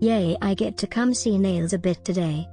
Yay, I get to come see Nails a bit today.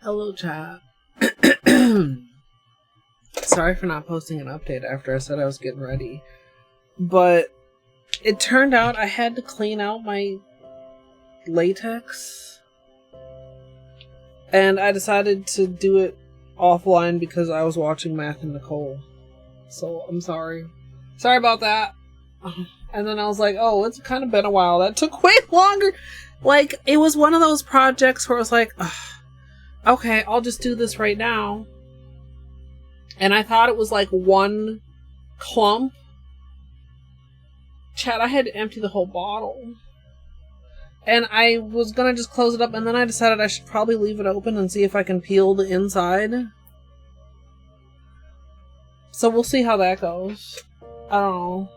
Hello, chat. Sorry for not posting an update after I said I was getting ready. But it turned out I had to clean out my latex. And I decided to do it offline because I was watching Math and Nicole. So I'm sorry. Sorry about that. And then I was like, oh, it's kind of been a while. That took way longer. Like, it was one of those projects where I was like, ugh. Okay, I'll just do this right now. And I thought it was like one clump. Chat, I had to empty the whole bottle. And I was gonna just close it up, and then I decided I should probably leave it open and see if I can peel the inside. So we'll see how that goes. I don't know.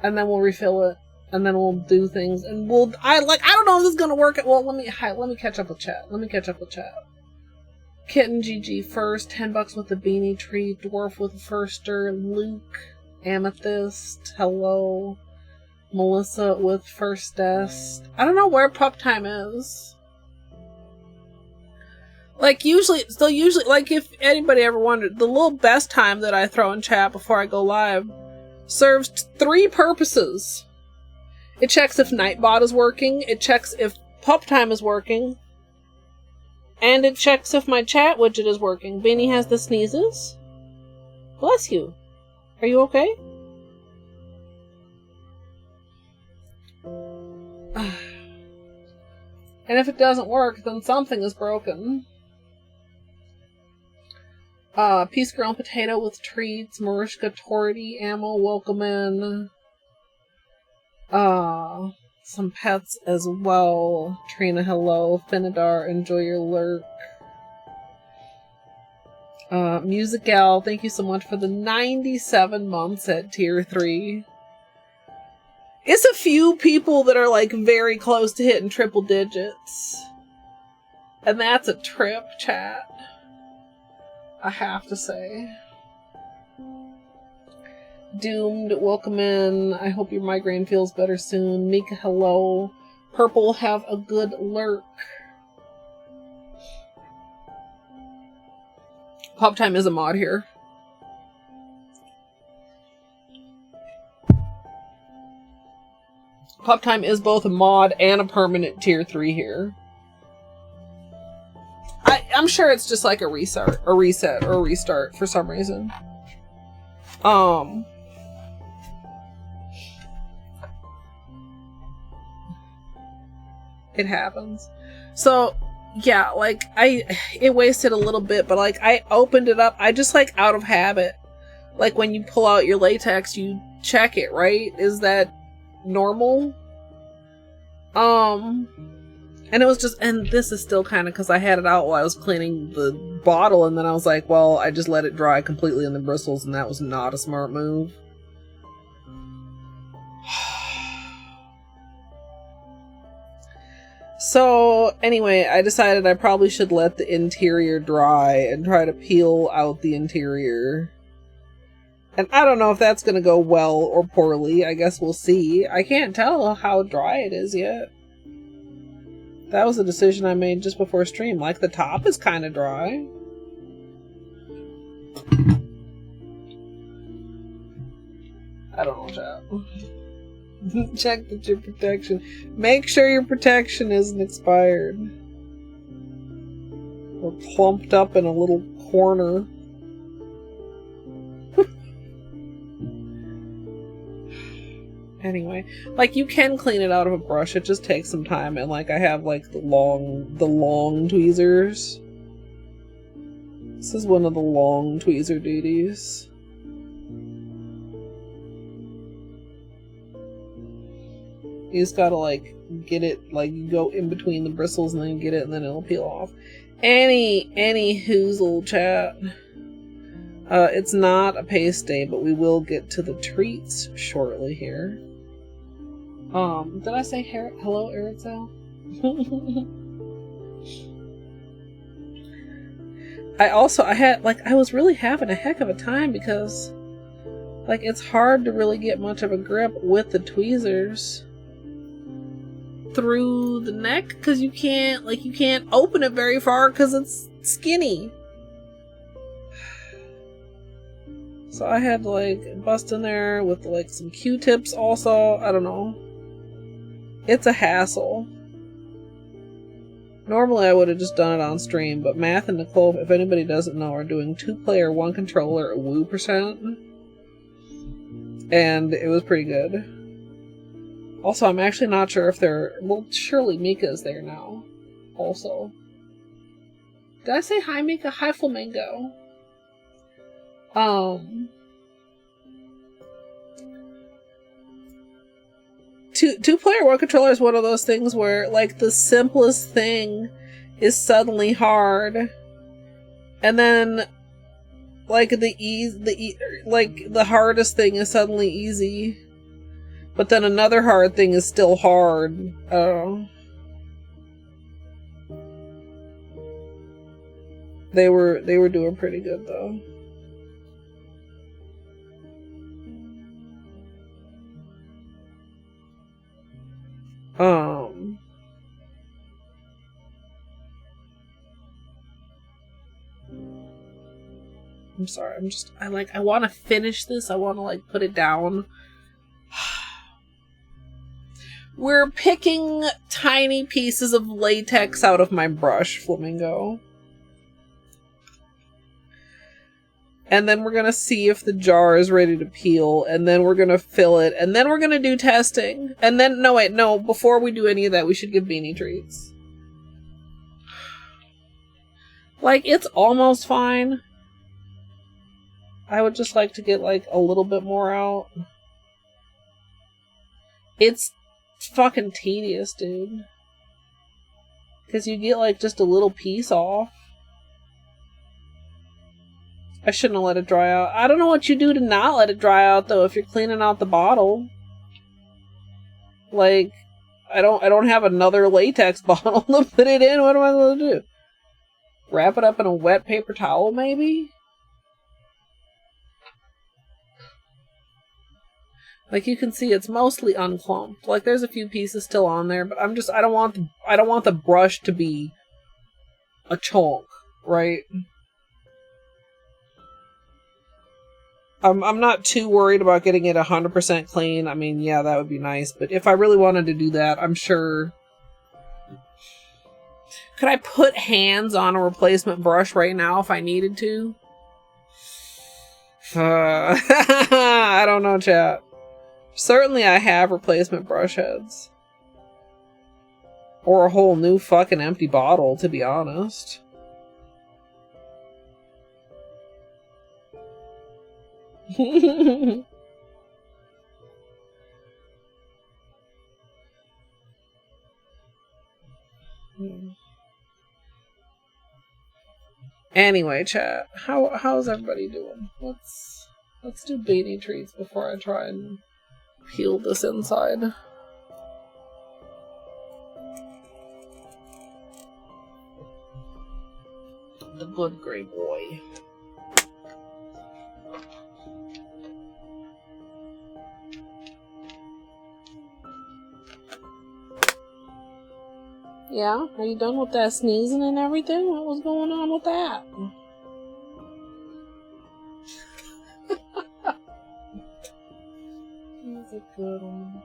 And then we'll refill it. And then we'll do things, and I don't know if this is gonna work. Well, let me catch up with chat. Kitten GG first, $10 with the beanie tree, dwarf with a firster, Luke, amethyst, hello, Melissa with firstest. I don't know where pup time is. Like usually, like if anybody ever wondered, the little best time that I throw in chat before I go live serves 3 purposes. It checks if Nightbot is working, it checks if pup time is working, and it checks if my chat widget is working. Beanie has the sneezes. Bless you. Are you okay? And if it doesn't work, then something is broken. Peace Grilled Potato with treats, Marishka Torty, Ammo, welcome in. Some pets as well. Trina, hello. Finidar, enjoy your lurk. Musical, thank you so much for the 97 months at tier 3. It's a few people that are like very close to hitting triple digits. And that's a trip, chat. I have to say. Doomed, welcome in. I hope your migraine feels better soon. Mika, hello. Purple, have a good lurk. Pop Time is a mod here. Pop Time is both a mod and a permanent tier 3 here. I'm sure it's just like a reset or a restart for some reason. It happens. So yeah, like it wasted a little bit, but like I opened it up. I just like out of habit. Like when you pull out your latex, you check it, right? Is that normal? And it was just, and this is still kind of because I had it out while I was cleaning the bottle, and then I was like, well, I just let it dry completely in the bristles, and that was not a smart move. So anyway, I decided I probably should let the interior dry and try to peel out the interior. And I don't know if that's going to go well or poorly. I guess we'll see. I can't tell how dry it is yet. That was a decision I made just before stream. Like, the top is kind of dry. I don't know, chat. Check that your protection. Make sure your protection isn't expired. Or clumped up in a little corner. Anyway, like, you can clean it out of a brush. It just takes some time, and like I have like the long tweezers. This is one of the long tweezer duties. You just gotta like get it, like you go in between the bristles and then you get it and then it'll peel off. Any hoozle, chat. It's not a paste day, but we will get to the treats shortly here. Did I say hello, Eritzal? I was really having a heck of a time because, like, it's hard to really get much of a grip with the tweezers through the neck because you can't open it very far because it's skinny. So I had to like bust in there with like some Q-tips also. I don't know. It's a hassle. Normally I would have just done it on stream, but Math and Nicole, if anybody doesn't know, are doing 2-player, 1 controller, a Woo %. And it was pretty good. Also, I'm actually not sure if they're... Well, surely Mika's there now. Also. Did I say hi, Mika? Hi, Flamingo. Two-player, 1 controller is one of those things where, like, the simplest thing is suddenly hard, and then, like, the hardest thing is suddenly easy, but then another hard thing is still hard. They were doing pretty good though. I'm sorry, I want to finish this. I want to, like, put it down. We're picking tiny pieces of latex out of my brush, Flamingo. And then we're gonna see if the jar is ready to peel, and then we're gonna fill it, and then we're gonna do testing. And then, no, before we do any of that, we should give Beanie treats. Like, it's almost fine. I would just like to get, like, a little bit more out. It's fucking tedious, dude. Because you get, like, just a little piece off. I shouldn't have let it dry out. I don't know what you do to not let it dry out, though, if you're cleaning out the bottle. Like, I don't have another latex bottle to put it in. What am I supposed to do? Wrap it up in a wet paper towel, maybe? Like, you can see it's mostly unclumped. Like, there's a few pieces still on there, but I don't want the brush to be a chunk, right? I'm not too worried about getting it 100% clean. I mean, yeah, that would be nice. But if I really wanted to do that, I'm sure... Could I put hands on a replacement brush right now if I needed to? I don't know, chat. Certainly I have replacement brush heads. Or a whole new fucking empty bottle, to be honest. Anyway, chat, how's everybody doing? Let's do beanie treats before I try and peel this inside. The good gray boy. Yeah, are you done with that sneezing and everything? What was going on with that? That's a good one.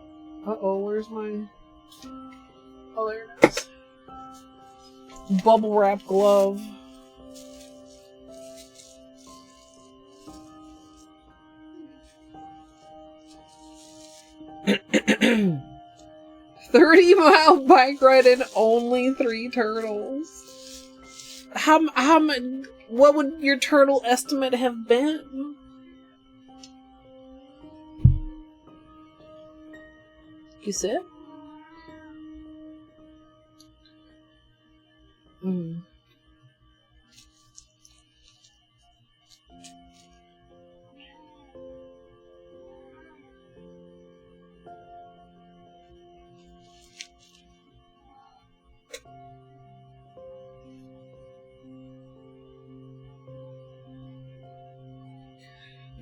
Uh-oh, where's my... Oh, there it is. Bubble wrap glove. $30-mile bike ride and only 3 turtles. How what would your turtle estimate have been? You sit?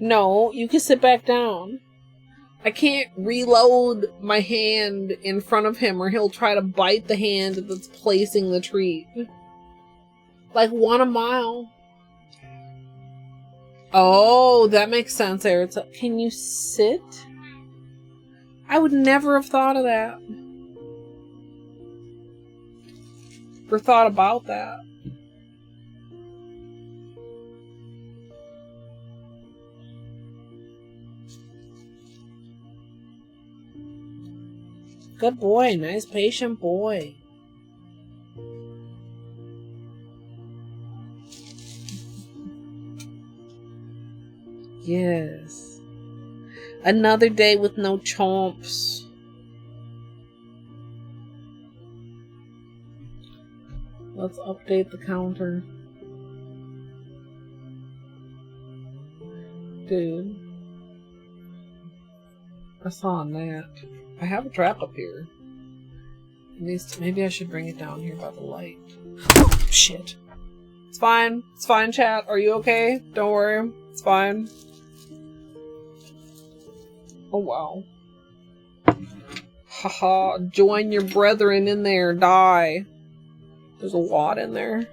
No, you can sit back down. I can't reload my hand in front of him or he'll try to bite the hand that's placing the treat. Like 1 mile. Oh, that makes sense, Eric. Can you sit? I would never have thought of that. Or thought about that. Good boy. Nice patient boy. Yes. Another day with no chomps. Let's update the counter. Dude. I saw that. I have a trap up here. Maybe I should bring it down here by the light. Shit. It's fine. It's fine, chat. Are you okay? Don't worry. It's fine. Oh, wow. Haha. Join your brethren in there. Die. There's a lot in there.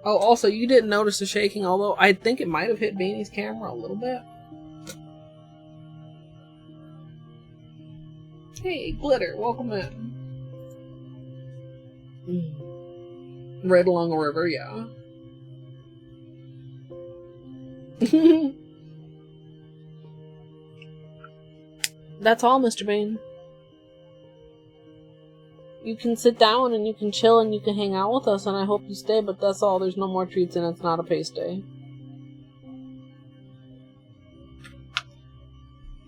Oh, also, you didn't notice the shaking, although I think it might have hit Beanie's camera a little bit. Hey, Glitter, welcome in. Right along a river, yeah. That's all, Mr. Bean. You can sit down and you can chill and you can hang out with us, and I hope you stay, but that's all. There's no more treats and it's not a pace day.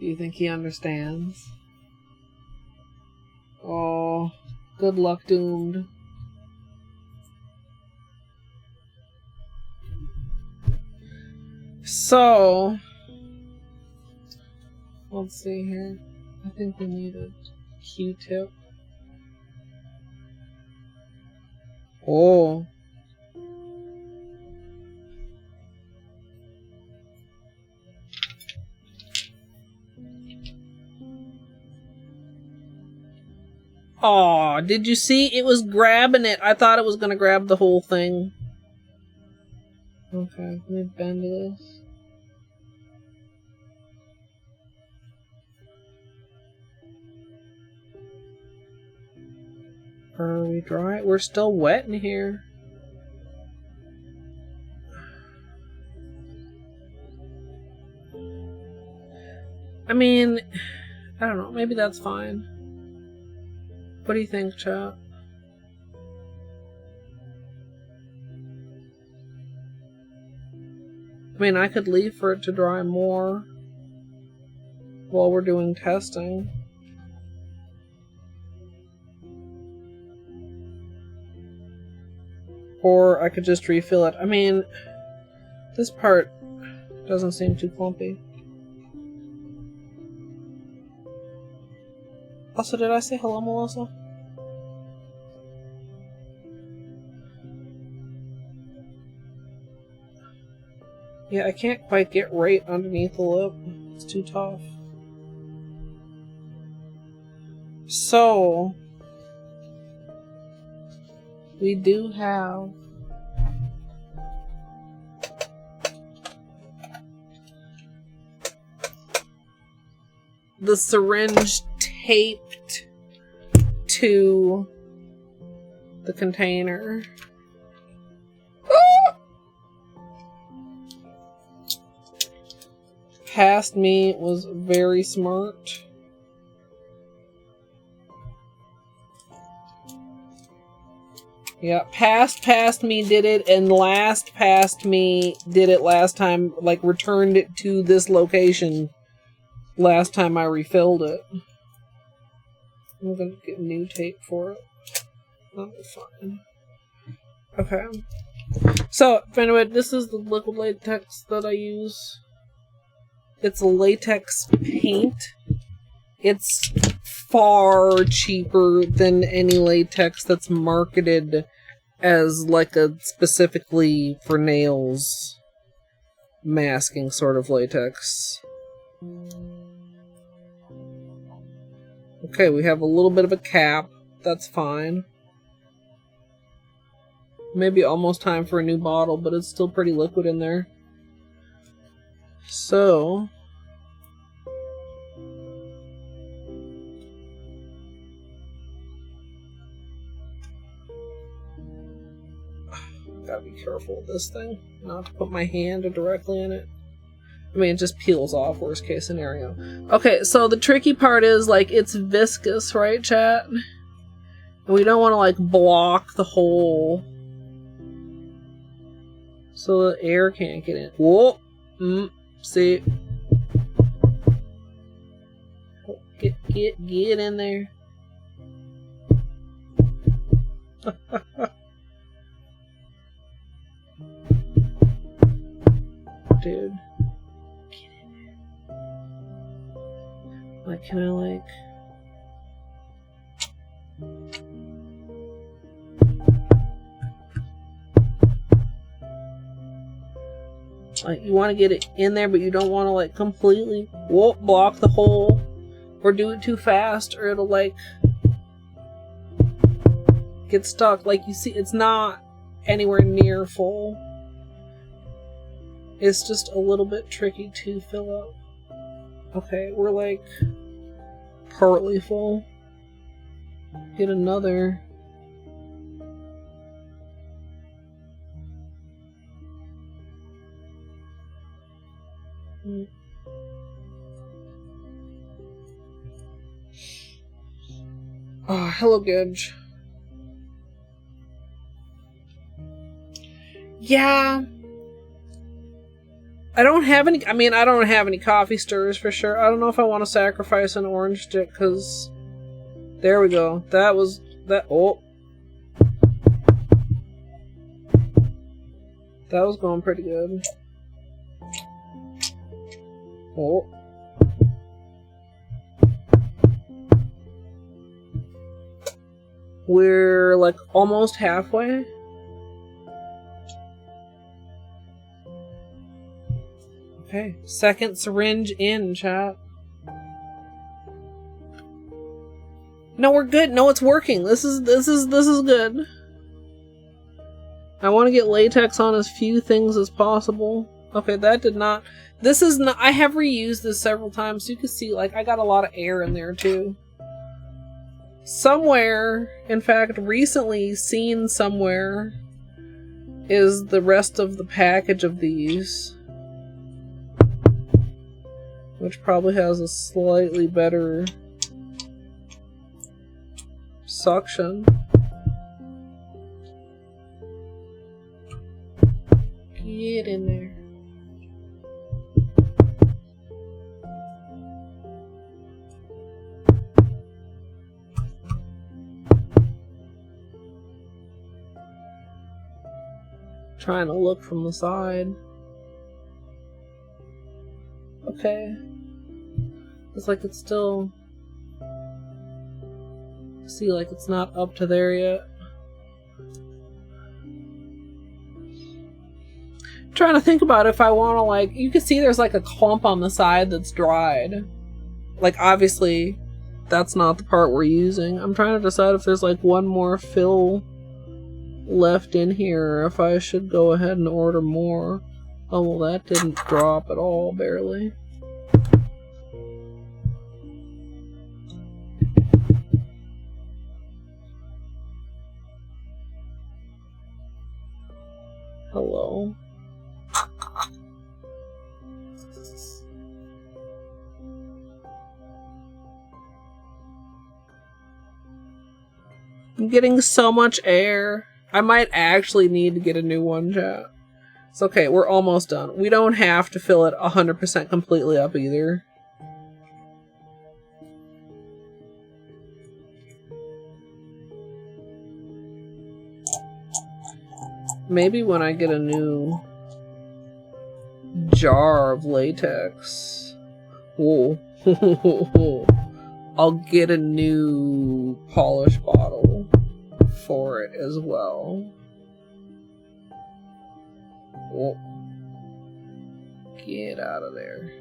Do you think he understands? Oh, good luck, doomed. So, let's see here. I think we need a Q-tip. Oh. Aw, did you see? It was grabbing it. I thought it was gonna grab the whole thing. Okay, let me bend this. Are we dry? We're still wet in here. I mean, I don't know. Maybe that's fine. What do you think, chat? I mean, I could leave for it to dry more while we're doing testing. Or I could just refill it. I mean, this part doesn't seem too clumpy. Also, did I say hello, Melissa? Yeah, I can't quite get right underneath the lip. It's too tough. So, we do have the syringe taped to the container. Past me was very smart. Yeah, past me did it, and last past me did it last time, like returned it to this location last time I refilled it. I'm gonna get new tape for it. That'll be fine. Okay. So, anyway, this is the liquid latex that I use. It's a latex paint. It's far cheaper than any latex that's marketed as like a specifically for nails masking sort of latex. Okay, we have a little bit of a cap. That's fine. Maybe almost time for a new bottle, but it's still pretty liquid in there. So, gotta be careful with this thing, not to put my hand directly in it. I mean, it just peels off, worst case scenario. Okay, so the tricky part is, like, it's viscous, right, chat? And we don't want to, like, block the hole so the air can't get in. Whoa! See? Get in there. Dude. Get in there. Like, can I, like... Like, you want to get it in there, but you don't want to, like, completely block the hole or do it too fast, or it'll, like, get stuck. Like, you see, it's not anywhere near full. It's just a little bit tricky to fill up. Okay, we're, like, partly full. Get another... Oh, hello, Gidge. Yeah. I don't have any, I mean, I don't have any coffee stirrers for sure. I don't know if I want to sacrifice an orange stick, because... There we go. That was... That... Oh. That was going pretty good. Oh. We're, like, almost halfway. Okay, second syringe in, chat. No, we're good. No, it's working. This is good. I want to get latex on as few things as possible. Okay, that did not... This is not... I have reused this several times, so you can see, like, I got a lot of air in there, too. Somewhere, in fact, recently seen somewhere, is the rest of the package of these. Which probably has a slightly better suction. Get in there. Trying to look from the side. Okay. It's like it's still... See, like it's not up to there yet. Trying to think about if I want to, like, you can see there's like a clump on the side that's dried. Like, obviously that's not the part we're using. I'm trying to decide if there's like one more fill left in here, or if I should go ahead and order more. Oh, well, that didn't drop at all, barely. Hello. I'm getting so much air. I might actually need to get a new one, chat. It's okay, we're almost done. We don't have to fill it 100% completely up either. Maybe when I get a new jar of latex. Whoa. I'll get a new polish bottle for it as well. Whoa. Get out of there.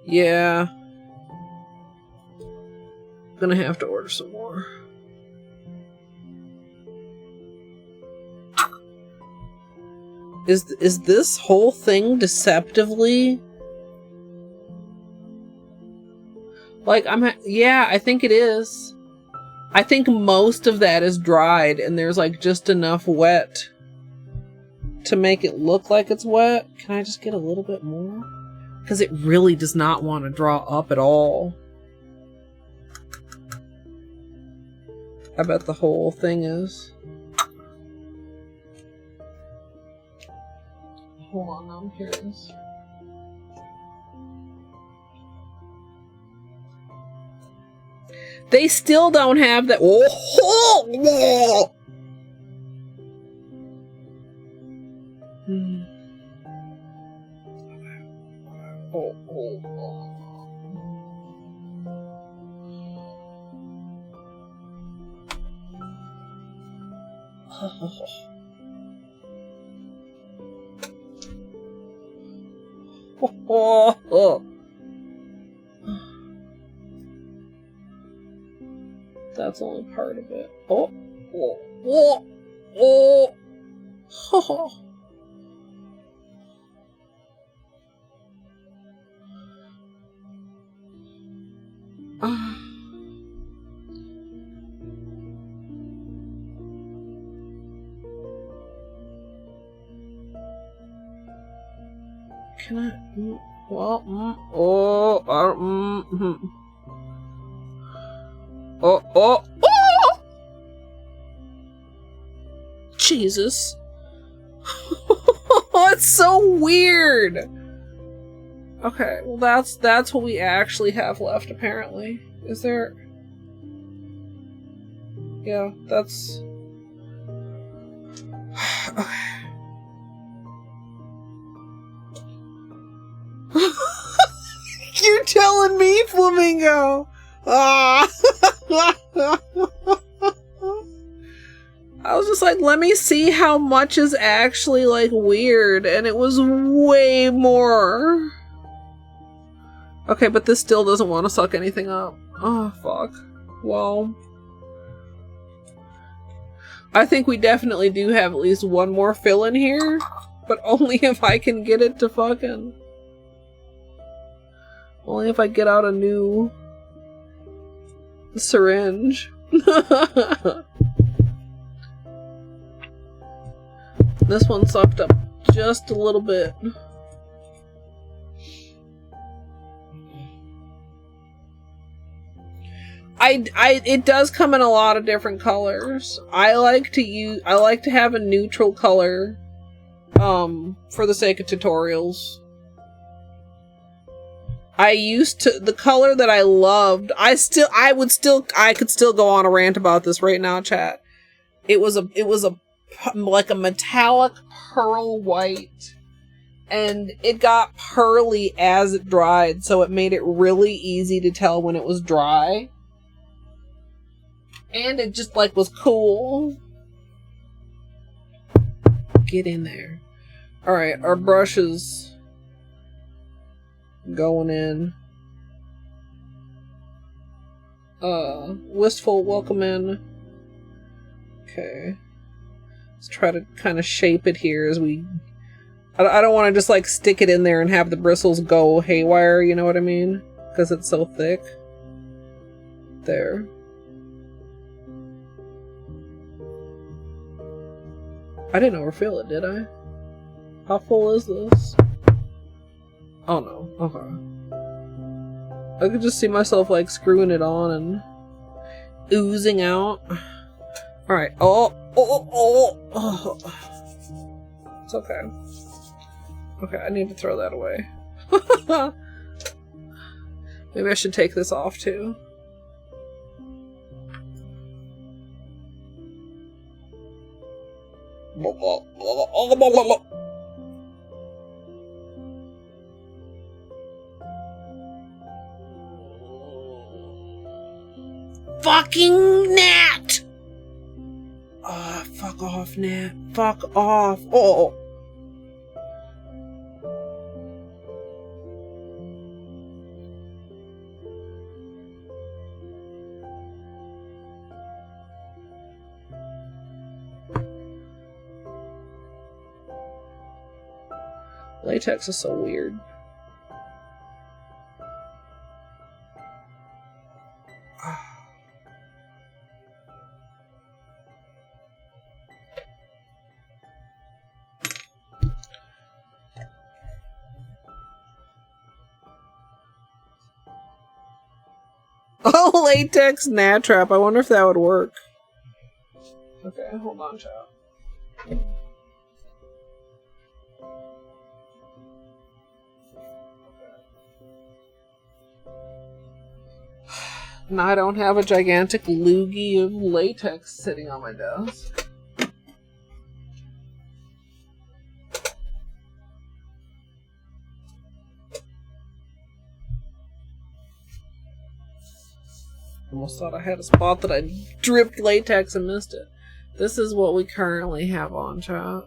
Yeah. Gonna have to order some more. Is this whole thing deceptively... Like, yeah, I think it is. I think most of that is dried and there's like just enough wet to make it look like it's wet. Can I just get a little bit more? Because it really does not want to draw up at all. I bet the whole thing is. Hold on, I'm curious. They still don't have that. Oh, That's only part of it. Oh, oh, oh, oh, oh. Can I? Well, oh, oh, oh, oh! Jesus. It's so weird. Okay, well that's what we actually have left apparently. Is there... Yeah, that's... Okay. You're telling me, Flamingo! Ah! I was just like, let me see how much is actually, like, weird, and it was way more. Okay, but this still doesn't want to suck anything up. Oh, fuck. Well. I think we definitely do have at least one more fill in here, but only if I can get it to fucking... Only if I get out a new syringe. This one sucked up just a little bit. It does come in a lot of different colors. I like to have a neutral color for the sake of tutorials. The color that I loved, I could still go on a rant about this right now, chat. It was like a metallic pearl white, and it got pearly as it dried, so it made it really easy to tell when it was dry. And it just like was cool. Get in there. Alright, our brush is going in. Wistful, welcome in. Okay. Let's try to kind of shape it here as we... I don't want to just like stick it in there and have the bristles go haywire, you know what I mean? Because it's so thick. There. I didn't overfill it, did I? How full is this? Oh no. Okay. I could just see myself like screwing it on and oozing out. Alright. Oh. It's okay. Okay, I need to throw that away. Maybe I should take this off too. Fucking gnat! Ah, fuck off, gnat. Fuck off. Oh. Latex is so weird. Oh, latex gnat trap. I wonder if that would work. Okay, hold on, child. Now I don't have a gigantic loogie of latex sitting on my desk. Almost thought I had a spot that I dripped latex and missed it. This is what we currently have on, chat.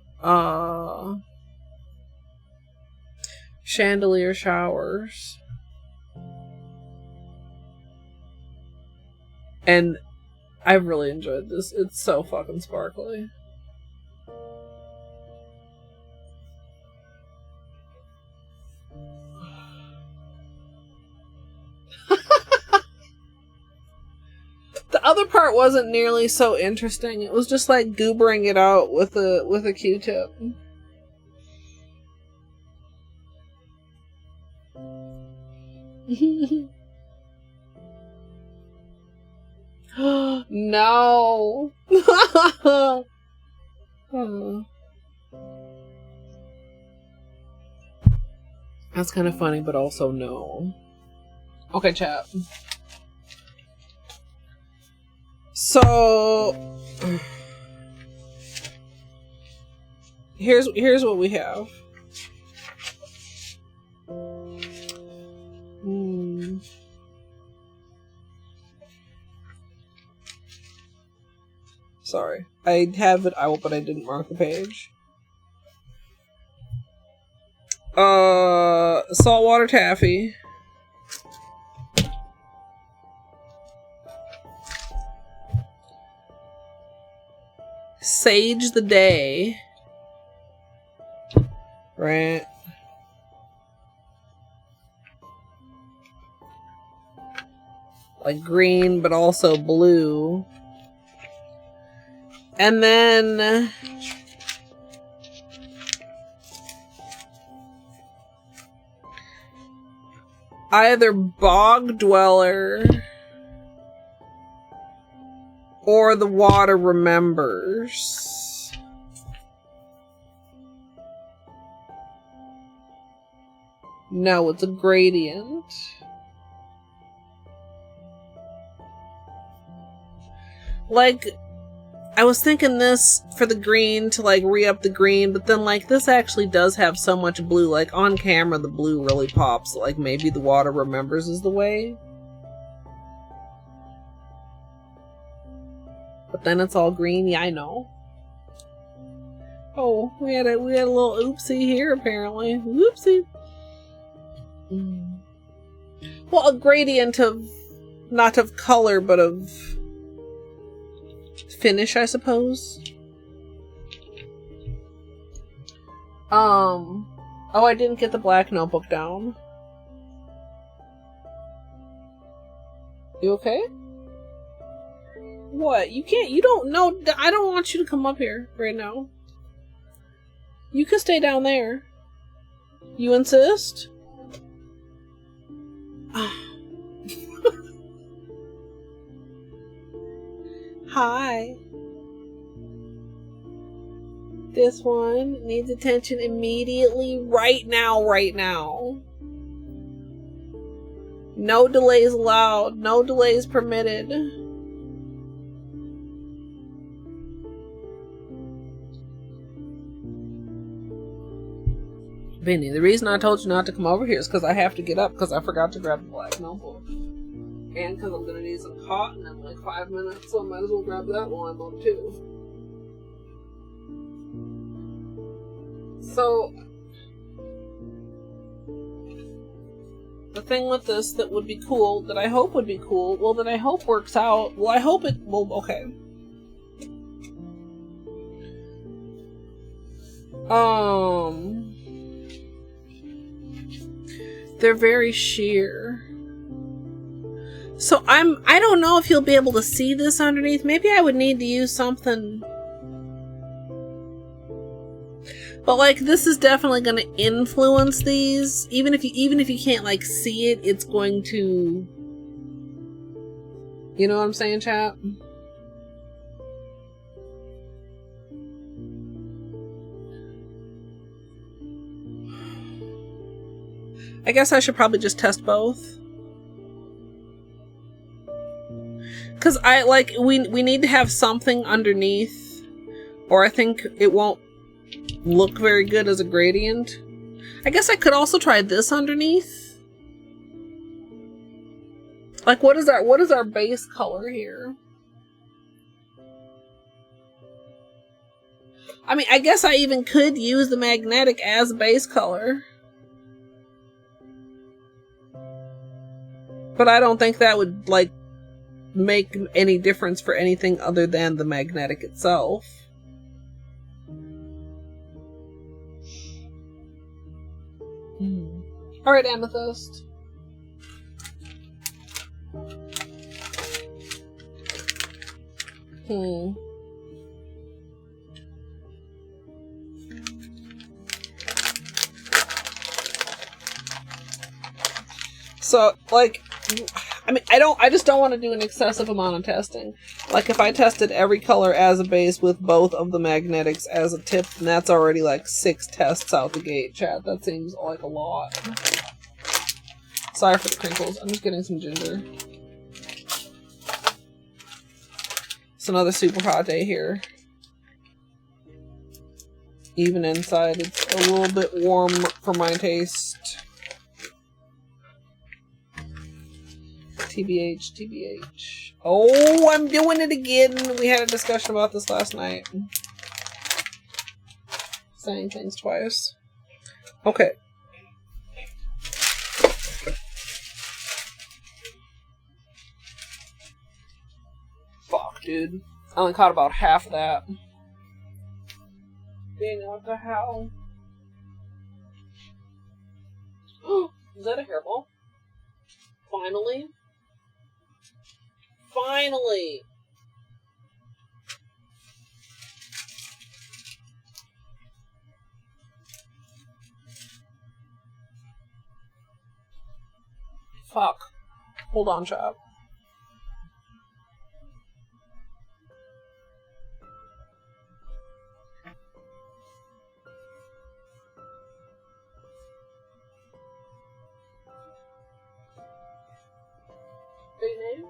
Chandelier showers. And I've really enjoyed this. It's so fucking sparkly. The other part wasn't nearly so interesting. It was just like goobering it out with a Q-tip. No. That's kind of funny, but also no. Okay, chat. So here's what we have. Sorry. I have it out, but I didn't mark the page. Saltwater Taffy. sage the day. Right. Like green, but also blue. And then either Bog Dweller or The Water Remembers. No, it's a gradient. Like, I was thinking this for the green to like re-up the green, but then like this actually does have so much blue. Like on camera the blue really pops. Like maybe The Water Remembers is the way. But then it's all green. Yeah, I know. Oh, we had a little oopsie here apparently. Whoopsie. Well, a gradient of, not of color, but of finish, I suppose. Oh, I didn't get the black notebook down. You okay? What? You can't, you don't know, I don't want you to come up here right now. You can stay down there. You insist? Hi. This one needs attention immediately, right now, right now. No delays allowed. No delays permitted. Vinny, the reason I told you not to come over here is because I have to get up because I forgot to grab the black notebook. And because I'm going to need some cotton in like 5 minutes, so I might as well grab that while I'm up too. So, the thing with this that would be cool, that I hope would be cool, well, that I hope works out, well, I hope it, well, okay. They're very sheer. So I don't know if you'll be able to see this underneath. Maybe I would need to use something. But like this is definitely going to influence these. Even if you can't like see it, it's going to, you know what I'm saying, chat? I guess I should probably just test both. Because we need to have something underneath, or I think it won't look very good as a gradient. I guess I could also try this underneath. Like, what is our base color here? I mean, I guess I even could use the magnetic as a base color. But I don't think that would, like, make any difference for anything other than the magnetic itself. Alright, Amethyst. So, like, I mean, I just don't want to do an excessive amount of testing. Like, if I tested every color as a base with both of the magnetics as a tip, then that's already like 6 tests out the gate, chat. That seems like a lot. Sorry for the crinkles. I'm just getting some ginger. It's another super hot day here. Even inside, it's a little bit warm for my taste. TBH, TBH. Oh, I'm doing it again. We had a discussion about this last night. Saying things twice. Okay. Fuck, dude. I only caught about half of that. Dang, what the hell? Is that a hairball? Finally? Finally! Fuck. Hold on, chat. Big name?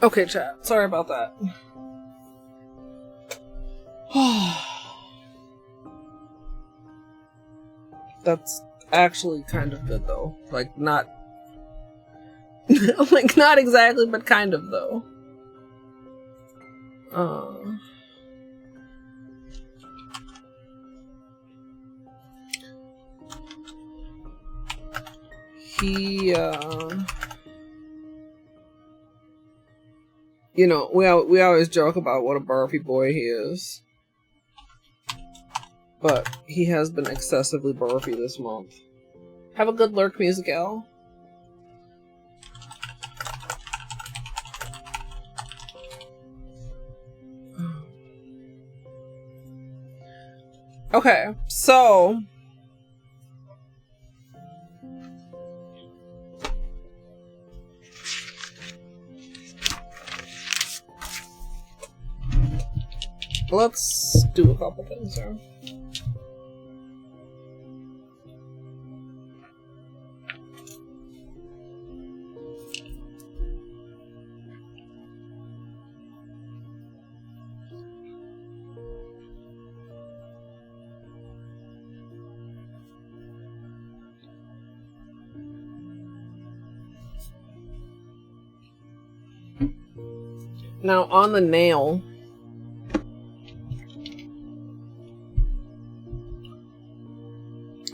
Okay, chat. Sorry about that. That's actually kind of good, though. Like, not... like, not exactly, but kind of, though. You know, we always joke about what a barfy boy he is. But he has been excessively barfy this month. Have a good lurk, music Al. Okay, so... let's do a couple things here. Now on the nail,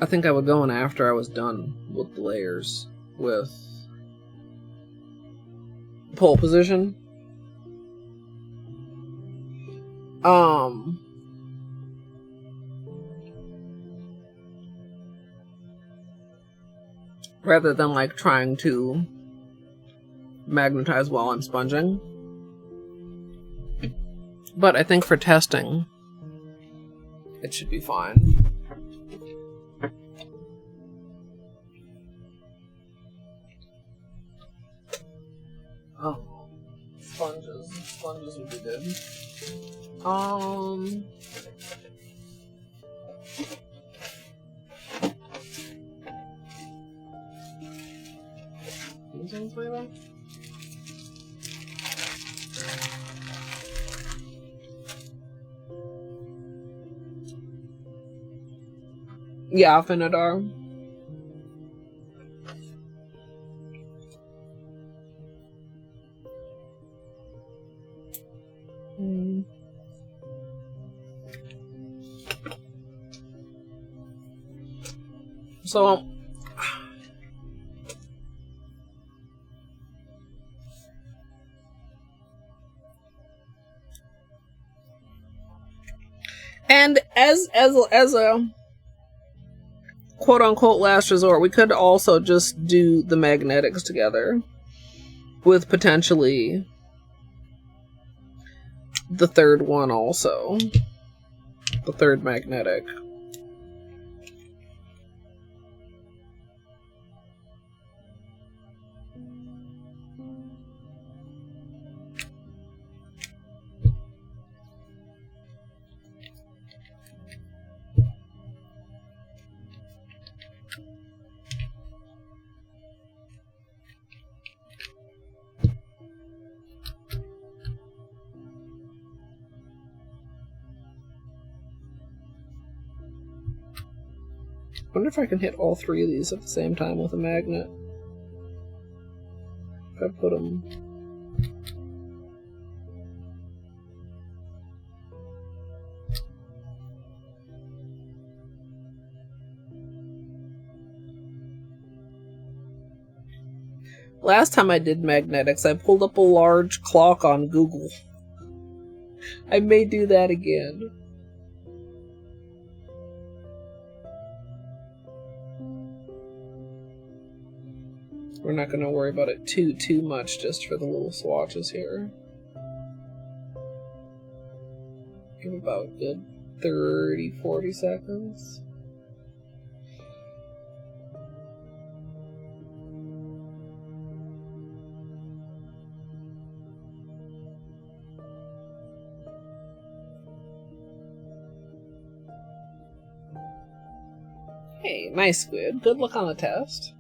I think I would go in after I was done with the layers with pole position. Rather than like trying to magnetize while I'm sponging. But I think for testing, it should be fine. Oh, sponges would be good. These ones maybe? Yeah, Finadar. So, and as a quote-unquote last resort, we could also just do the magnetics together with potentially the third one also. The third magnetic. I wonder if I can hit all three of these at the same time with a magnet. If I put them... Last time I did magnetics, I pulled up a large clock on Google. I may do that again. We're not going to worry about it too much just for the little swatches here. Give about a good 30-40 seconds. Hey, nice squid. Good luck on the test.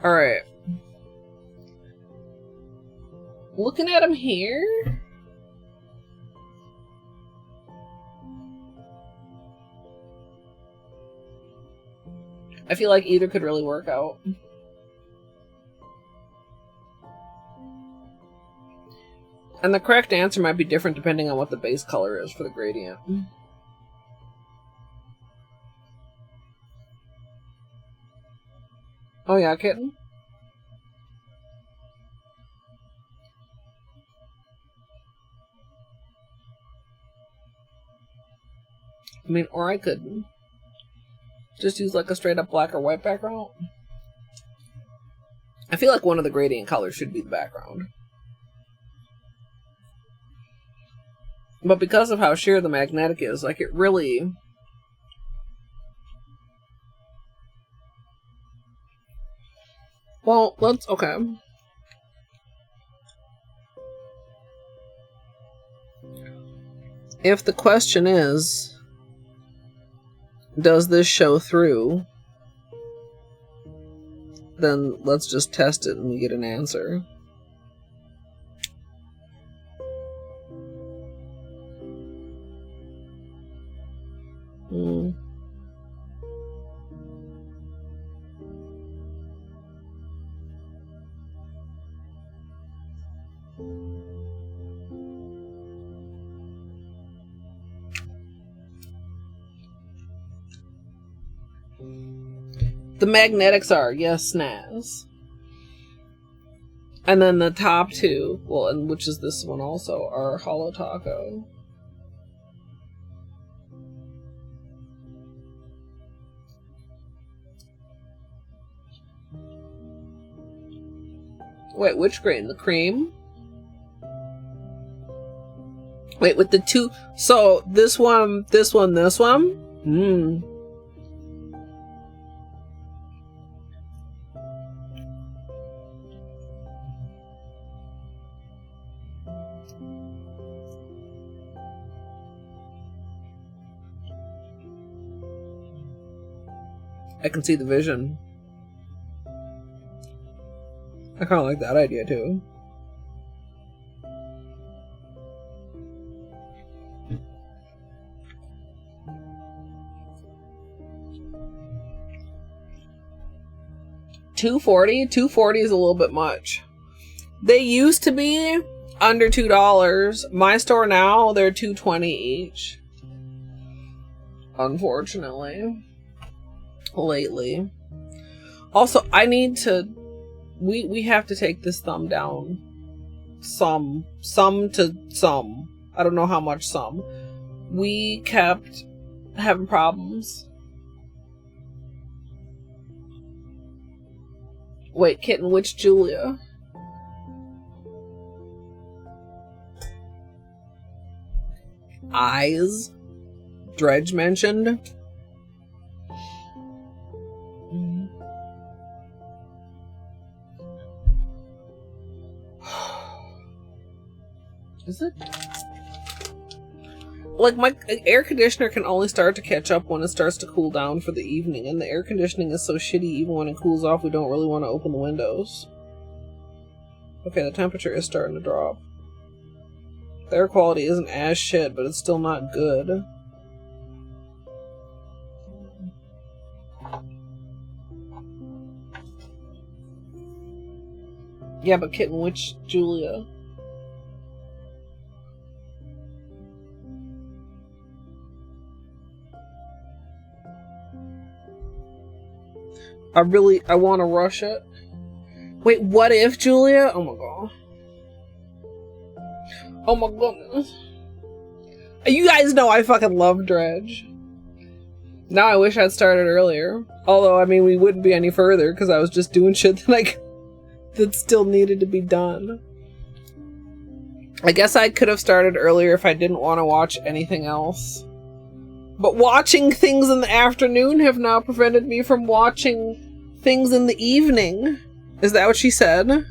Alright. Looking at him here. I feel like either could really work out. And the correct answer might be different depending on what the base color is for the gradient. Oh yeah, kitten? I mean, or I could just use like a straight up black or white background. I feel like one of the gradient colors should be the background. But because of how sheer the magnetic is, like it really... Well, let's... Okay. If the question is, does this show through? Then let's just test it and we get an answer. The magnetics are, yes, snaz. And then the top two, well, and which is this one also, are Holo Taco. Wait, which grain? The cream? Wait, with the two... So, this one, this one, this one? I can see the vision. I kind of like that idea too. $2.40 is a little bit much. They used to be under $2. My store now, they're $2.20 each. Unfortunately. Lately. Also, I need to... We have to take this thumb down. Some to some. I don't know how much some. we kept having problems. Wait, kitten, which Julia? Eyes. Dredge mentioned. Is it? Like, my air conditioner can only start to catch up when it starts to cool down for the evening, and the air conditioning is so shitty even when it cools off we don't really want to open the windows. Okay, the temperature is starting to drop. The air quality isn't as shit, but it's still not good. Yeah, but kitten, which Julia? I want to rush it. Wait, what if Julia? Oh my god. Oh my goodness. You guys know I fucking love Dredge. Now I wish I'd started earlier. Although, I mean, we wouldn't be any further because I was just doing shit that still needed to be done. I guess I could have started earlier if I didn't want to watch anything else. But watching things in the afternoon have now prevented me from watching things in the evening. Is that what she said?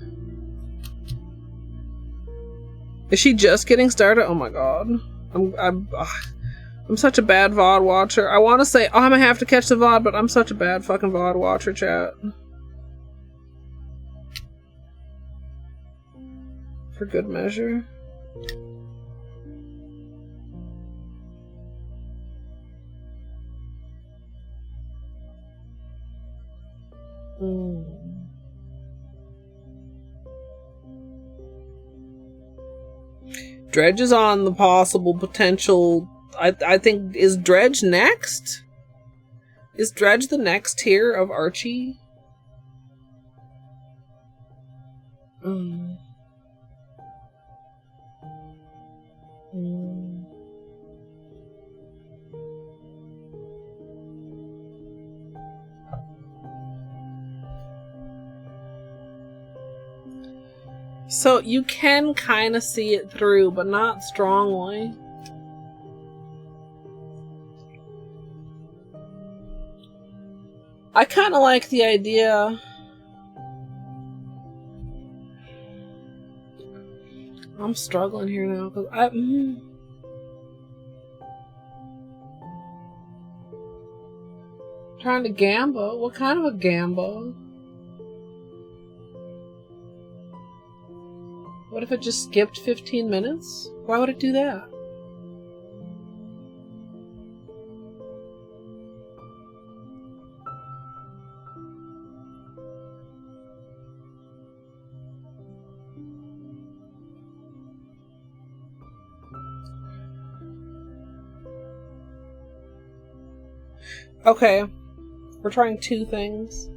Is she just getting started? Oh my god. I'm such a bad VOD watcher. I want to say, oh, I'm gonna have to catch the VOD, but I'm such a bad fucking VOD watcher, chat. For good measure. Dredge is on the possible potential. I think, is Dredge next? Is Dredge the next tier of Archie? So you can kind of see it through, but not strongly. I kind of like the idea. I'm struggling here now because trying to gamble. What kind of a gamble? What if it just skipped 15 minutes? Why would it do that? Okay, we're trying two things.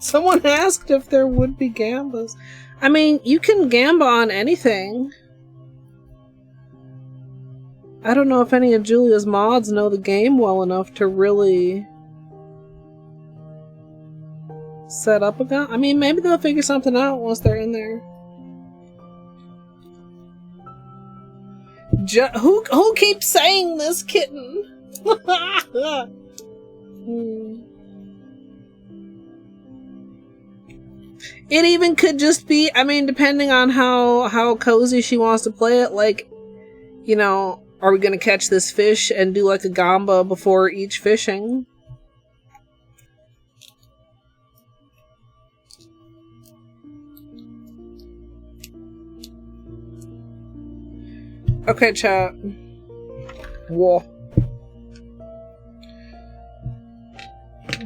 Someone asked if there would be gambas. I mean, you can gamba on anything. I don't know if any of Julia's mods know the game well enough to really set up a gun. I mean, maybe they'll figure something out once they're in there. Who keeps saying this, kitten? It even could just be, I mean, depending on how cozy she wants to play it, like, you know, are we gonna catch this fish and do like a gamba before each fishing? Okay, chat. Whoa.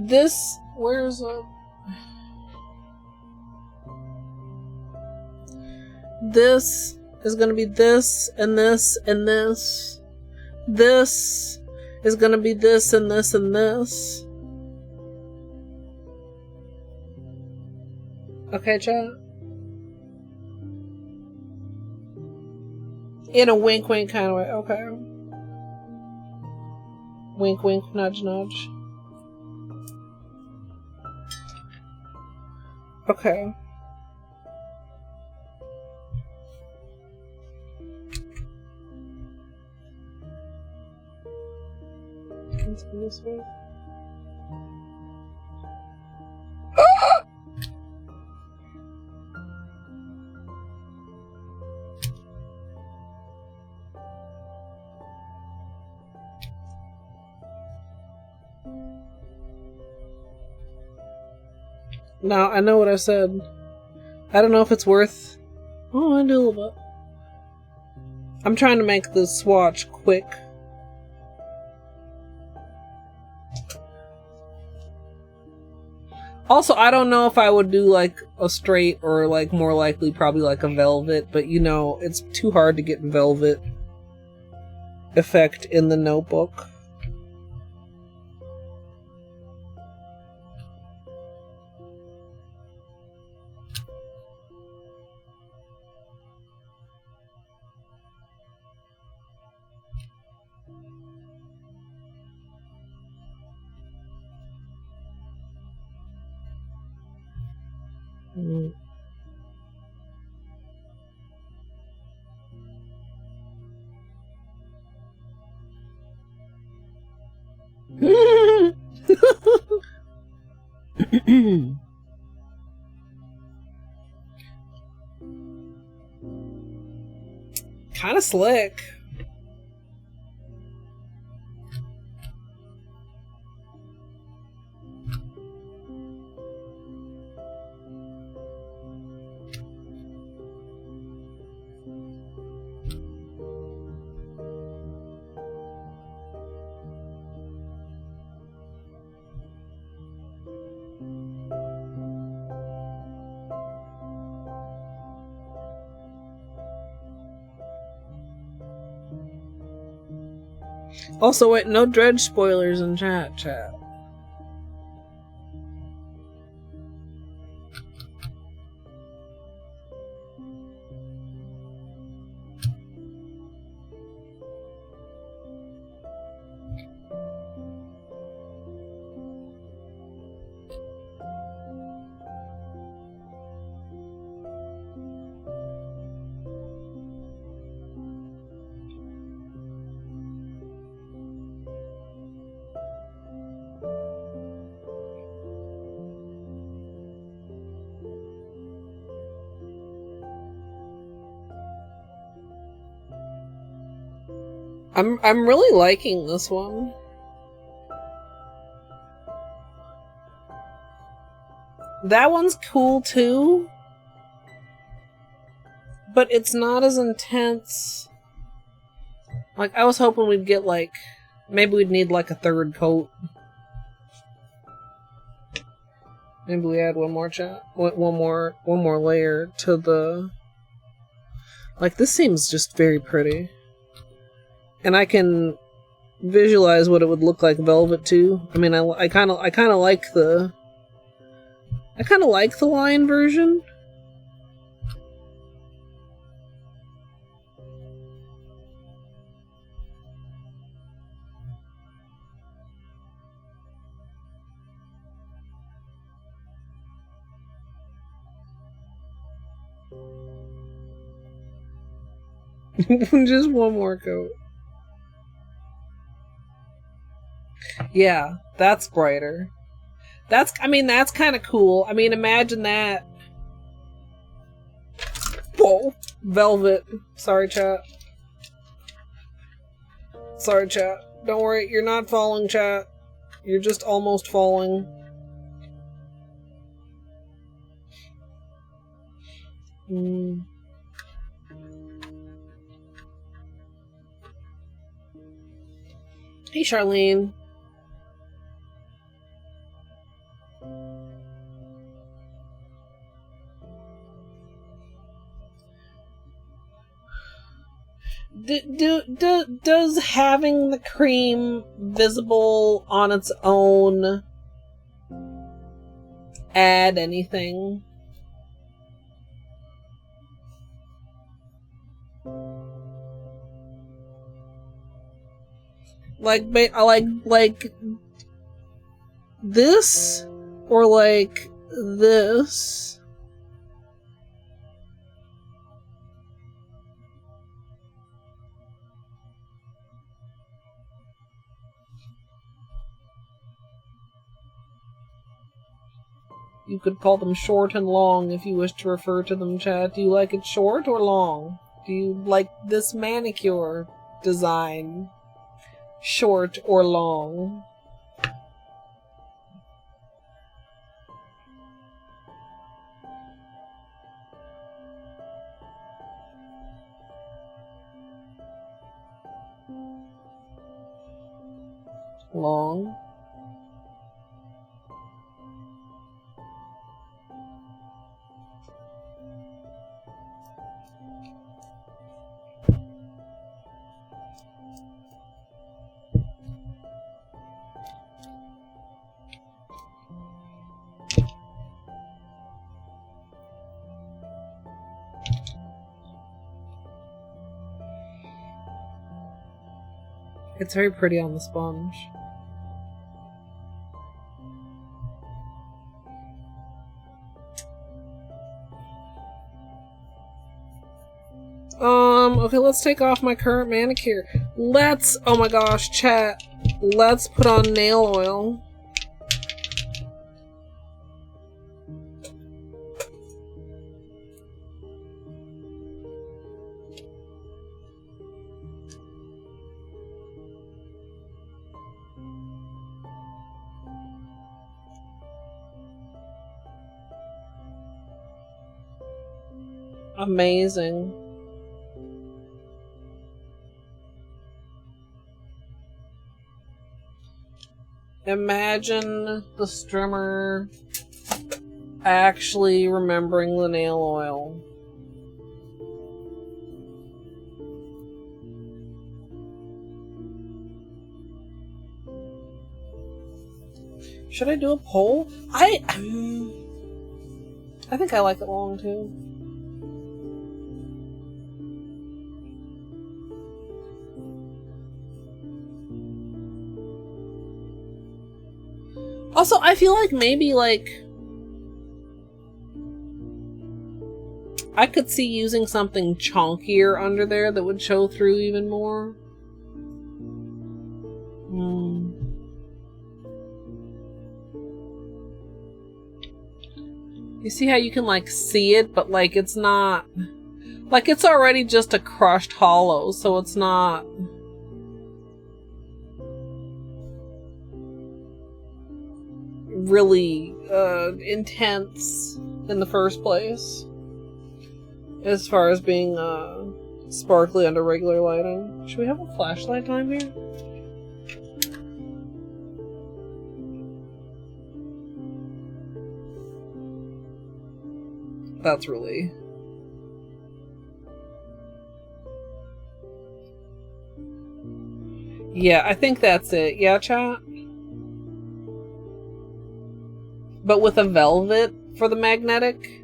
This, where's a... This is gonna be this, and this, and this. This is gonna be this, and this, and this. Okay, chat? In a wink wink kind of way. Okay. Wink wink, nudge nudge. Okay. Continue this way. Now, I know what I said. I don't know if it's worth... Oh, I do a little bit. I'm trying to make the swatch quick. Also, I don't know if I would do like a straight or like more likely probably like a velvet, but you know, it's too hard to get velvet effect in the notebook. Kind of slick. Also, wait, no dredge spoilers in chat. I'm really liking this one. That one's cool too, but it's not as intense. Like, I was hoping we'd get like, maybe we'd need like a third coat. Maybe we add one more one more layer to the. Like, this seems just very pretty. And I can visualize what it would look like velvet too. I mean, I kind of like the line version. Just one more coat. Yeah, that's brighter. That's kind of cool. I mean, imagine that. Whoa, velvet. Sorry, chat. Sorry, chat. Don't worry, you're not falling, chat. You're just almost falling. Hey, Charlene. Does having the cream visible on its own add anything? Like this, or like this. You could call them short and long if you wish to refer to them, chat. Do you like it short or long? Do you like this manicure design short or long? Long. It's very pretty on the sponge. Okay, let's take off my current manicure. Oh my gosh, chat. Let's put on nail oil. Amazing. Imagine the strimmer actually remembering the nail oil. Should I do a poll? I think I like it long too. Also, I feel like maybe, like, I could see using something chunkier under there that would show through even more. You see how you can, like, see it, but, like, it's not... Like, it's already just a crushed hollow, so it's not... really intense in the first place as far as being sparkly under regular lighting. Should we have a flashlight time here? That's really... Yeah, I think that's it. Yeah, chat? But with a velvet for the magnetic.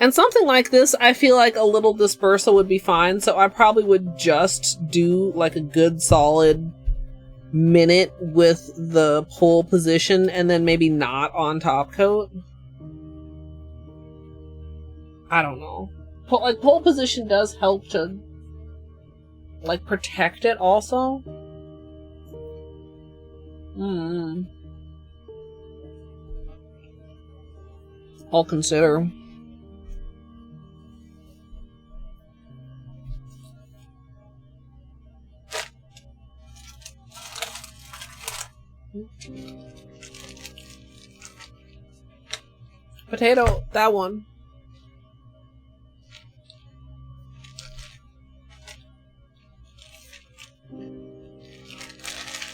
And something like this, I feel like a little dispersal would be fine, so I probably would just do like a good solid minute with the pole position and then maybe not on top coat. I don't know. Like, pole position does help to, like, protect it also. I'll consider. Potato, that one.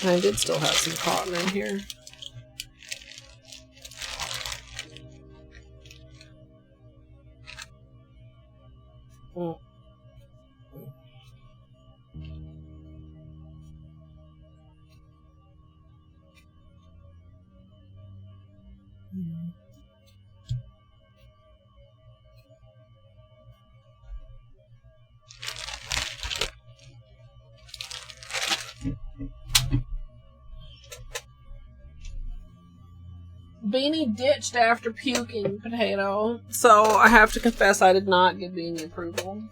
I did still have some cotton in here. Mm. Beanie ditched after puking potato, so I have to confess I did not give Beanie approval.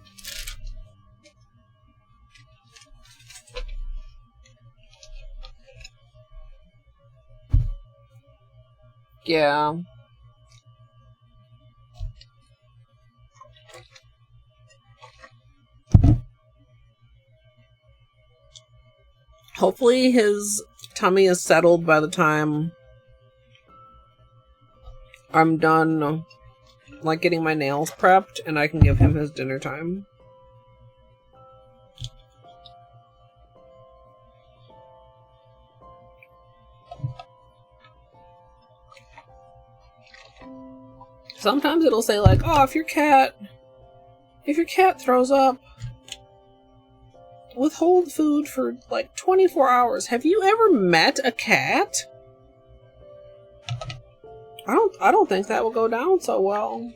Yeah. Hopefully his tummy is settled by the time I'm done, like, getting my nails prepped, and I can give him his dinner time. Sometimes it'll say, like, oh, if your cat throws up, withhold food for, like, 24 hours. Have you ever met a cat? I don't think that will go down so well.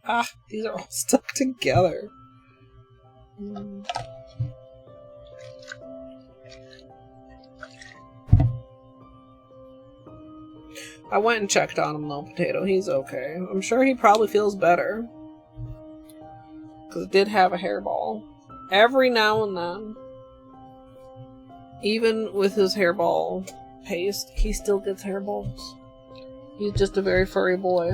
Ah, these are all stuck together. I went and checked on him though, Potato. He's okay. I'm sure he probably feels better. Because it did have a hairball. Every now and then, even with his hairball paste, he still gets hairballs. He's just a very furry boy.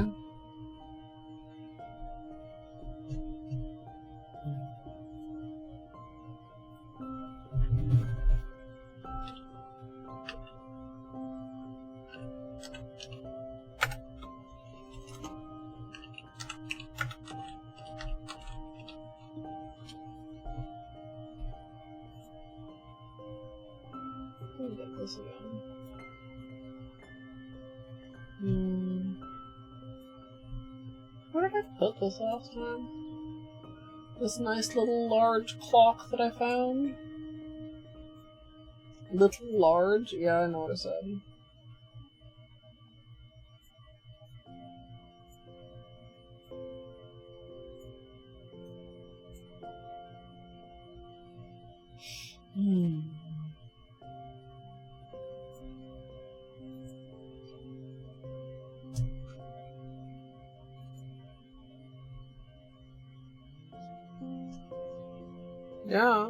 Let me get this again. Where did I put this last time? This nice little large clock that I found. Little large? Yeah, I know what I said. Yeah.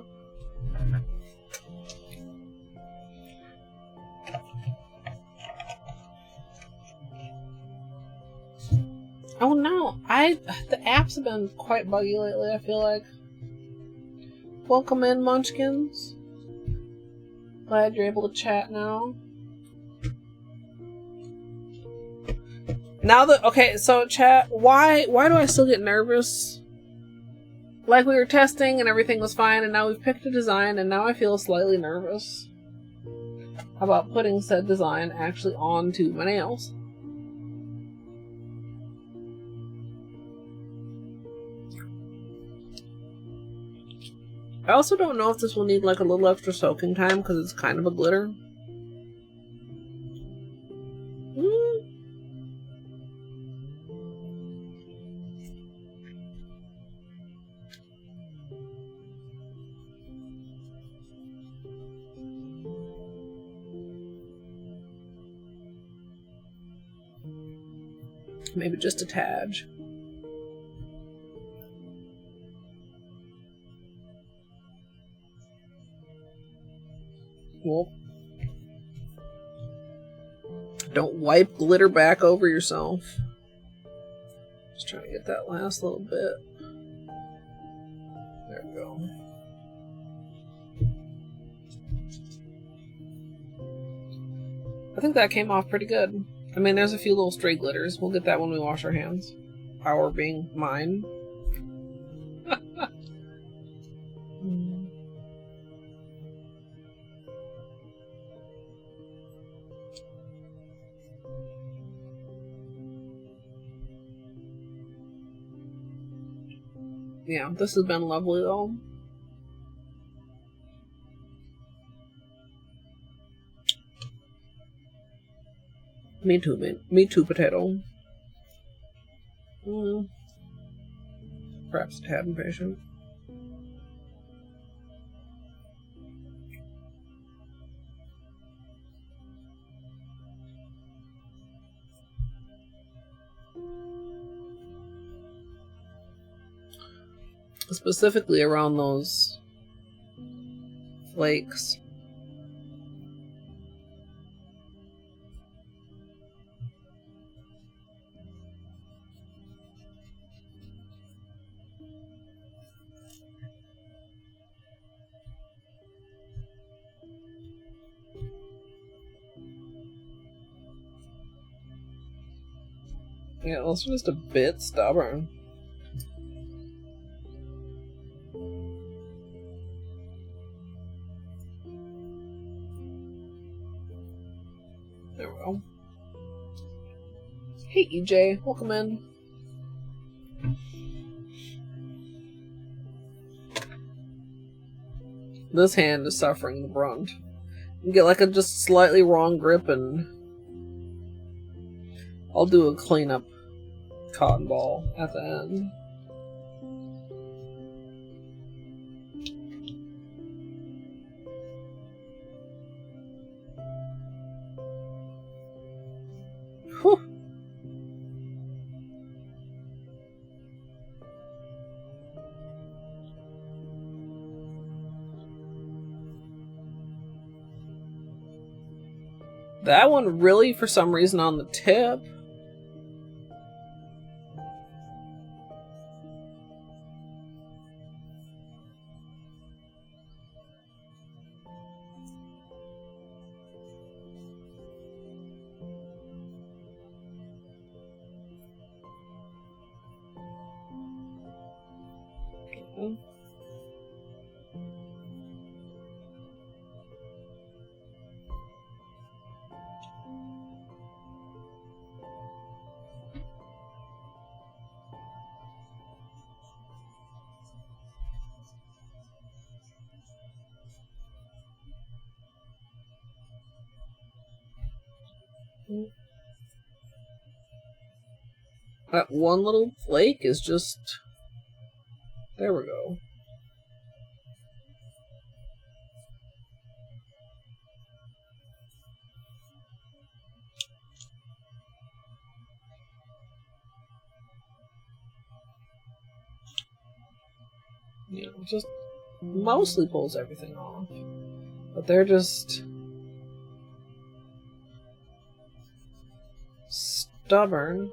Oh no, the apps have been quite buggy lately, I feel like. Welcome in, Munchkins. Glad you're able to chat now. Now that, okay, so chat, why do I still get nervous? Like, we were testing and everything was fine, and now we've picked a design, and now I feel slightly nervous about putting said design actually onto my nails. I also don't know if this will need like a little extra soaking time because it's kind of a glitter. Maybe just a tad. Well, don't wipe glitter back over yourself. Just trying to get that last little bit. There we go. I think that came off pretty good. I mean, there's a few little stray glitters. We'll get that when we wash our hands. Our being mine. Yeah, this has been lovely though. Me too, man. Me too, potato. Perhaps a tad impatient. Specifically around those flakes. Yeah, those are just a bit stubborn. There we go. Hey EJ, welcome in. This hand is suffering the brunt. You get like a just slightly wrong grip and I'll do a cleanup cotton ball at the end. Whew. That one really, for some reason, on the tip. Okay. That one little flake is just... There we go. You know, just mostly pulls everything off. But they're just... stubborn.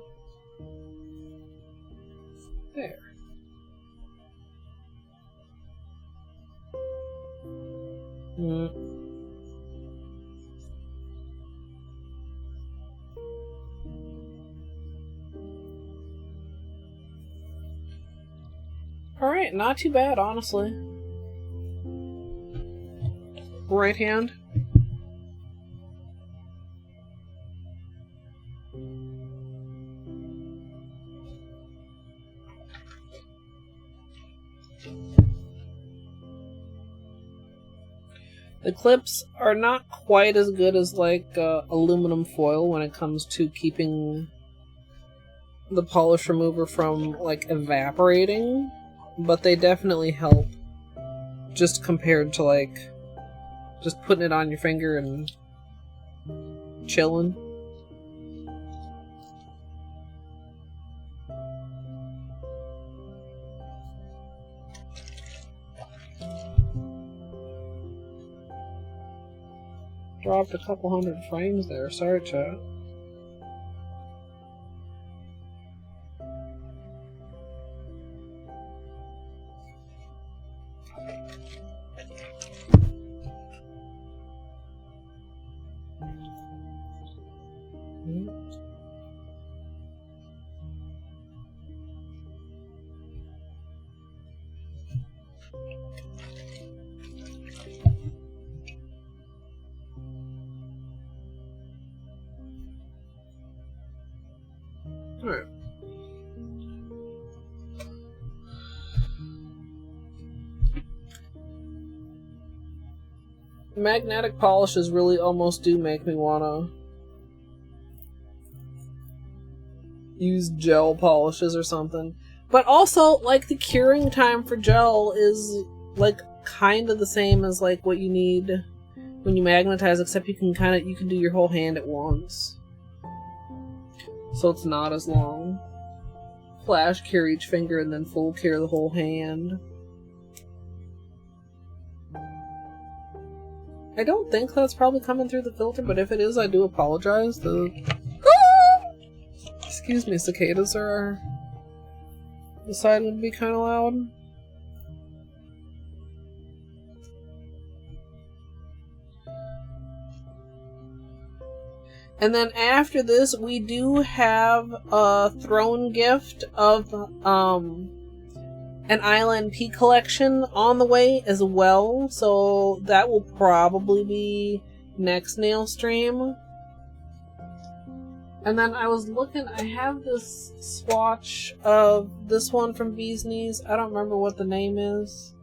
There. Alright, not too bad, honestly. Right hand. The clips are not quite as good as like aluminum foil when it comes to keeping the polish remover from like evaporating, but they definitely help just compared to like just putting it on your finger and chilling. Dropped a couple hundred frames there. Sorry, chat. Magnetic polishes really almost do make me wanna use gel polishes or something. But also, like, the curing time for gel is, like, kind of the same as, like, what you need when you magnetize, except you can do your whole hand at once. So it's not as long. Flash cure each finger and then full cure the whole hand. I don't think that's probably coming through the filter, but if it is, I do apologize. Excuse me, cicadas are deciding to be kind of loud. And then after this, we do have a throne gift of an Island P collection on the way as well, so that will probably be next nail stream. And then I was looking, I have this swatch of this one from Bee's Knees. I don't remember what the name is,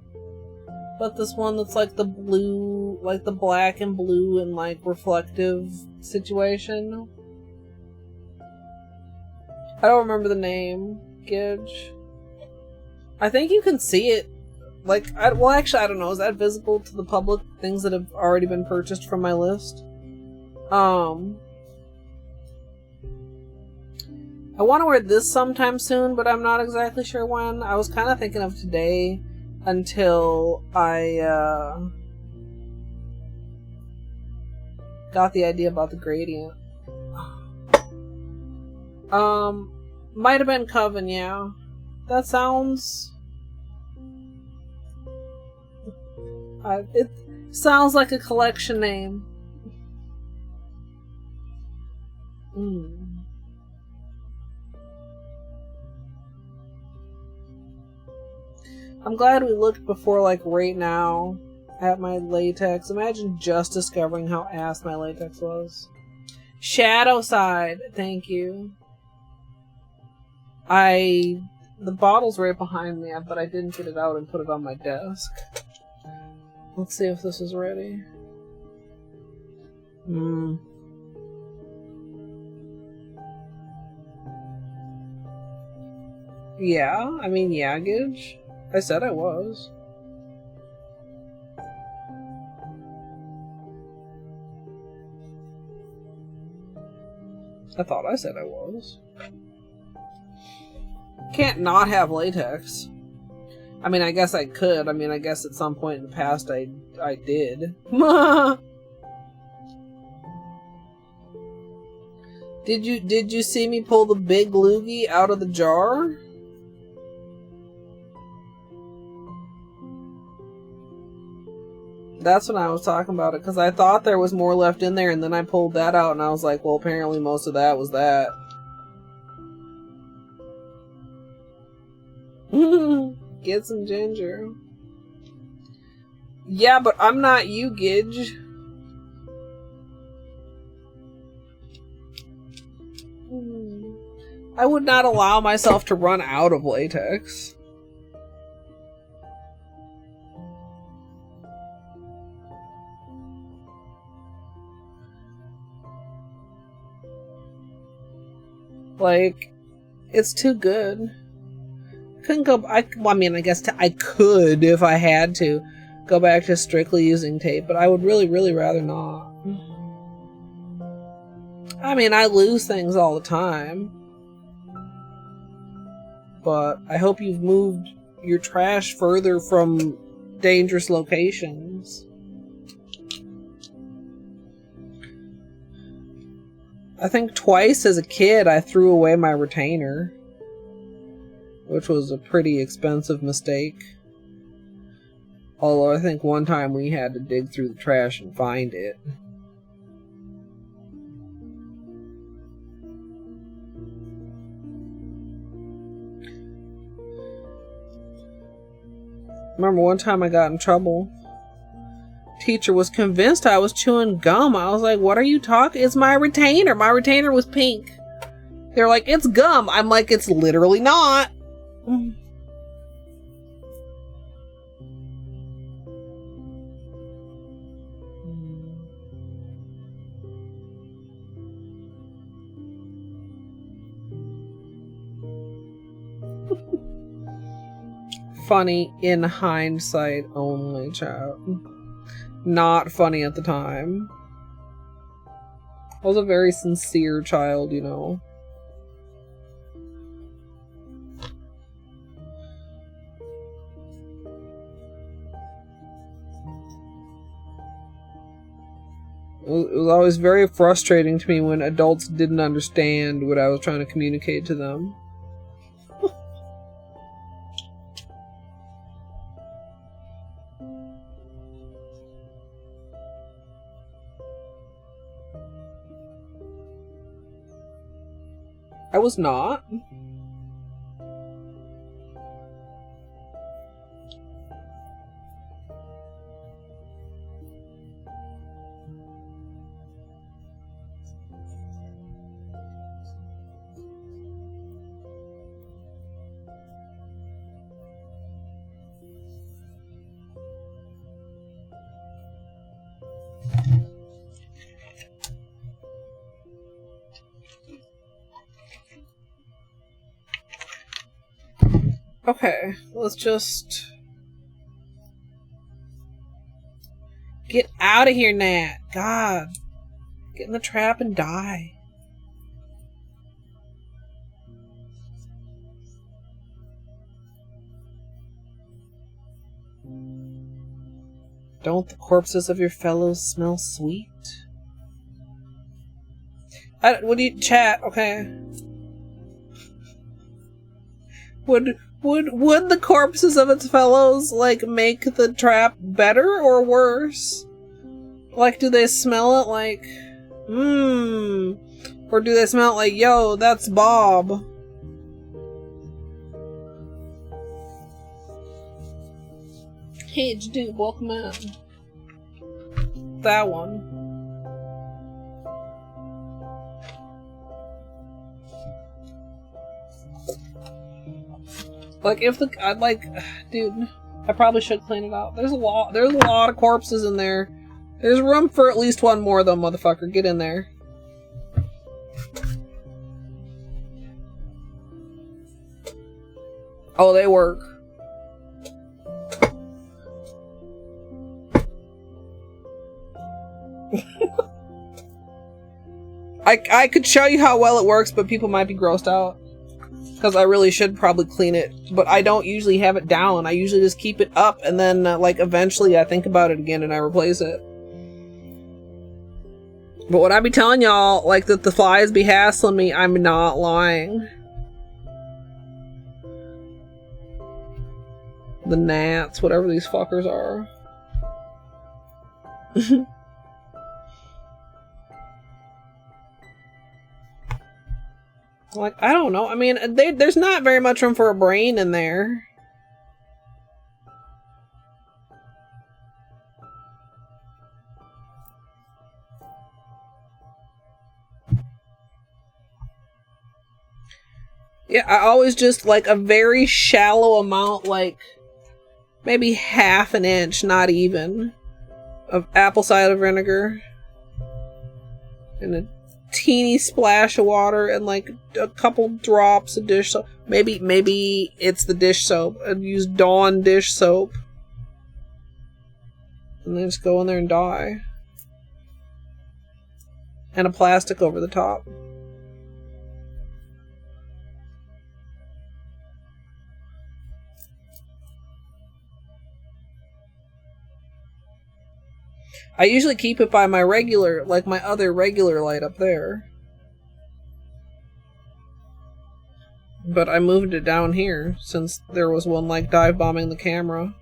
but this one that's like the blue, like the black and blue and like reflective situation. I don't remember the name. Gidge. I think you can see it. Like, well, actually, I don't know. Is that visible to the public? Things that have already been purchased from my list. I want to wear this sometime soon, but I'm not exactly sure when. I was kind of thinking of today until I got the idea about the gradient. Might have been Coven, yeah. That sounds... it sounds like a collection name. I'm glad we looked before, like, right now at my latex. Imagine just discovering how ass my latex was. Shadow Side, thank you. The bottle's right behind me, but I didn't get it out and put it on my desk. Let's see if this is ready. Yeah, I mean, yeah, Gidge. I said I was. I thought I said I was. Can't not have latex. I mean, I guess I could. I mean, I guess at some point in the past I did. Did you see me pull the big loogie out of the jar? That's when I was talking about it, because I thought there was more left in there, and then I pulled that out, and I was like, well, apparently most of that was that. Get some ginger. Yeah, but I'm not you, Gidge. I would not allow myself to run out of latex. Like, it's too good. Couldn't go. I mean, I guess I could if I had to go back to strictly using tape, but I would really, really rather not. I mean, I lose things all the time, but I hope you've moved your trash further from dangerous locations. I think twice as a kid I threw away my retainer, which was a pretty expensive mistake. Although I think one time we had to dig through the trash and find it. Remember one time I got in trouble. Teacher was convinced I was chewing gum. I was like, what are you talking? It's my retainer. My retainer was pink. They're like, it's gum. I'm like, it's literally not. funny in hindsight only, chat. Not funny at the time. I was a very sincere child, you know. It was always very frustrating to me when adults didn't understand what I was trying to communicate to them. I was not. Okay, let's just get out of here, Nat. God, get in the trap and die. Don't the corpses of your fellows smell sweet? What do you chat? Okay. Would the corpses of its fellows, like, make the trap better or worse? Like, do they smell it like, or do they smell it like, yo, that's Bob? Hey, dude, welcome in. That one. Like, if the, I'd like, dude, I probably should clean it out. There's a lot of corpses in there. There's room for at least one more of them, motherfucker. Get in there. Oh, they work. I could show you how well it works, but people might be grossed out. Because I really should probably clean it, but I don't usually have it down. I usually just keep it up, and then, like, eventually I think about it again and I replace it. But when I be telling y'all, like, that the flies be hassling me, I'm not lying. The gnats, whatever these fuckers are. Like, I don't know. I mean, there's not very much room for a brain in there. Yeah, I always just, like, a very shallow amount, like, maybe half an inch, not even, of apple cider vinegar. And a teeny splash of water and like a couple drops of dish soap. Maybe it's the dish soap. I'd use Dawn dish soap. And then just go in there and dye. And a plastic over the top. I usually keep it by my regular, like my other regular light up there. But I moved it down here since there was one like dive bombing the camera.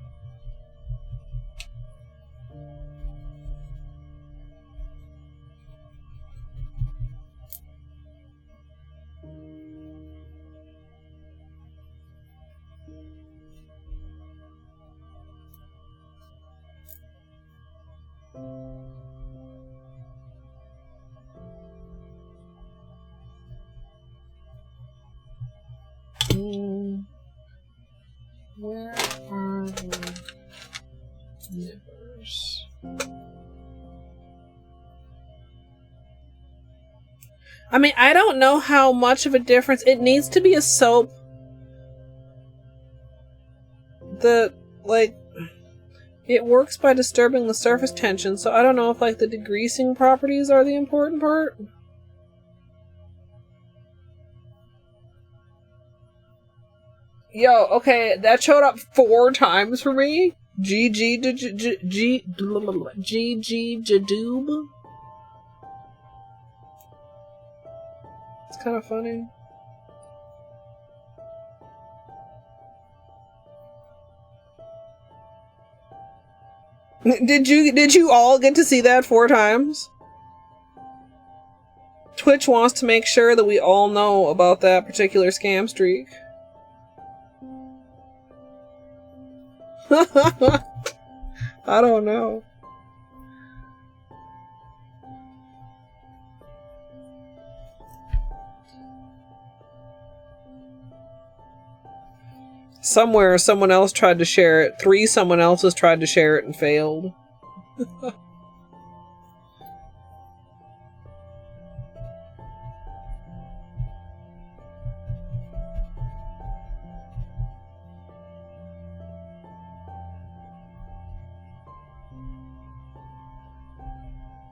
Where are the nippers? I mean, I don't know how much of a difference. It needs to be a soap. the, like, it works by disturbing the surface tension, so I don't know if, like, the degreasing properties are the important part. Yo, okay, that showed up 4 times for me. GG Jadoob. It's kind of funny. Did you all get to see that 4 times? Twitch wants to make sure that we all know about that particular scam streak. I don't know. Somewhere, someone else tried to share it. 3 someone else's tried to share it and failed.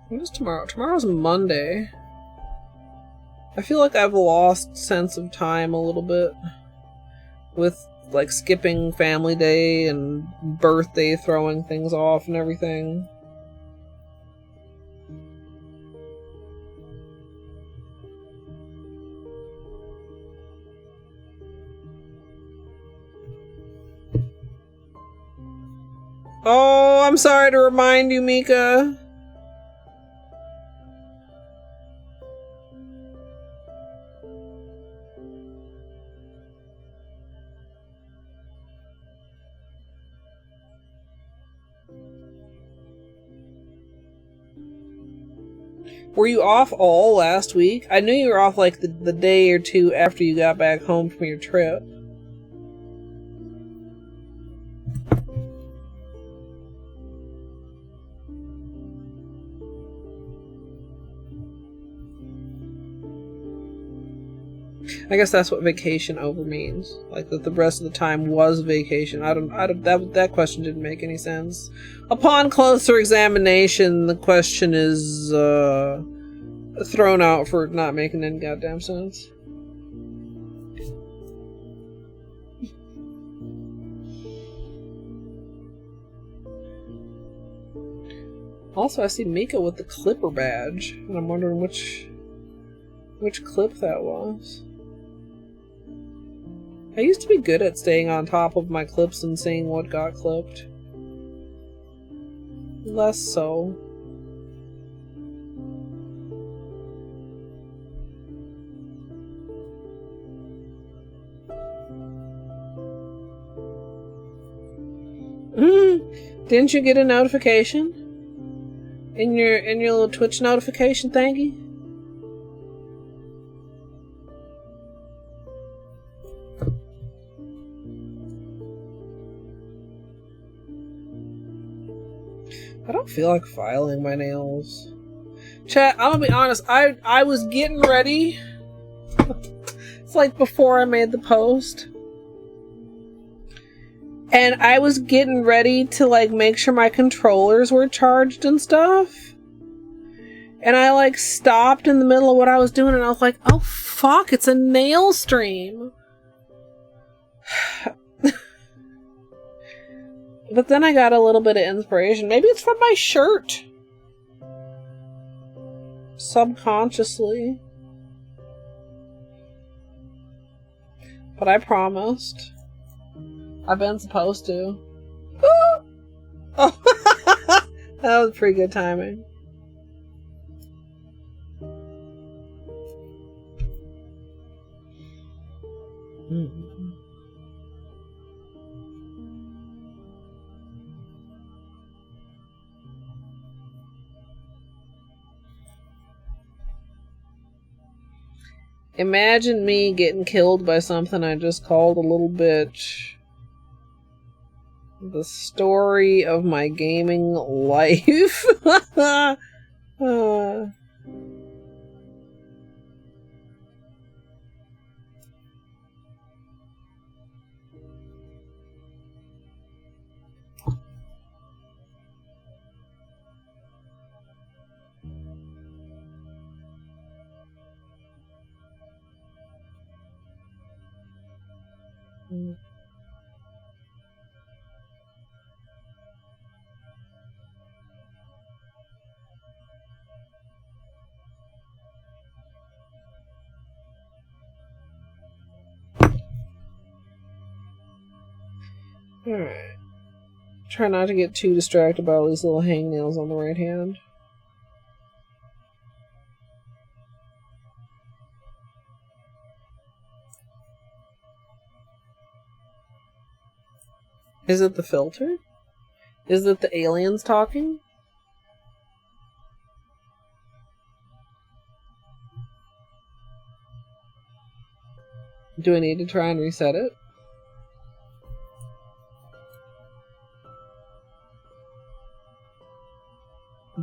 What is tomorrow? Tomorrow's Monday. I feel like I've lost sense of time a little bit. With, like, skipping family day and birthday throwing things off and everything. Oh, I'm sorry to remind you, Mika. Were you off all last week? I knew you were off like the day or 2 after you got back home from your trip. I guess that's what vacation over means. Like that the rest of the time was vacation. That question didn't make any sense. Upon closer examination, the question is thrown out for not making any goddamn sense. Also, I see Mika with the Clipper badge, and I'm wondering which clip that was. I used to be good at staying on top of my clips and seeing what got clipped. Less so. Didn't you get a notification? In your little Twitch notification thingy? I don't feel like filing my nails. Chat, I'm gonna be honest, I was getting ready. It's like before I made the post. And I was getting ready to like make sure my controllers were charged and stuff. And I like stopped in the middle of what I was doing and I was like, oh fuck, it's a nail stream. But then I got a little bit of inspiration. Maybe it's from my shirt. Subconsciously. But I promised. I've been supposed to. Oh, that was pretty good timing. Imagine me getting killed by something I just called a little bitch. The story of my gaming life. Alright. Try not to get too distracted by all these little hangnails on the right hand. Is it the filter? Is it the aliens talking? Do I need to try and reset it?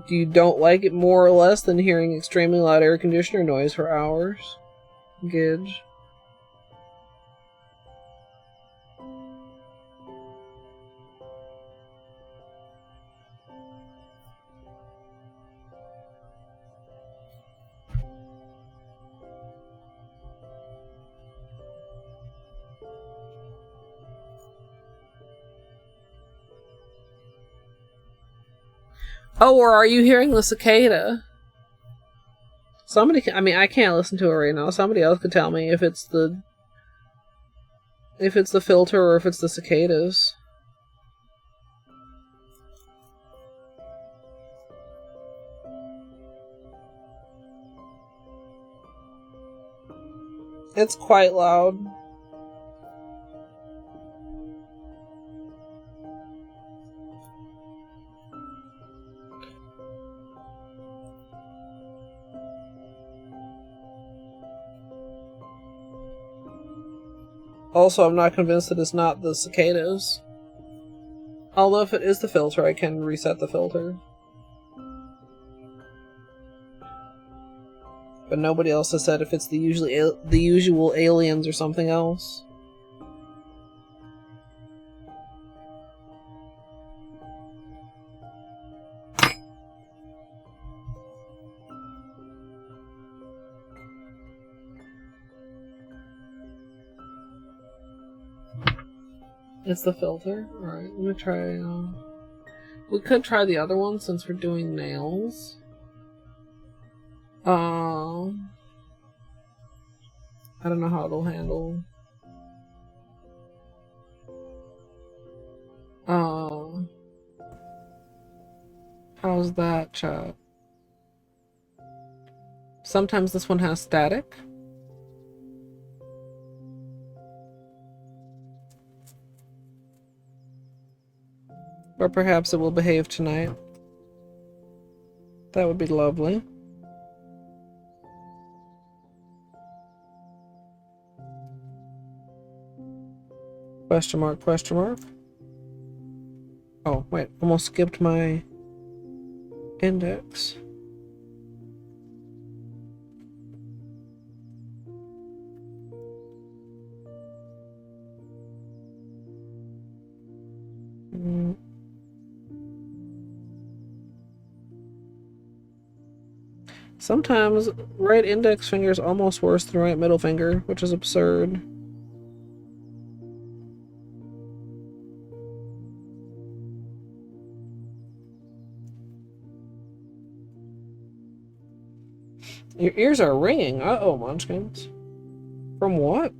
You don't like it more or less than hearing extremely loud air conditioner noise for hours? Gidge. Oh, or are you hearing the cicada? Somebody can, I mean, I can't listen to it right now. Somebody else could tell me if it's the filter or if it's the cicadas. It's quite loud. Also, I'm not convinced that it's not the cicadas. Although if it is the filter, I can reset the filter. But nobody else has said if it's the usual aliens or something else. It's the filter? Alright, let me try, we could try the other one since we're doing nails. I don't know how it'll handle. How's that, chat? Sometimes this one has static. Or perhaps it will behave tonight. That would be lovely. Question mark, question mark. Oh, wait, almost skipped my index. Sometimes right index finger is almost worse than right middle finger, which is absurd. Your ears are ringing. Uh-oh, munchkins. From what?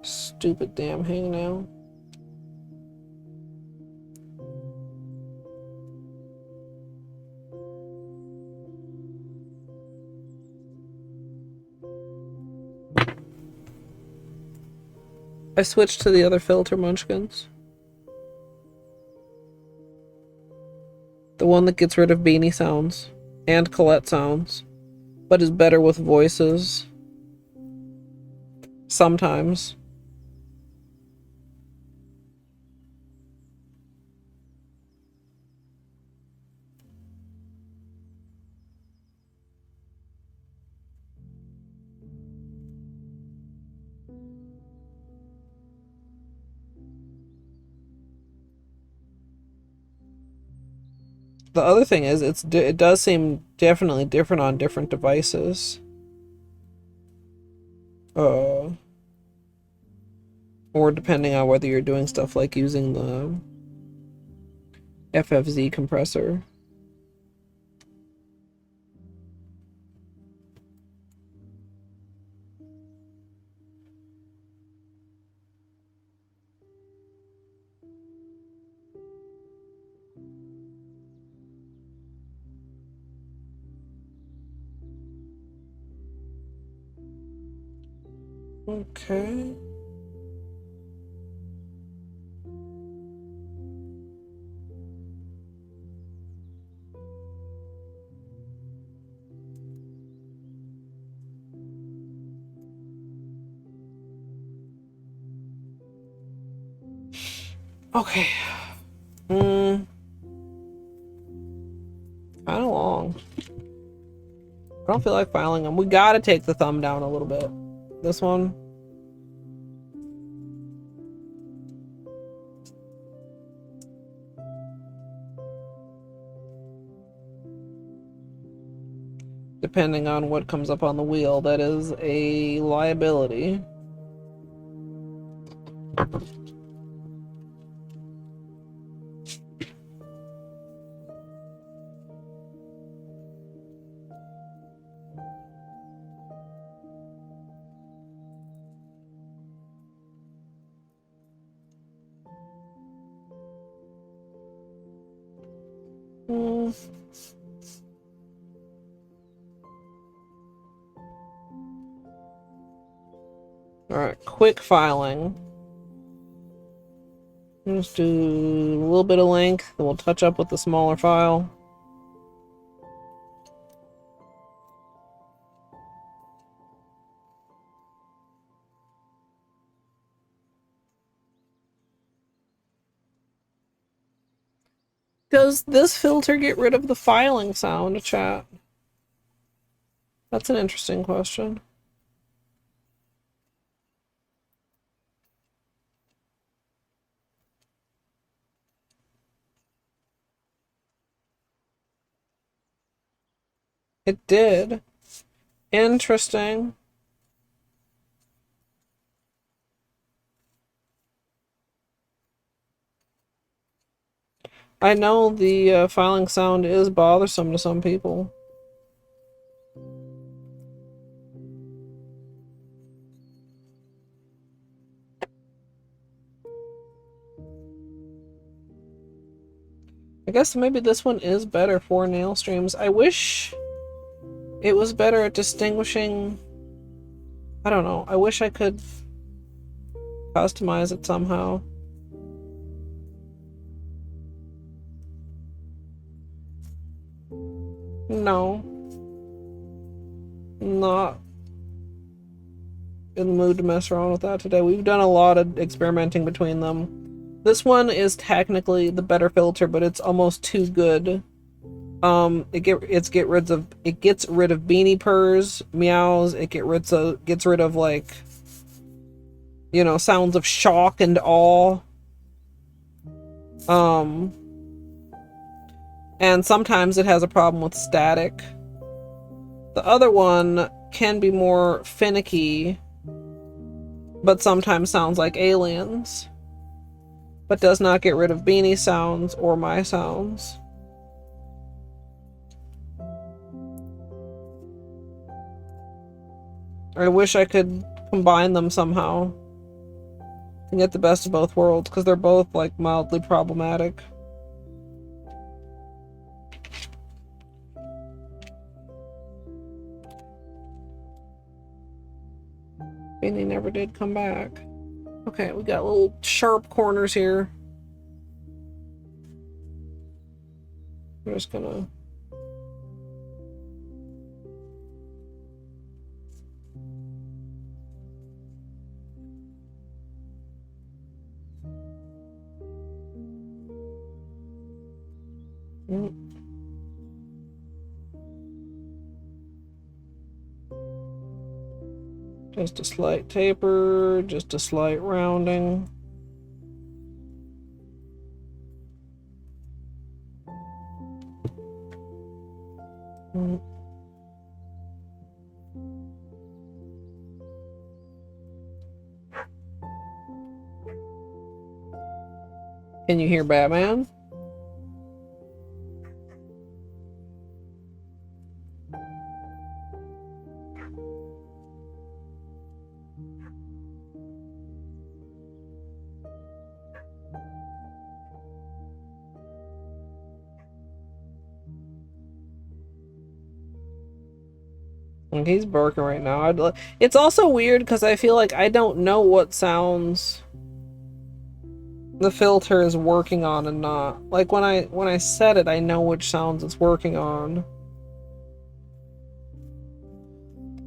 Stupid damn hangnail. I switched to the other filter, munchkins. The one that gets rid of beanie sounds and Colette sounds. but is better with voices. Sometimes. The other thing is, it does seem definitely different on different devices. Or depending on whether you're doing stuff like using the FFZ compressor. Okay. Okay. Kind of long. I don't feel like filing them. We gotta take the thumb down a little bit. This one. Depending on what comes up on the wheel, that is a liability. Alright, quick filing. Just do a little bit of length, then we'll touch up with the smaller file. Does this filter get rid of the filing sound, chat? That's an interesting question. It did. Interesting. I know the filing sound is bothersome to some people. I guess maybe this one is better for nail streams. I wish it was better at distinguishing. I don't know. I wish I could customize it somehow. No. Not in the mood to mess around with that today. We've done a lot of experimenting between them. This one is technically the better filter, but it's almost too good. It gets rid of beanie purrs, meows. It gets rid of like, you know, sounds of shock and awe. And sometimes it has a problem with static. The other one can be more finicky, but sometimes sounds like aliens, but does not get rid of beanie sounds or my sounds. I wish I could combine them somehow and get the best of both worlds, because they're both like mildly problematic. Beanie never did come back. Okay, we got little sharp corners here. I'm just gonna Just a slight taper, just a slight rounding. Can you hear Batman? Like he's barking right now. It's also weird because I feel like I don't know what sounds the filter is working on and not. Like when I set it, I know which sounds it's working on.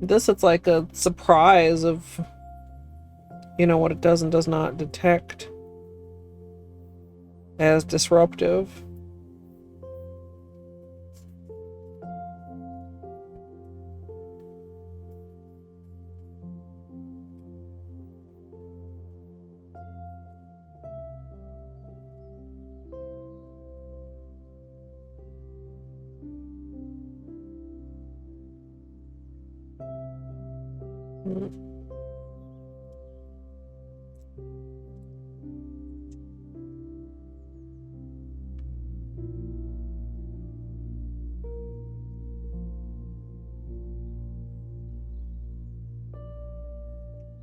This, it's like a surprise of, you know, what it does and does not detect as disruptive.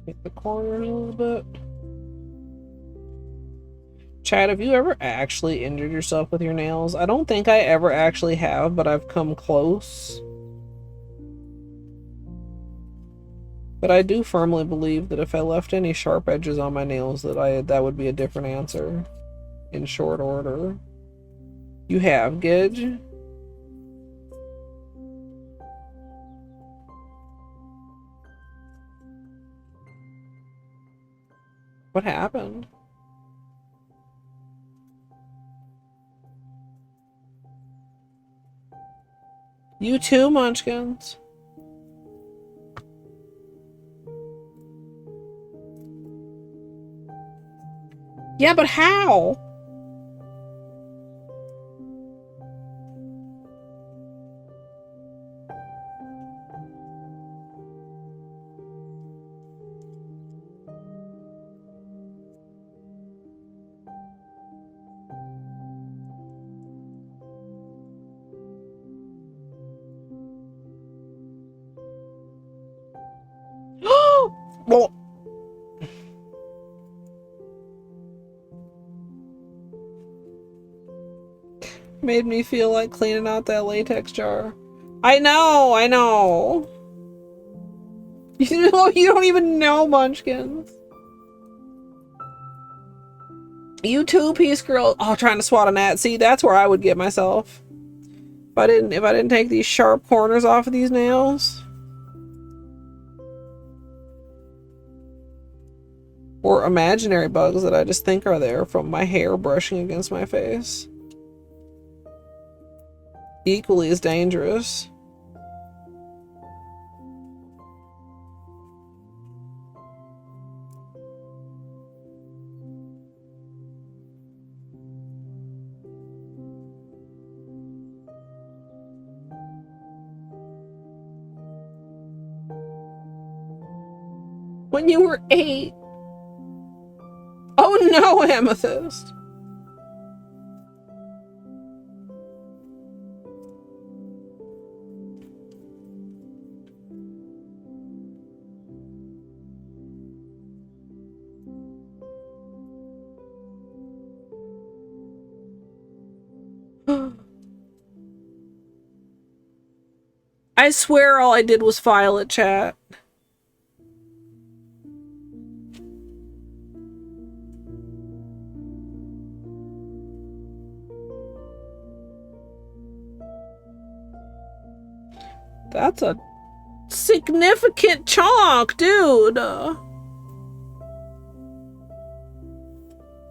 Hit the corners a little bit. Chad, have you ever actually injured yourself with your nails? I don't think I ever actually have, but I've come close. But I do firmly believe that if I left any sharp edges on my nails, that would be a different answer in short order. You have, Gidge? What happened? You too, Munchkins? Yeah, but how? Well, made me feel like cleaning out that latex jar. I know, I know. You don't even know, Munchkins. You too, Peace Girl. Oh, trying to swat a gnat. See, that's where I would get myself. If I didn't take these sharp corners off of these nails. Or imaginary bugs that I just think are there from my hair brushing against my face. Equally as dangerous. When you were 8. Oh no, Amethyst. I swear all I did was file it, chat. That's a significant chunk, dude.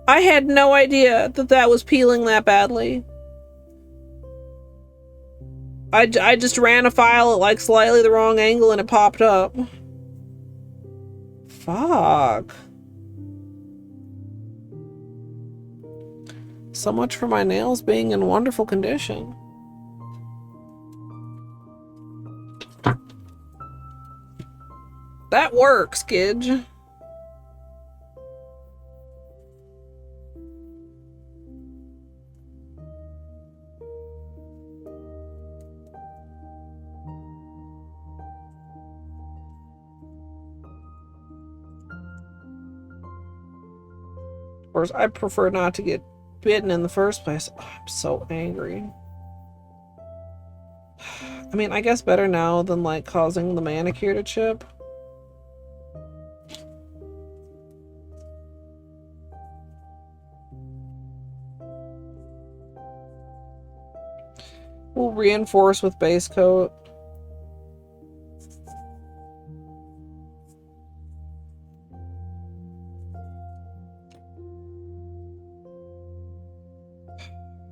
I had no idea that was peeling that badly. I just ran a file at like slightly the wrong angle and it popped up. Fuck. So much for my nails being in wonderful condition. That works, Gidge. Of course, I prefer not to get bitten in the first place. Oh, I'm so angry. I mean, I guess better now than like causing the manicure to chip. We'll reinforce with base coat.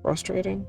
Frustrating.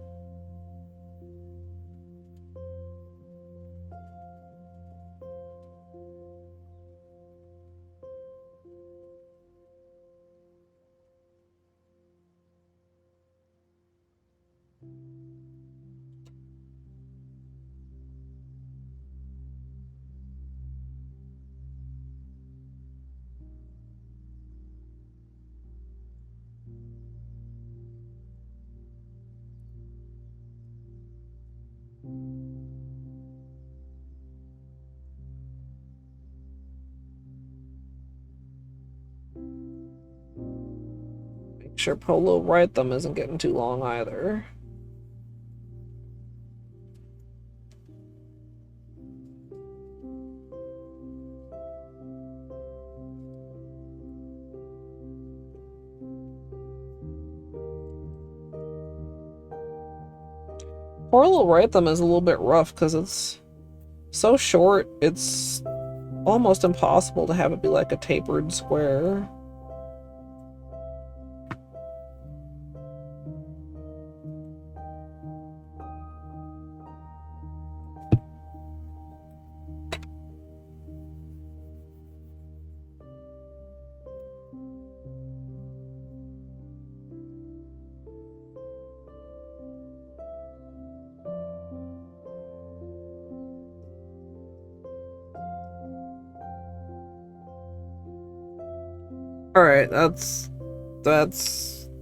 Make sure Polo Right Thumb isn't getting too long either. Polo Right Thumb is a little bit rough because it's so short, it's almost impossible to have it be like a tapered square. Alright, that's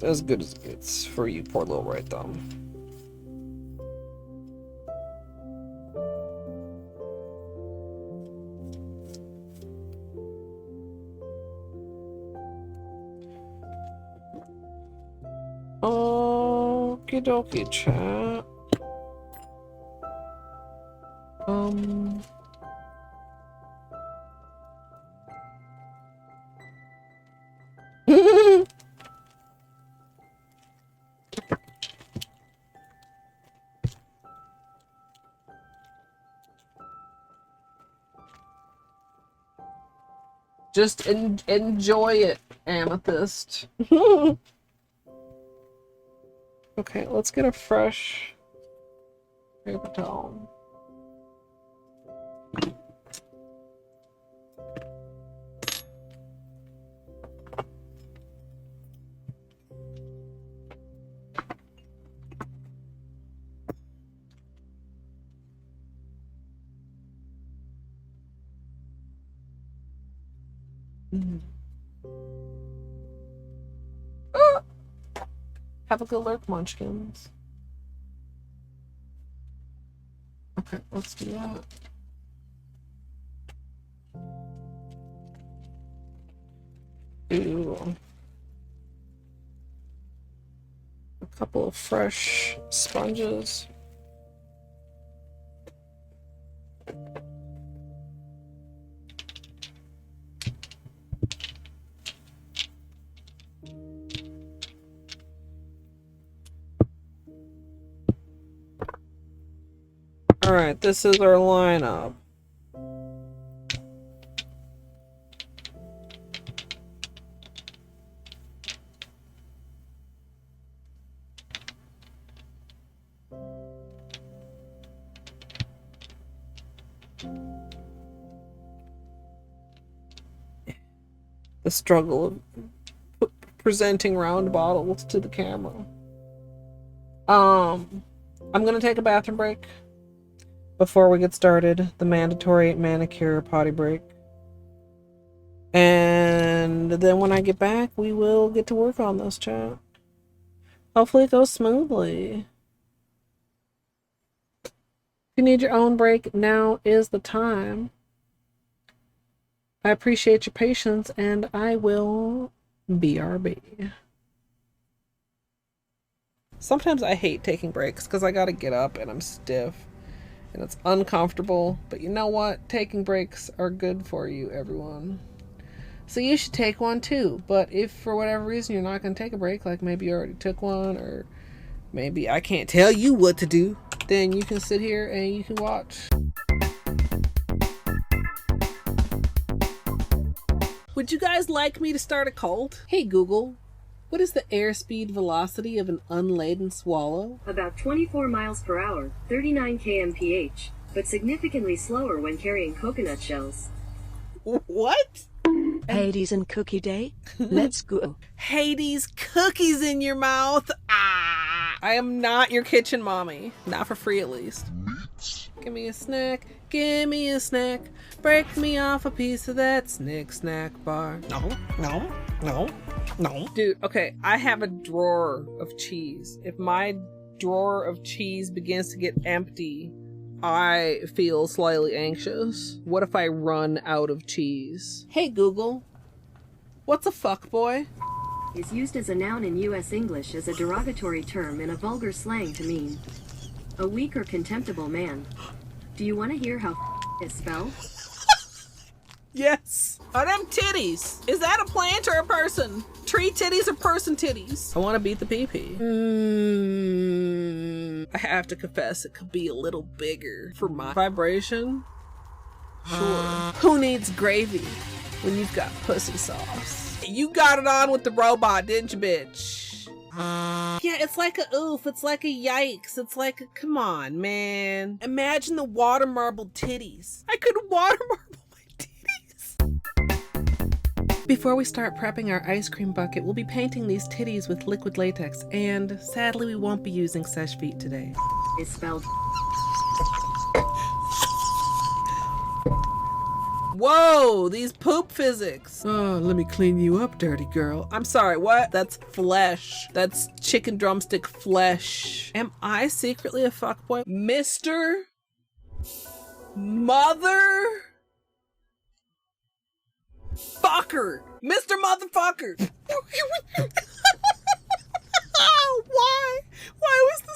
as good as it gets for you, poor little right thumb. Okie dokie, chat. Just enjoy it, Amethyst. Okay, let's get a fresh paper towel. Have a good lurk, munchkins. Okay, let's do that. Do a couple of fresh sponges. Alright, this is our lineup. the struggle of presenting round bottles to the camera. I'm gonna take a bathroom break before we get started. The mandatory manicure potty break. And then when I get back, we will get to work on this, chat. Hopefully it goes smoothly. If you need your own break, now is the time. I appreciate your patience, and I will BRB. Sometimes I hate taking breaks because I gotta get up and I'm stiff and it's uncomfortable. But you know what? Taking breaks are good for you, everyone. So you should take one too. But if for whatever reason you're not gonna take a break, like maybe you already took one, or maybe I can't tell you what to do, then you can sit here and you can watch. Would you guys like me to start a cult? Hey Google, what is the airspeed velocity of an unladen swallow? About 24 miles per hour, 39 kmph, but significantly slower when carrying coconut shells. What? Hades and Cookie Day? Let's go. Hades, cookies in your mouth. Ah! I am not your kitchen mommy. Not for free, at least. Give me a snack. Give me a snack. Break me off a piece of that snack bar. No. Dude, okay, I have a drawer of cheese. If my drawer of cheese begins to get empty, I feel slightly anxious. What if I run out of cheese? Hey Google, what's a fuckboy? Is used as a noun in U.S. English as a derogatory term in a vulgar slang to mean a weak or contemptible man. Do you want to hear how is spelled? Yes. Are them titties? Is that a plant or a person? Tree titties or person titties? I want to beat the pee-pee. I have to confess, it could be a little bigger for my vibration. Sure. Who needs gravy when you've got pussy sauce? You got it on with the robot, didn't you, bitch? Yeah, it's like a oof. It's like a yikes. It's like a, come on, man. Imagine the water marble titties. I could water marble my titties. Before we start prepping our ice cream bucket, we'll be painting these titties with liquid latex, and sadly we won't be using sesh feet today. Is spelled. Whoa, these poop physics. Oh, let me clean you up, dirty girl. I'm sorry, what? That's flesh. That's chicken drumstick flesh. Am I secretly a fuckboy? Mr. Mother Fucker. Mr. Motherfucker. Why? Why was this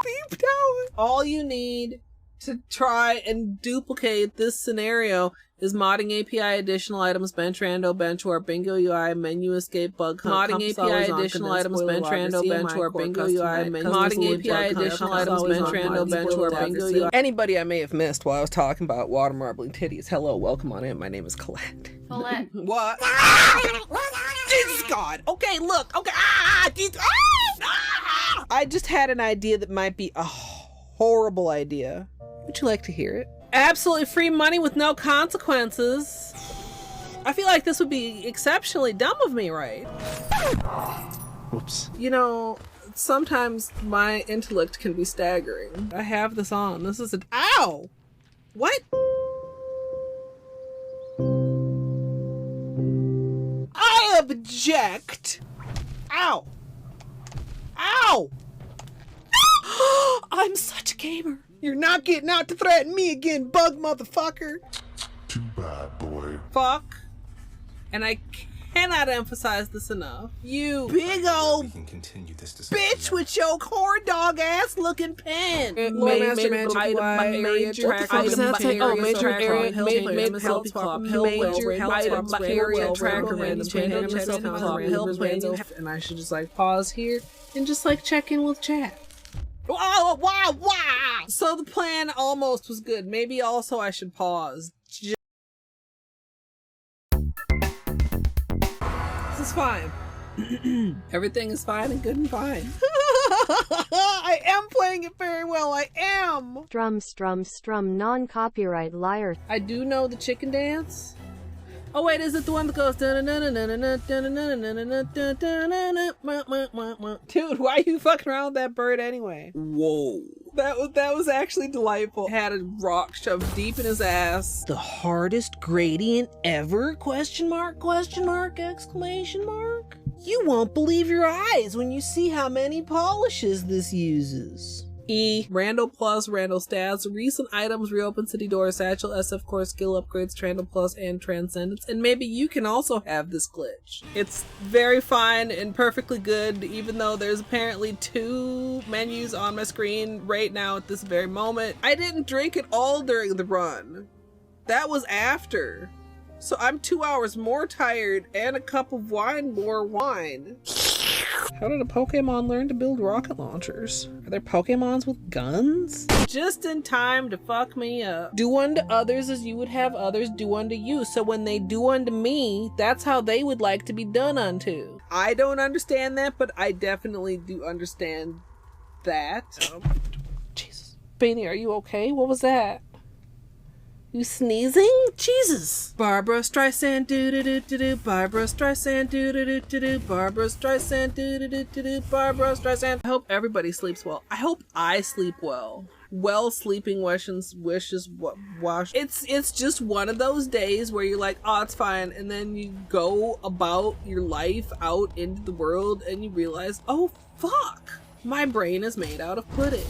beeped out? All you need to try and duplicate this scenario is modding API additional items, bench rando, bench warp, bingo UI, menu escape, bug hunt, modding API additional items, bench rando, bench warp, bingo UI, modding API additional items, bench rando, bench warp, bingo UI. Anybody I may have missed while I was talking about water marbling titties, hello, welcome on in. My name is Colette. Colette. What? Jesus God. Okay, look. Okay. I just had an idea that might be a horrible idea. Would you like to hear it? Absolutely free money with no consequences. I feel like this would be exceptionally dumb of me, right? Whoops. You know, sometimes my intellect can be staggering. I have this on. This is an ow! What? I object! Ow! Ow! I'm such a gamer. You're not getting out to threaten me again, bug motherfucker. Too bad, boy. Fuck. And I cannot emphasize this enough. You big old We can continue this bitch with your corn dog ass looking pen. Major area tracker. Major area help tracker. And I should just like pause here and just like check in with chat. Wow. So the plan almost was good. Maybe also I should pause. This is fine. Everything is fine and good and fine. I am playing it very well. I am. Strum, non-copyright liar. I do know the chicken dance. Oh wait, is it the one that goes? Dude, why are you fucking around with that bird anyway? Whoa. That was actually delightful. Had a rock shoved deep in his ass. The hardest gradient ever? Question mark? Exclamation mark? You won't believe your eyes when you see how many polishes this uses. E. Randall Plus, Randall Stats, recent items, reopen city door, satchel, SF core, skill upgrades, Trandall Plus, and Transcendence. And maybe you can also have this glitch. It's very fine and perfectly good, even though there's apparently 2 menus on my screen right now at this very moment. I didn't drink it all during the run. That was after. So I'm 2 hours more tired and a cup of wine more wine. How did a Pokemon learn to build rocket launchers? Are there Pokemons with guns? Just in time to fuck me up. Do unto others as you would have others do unto you. So when they do unto me, that's how they would like to be done unto. I don't understand that, but I definitely do understand that. Jesus. Beanie, are you okay? What was that? You sneezing? Jesus. Barbara Streisand do do do do do. Barbara Streisand do do do do do. Barbara Streisand do do do do do. Barbara Streisand. I hope everybody sleeps well. I hope I sleep well. Well, sleeping wishes wash. It's just one of those days where you're like, oh, it's fine, and then you go about your life out into the world and you realize, oh fuck, my brain is made out of pudding.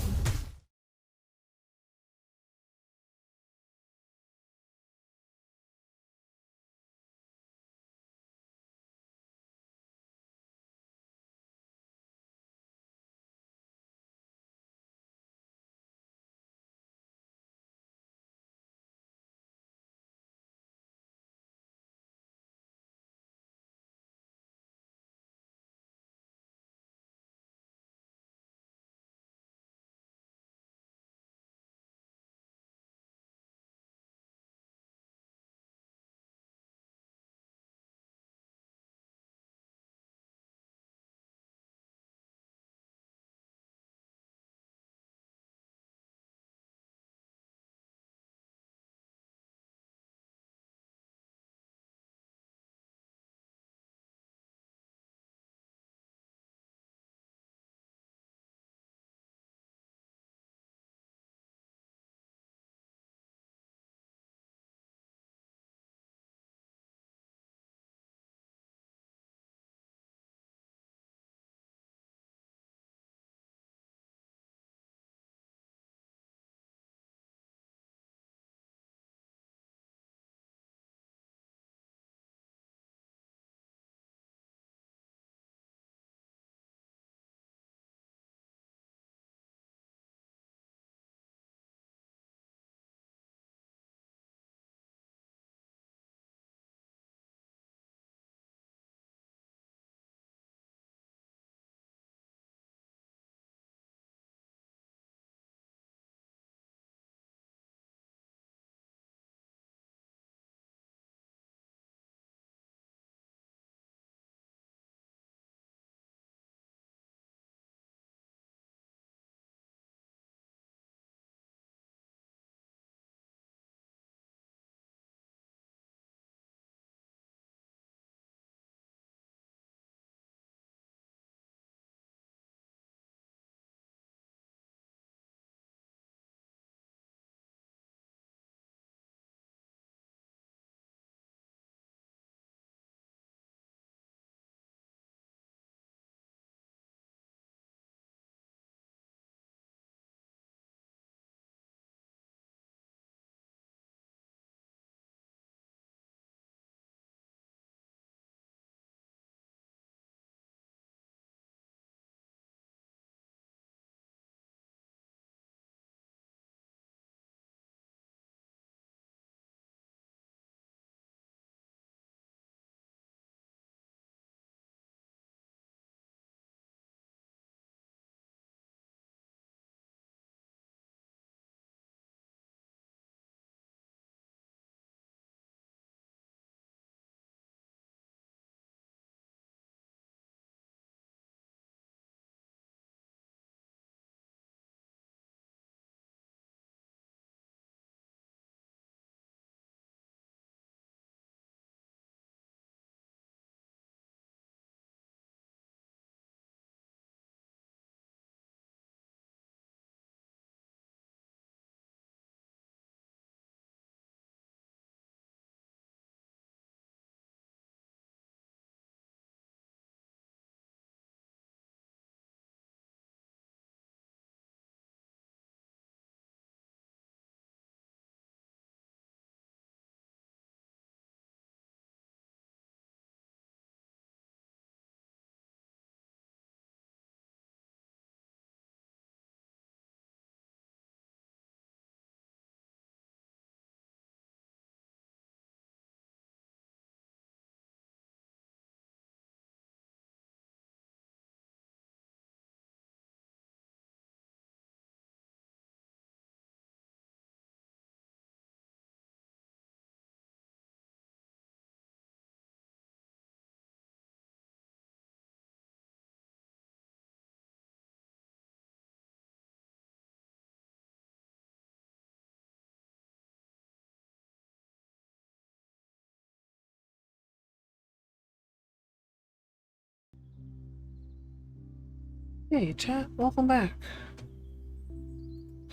Hey, chat, welcome back.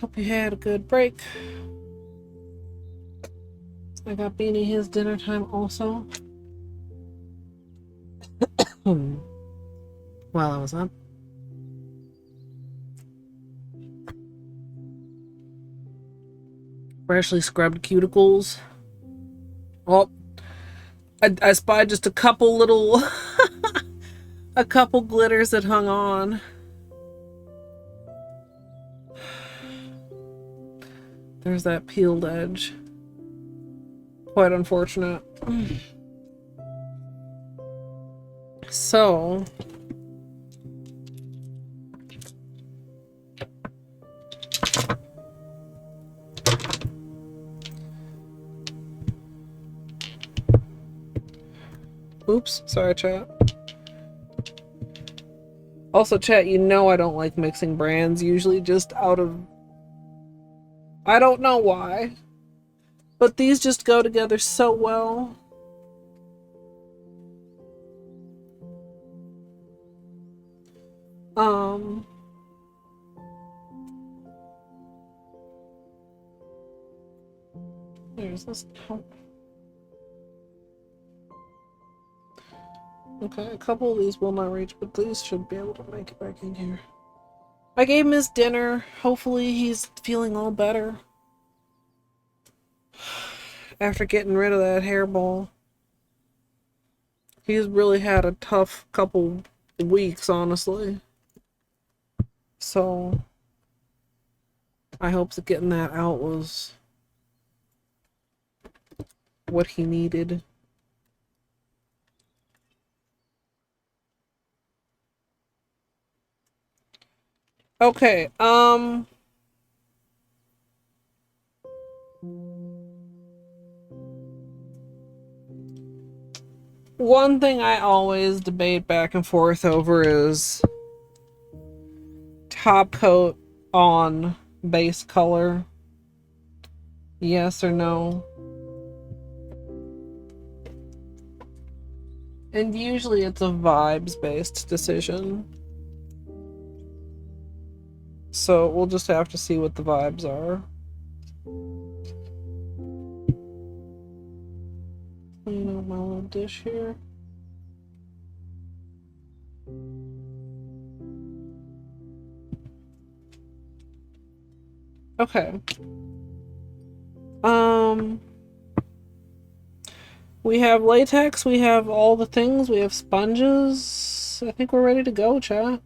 Hope you had a good break. I got Beanie his dinner time also. While I was up. Freshly scrubbed cuticles. Oh, I spied just a couple little a couple glitters that hung on. There's that peeled edge. Quite unfortunate. So oops, sorry chat. Also chat, you know I don't like mixing brands, usually just out of, I don't know why, but these just go together so well. There's this. Okay, a couple of these will not reach, but these should be able to make it back in here. I gave him his dinner. Hopefully he's feeling all better after getting rid of that hairball. He's really had a tough couple weeks, honestly. So I hope that getting that out was what he needed. Okay, one thing I always debate back and forth over is top coat on base color. Yes or no? And usually it's a vibes-based decision. So we'll just have to see what the vibes are. Clean up my little dish here. Okay. We have latex, we have all the things, we have sponges. I think we're ready to go, chat.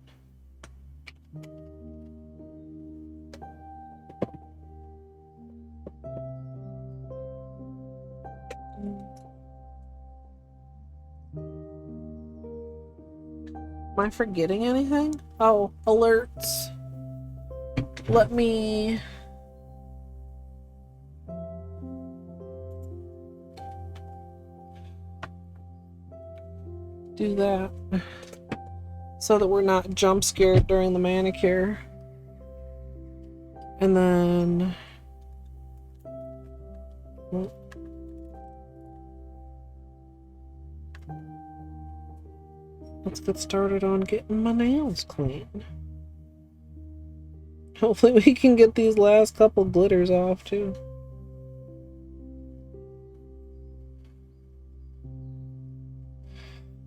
Am I forgetting anything? Oh, alerts. Let me... do that so that we're not jump scared during the manicure. And then let's get started on getting my nails clean. Hopefully we can get these last couple glitters off too.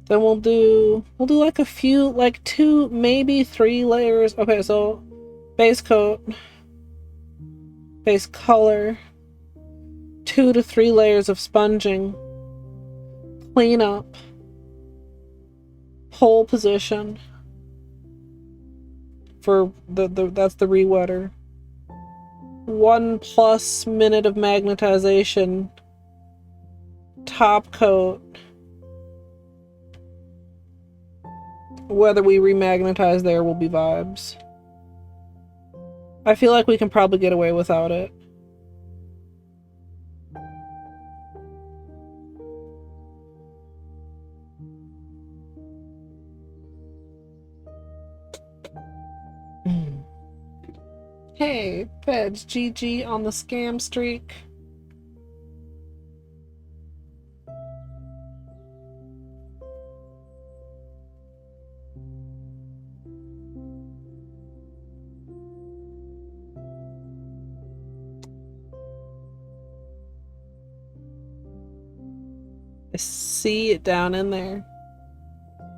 Then we'll do like a few, like 2, maybe 3 layers. Okay, so base coat, base color, 2 to 3 layers of sponging, clean up, pole position for that's the rewetter. 1+ minute of magnetization, top coat. Whether we remagnetize there will be vibes. I feel like we can probably get away without it. Hey, Feds, GG on the scam streak. I see it down in there.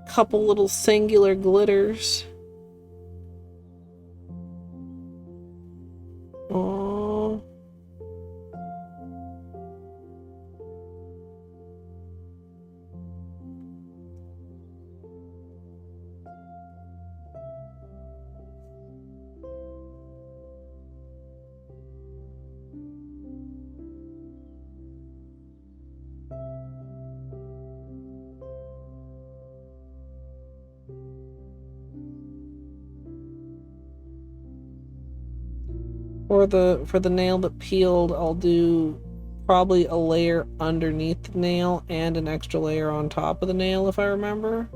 Couple little singular glitters. Oh. For the nail that peeled, I'll do probably a layer underneath the nail and an extra layer on top of the nail, if I remember.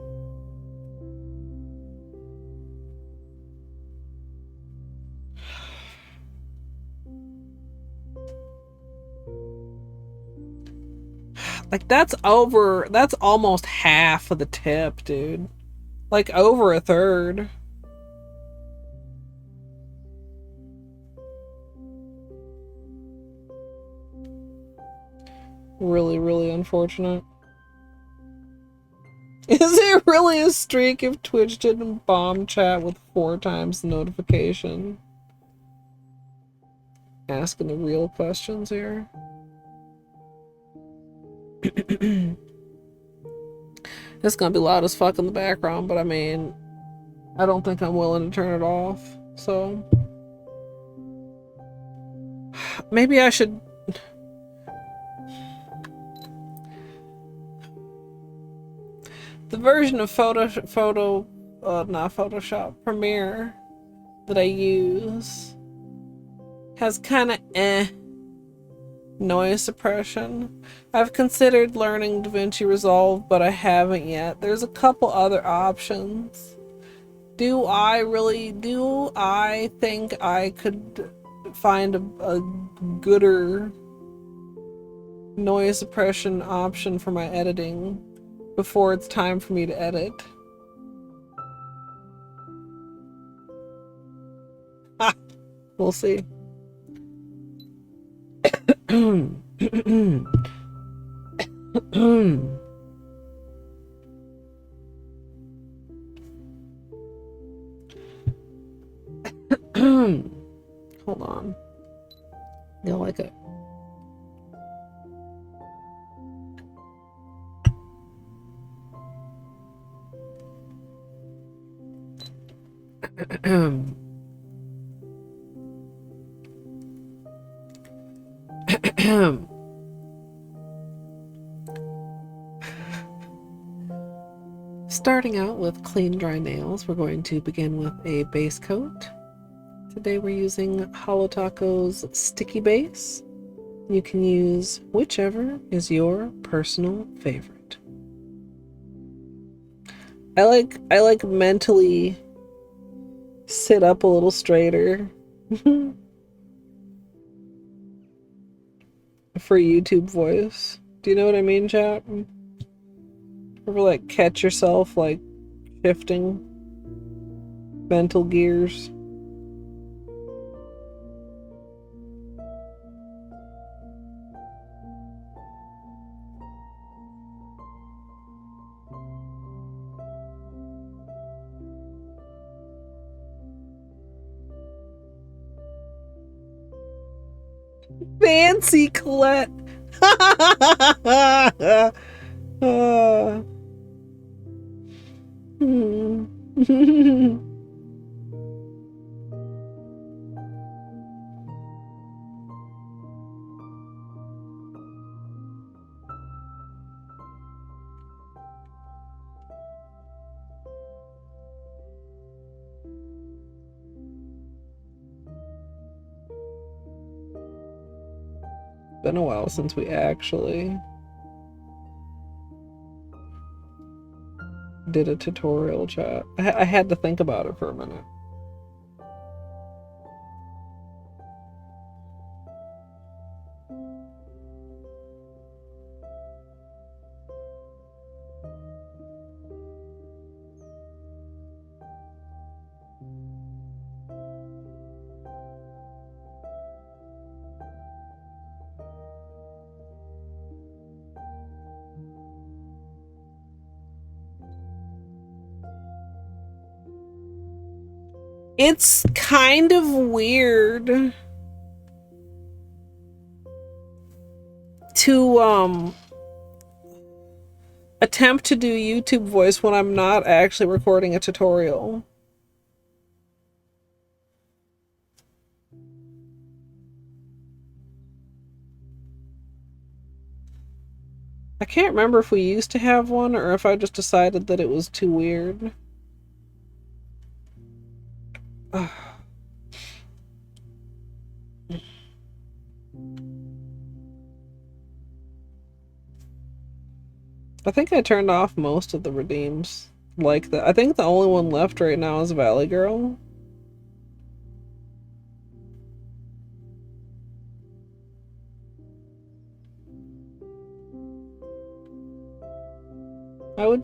Like, that's almost half of the tip, dude. Like, over a third. Really, really unfortunate. Is it really a streak if Twitch didn't bomb chat with 4 times the notification? Asking the real questions here. It's gonna be loud as fuck in the background, but I mean, I don't think I'm willing to turn it off, so maybe I should. The version of not Photoshop, Premiere that I use has kind of noise suppression. I've considered learning DaVinci Resolve, but I haven't yet. There's a couple other options. Do I think I could find a gooder noise suppression option for my editing before it's time for me to edit? We'll see. Hold on. You'll like it. Starting out with clean, dry nails, we're going to begin with a base coat. Today we're using Holo Taco's Sticky Base. You can use whichever is your personal favorite. I like mentally sit up a little straighter for YouTube voice. Do you know what I mean, chat? Ever like catch yourself like shifting mental gears? Fancy Colette. Been a while since we actually did a tutorial, chat. I had to think about it for a minute. It's kind of weird to attempt to do YouTube voice when I'm not actually recording a tutorial. I can't remember if we used to have one or if I just decided that it was too weird. I think I turned off most of the redeems like that. I think the only one left right now is Valley Girl.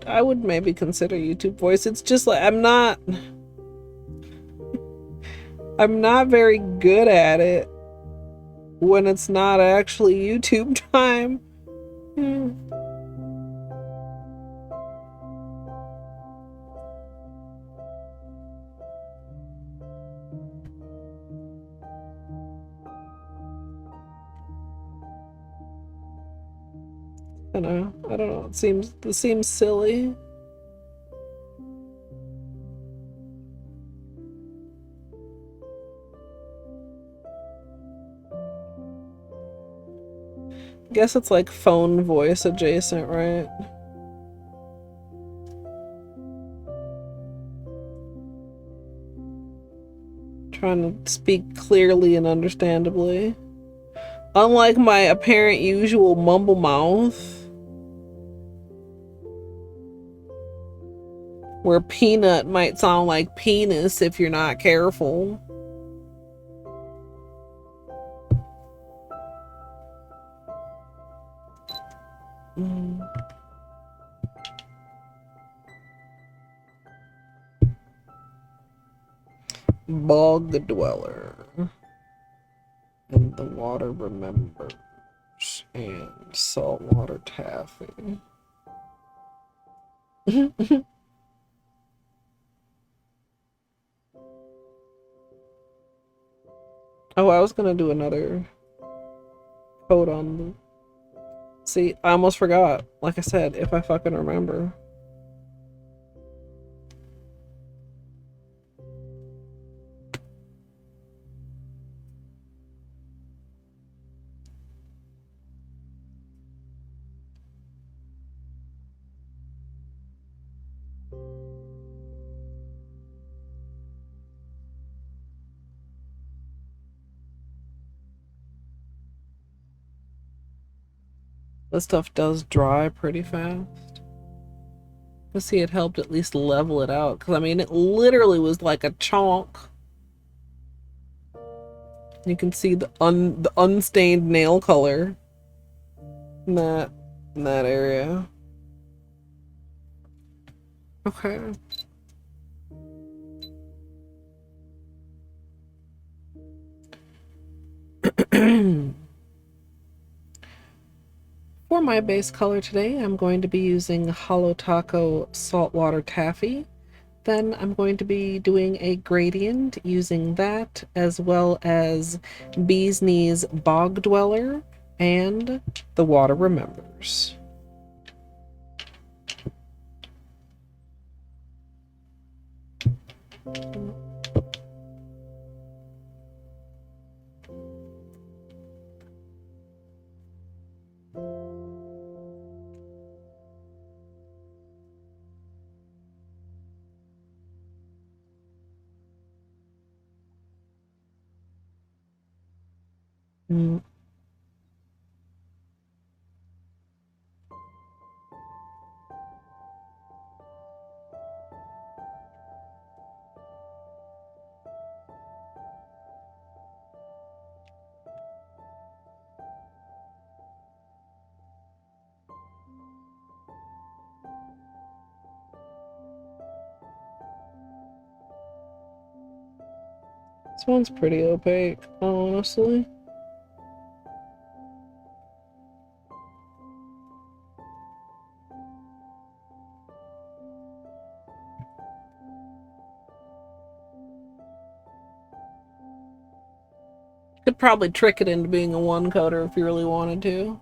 I would maybe consider YouTube voice. It's just like I'm not very good at it when it's not actually YouTube time. I don't know. It seems silly. Guess it's like phone voice adjacent, right? Trying to speak clearly and understandably. Unlike my apparent usual mumble mouth, where peanut might sound like penis if you're not careful. Bog Dweller. And the Water Remembers. And Saltwater Taffy. Oh, I was gonna do another code on the... See, I almost forgot. Like I said, if I fucking remember. This stuff does dry pretty fast. Let's see, it helped at least level it out. Because, I mean, it literally was like a chunk. You can see the unstained nail color in that area. Okay. For my base color today, I'm going to be using Holo Taco Saltwater Taffy. Then I'm going to be doing a gradient using that, as well as Bee's Knees Bog Dweller and the Water Remembers. This one's pretty opaque, honestly. Could probably trick it into being a one coater if you really wanted to.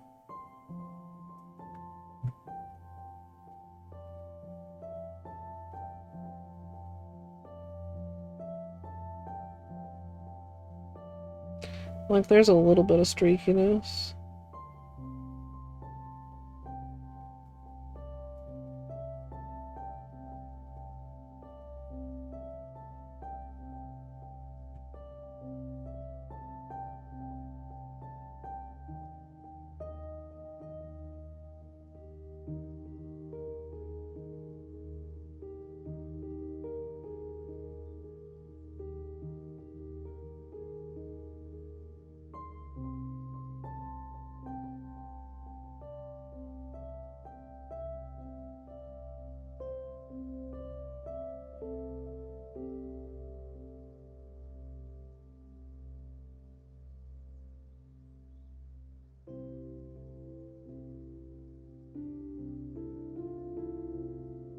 Like, there's a little bit of streakiness.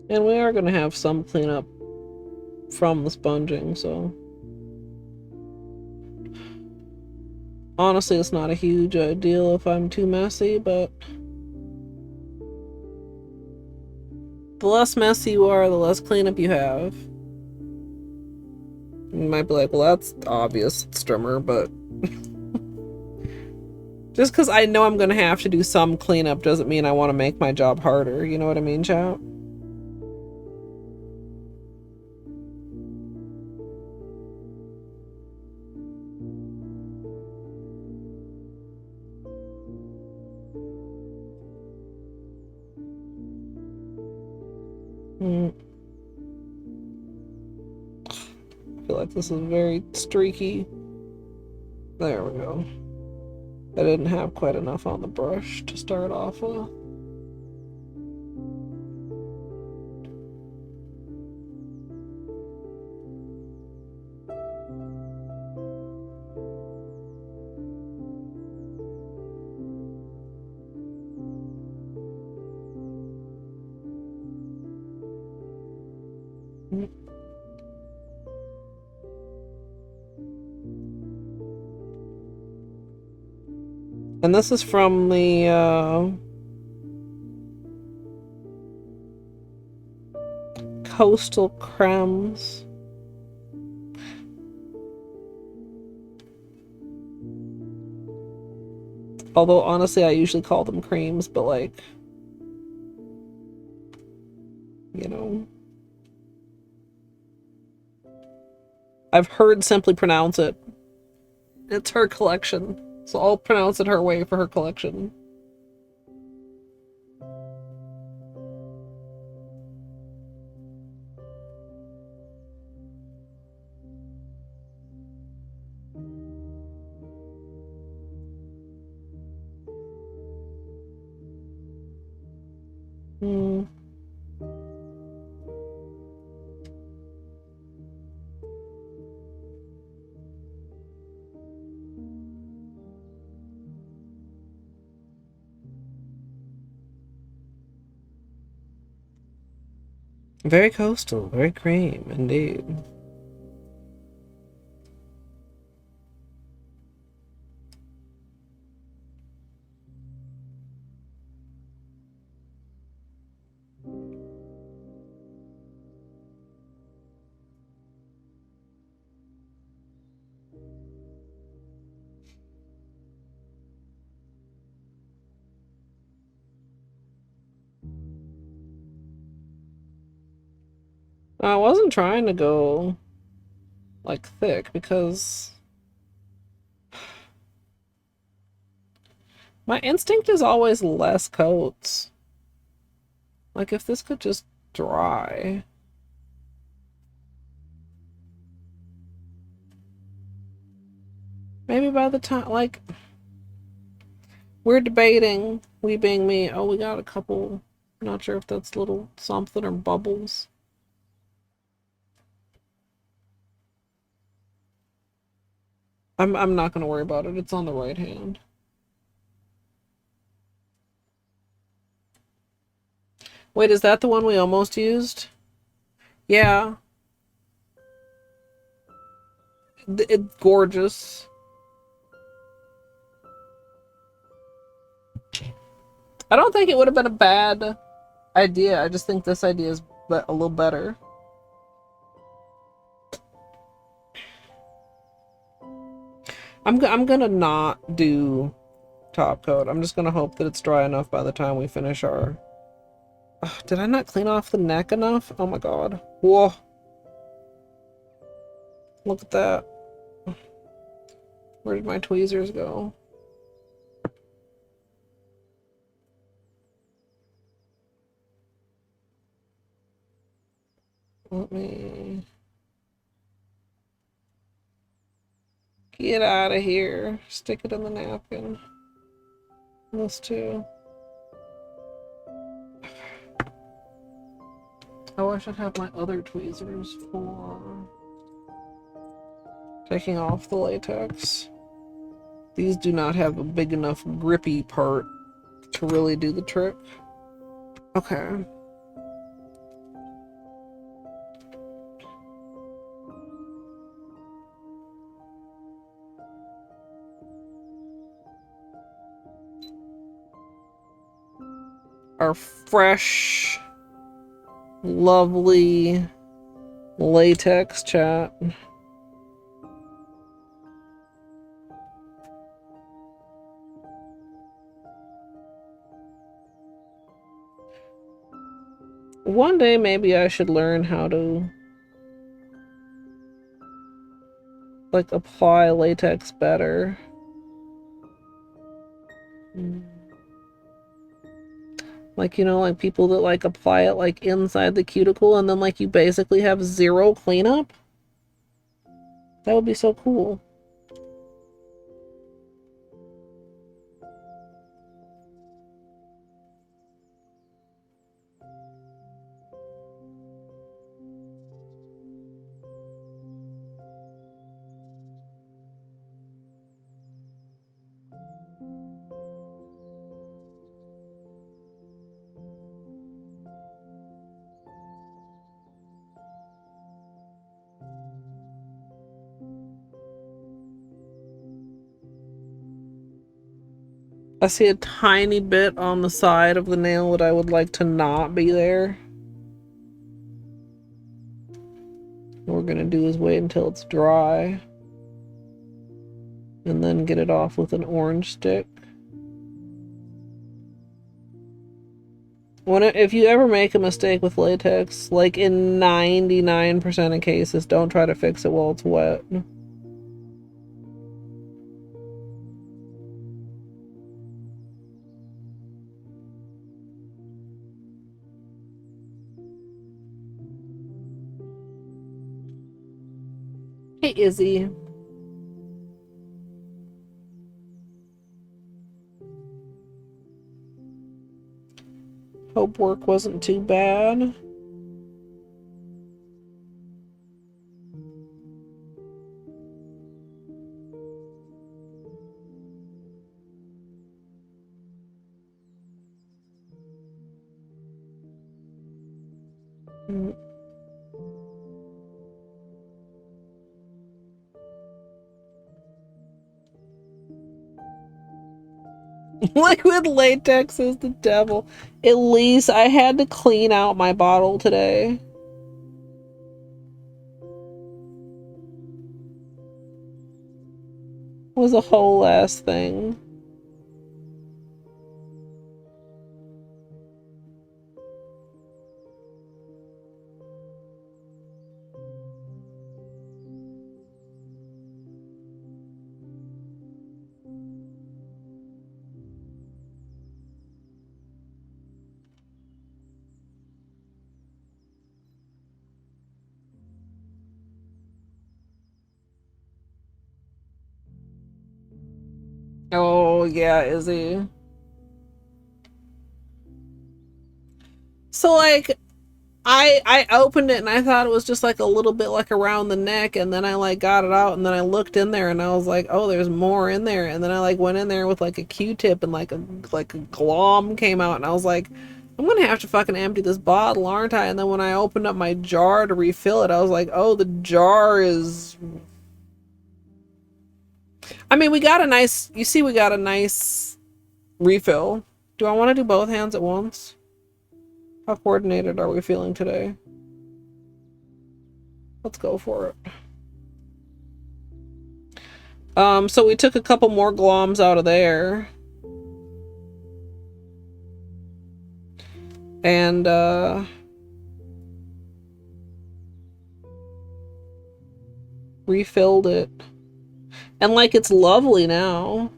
And we are going to have some cleanup from the sponging, so honestly it's not a huge deal if I'm too messy, but the less messy you are, the less cleanup you have. You might be like, well, that's obvious, Strimmer, but just because I know I'm going to have to do some cleanup doesn't mean I want to make my job harder, you know what I mean, chat? I feel like this is very streaky. There we go. I didn't have quite enough on the brush to start off with. And this is from the Coastal Cremes. Although honestly I usually call them creams, but like, you know, I've heard Simply pronounce it. It's her collection. So I'll pronounce it her way for her collection. Very coastal, very cream, indeed. I wasn't trying to go like thick because my instinct is always less coats. Like if this could just dry. Maybe by the time, like, we're debating, we being me, oh, we got a couple, not sure if that's little something or bubbles. I'm not gonna worry about it. It's on the right hand. Wait, is that the one we almost used? Yeah. It's gorgeous. I don't think it would have been a bad idea. I just think this idea is a little better. I'm gonna not do top coat. I'm just gonna hope that it's dry enough by the time we finish our... Ugh, did I not clean off the neck enough? Oh my god. Whoa. Look at that. Where did my tweezers go? Let me... Get out of here. Stick it in the napkin. This too. Oh, I should have my other tweezers for taking off the latex. These do not have a big enough grippy part to really do the trick. Okay. Our fresh, lovely latex chat. One day maybe I should learn how to like apply latex better. Like, you know, like people that like apply it like inside the cuticle and then like you basically have zero cleanup. That would be so cool. I see a tiny bit on the side of the nail that I would like to not be there. What we're gonna do is wait until it's dry and then get it off with an orange stick. If you ever make a mistake with latex, like in 99% of cases, don't try to fix it while it's wet. Hey, Izzy. Hope work wasn't too bad. Liquid latex is the devil. At least I had to clean out my bottle today. It was a whole ass thing. Oh, yeah, Izzy. So, like, I opened it and I thought it was just, like, a little bit, like, around the neck, and then I, like, got it out, and then I looked in there, and I was like, oh, there's more in there, and then I, like, went in there with, like, a Q-tip, and, like a glom came out, and I was like, I'm gonna have to fucking empty this bottle, aren't I? And then when I opened up my jar to refill it, I was like, oh, the jar is... I mean, we got a nice... You see, we got a nice refill. Do I want to do both hands at once? How coordinated are we feeling today? Let's go for it. So we took a couple more gloms out of there. And, refilled it. And, like, it's lovely now.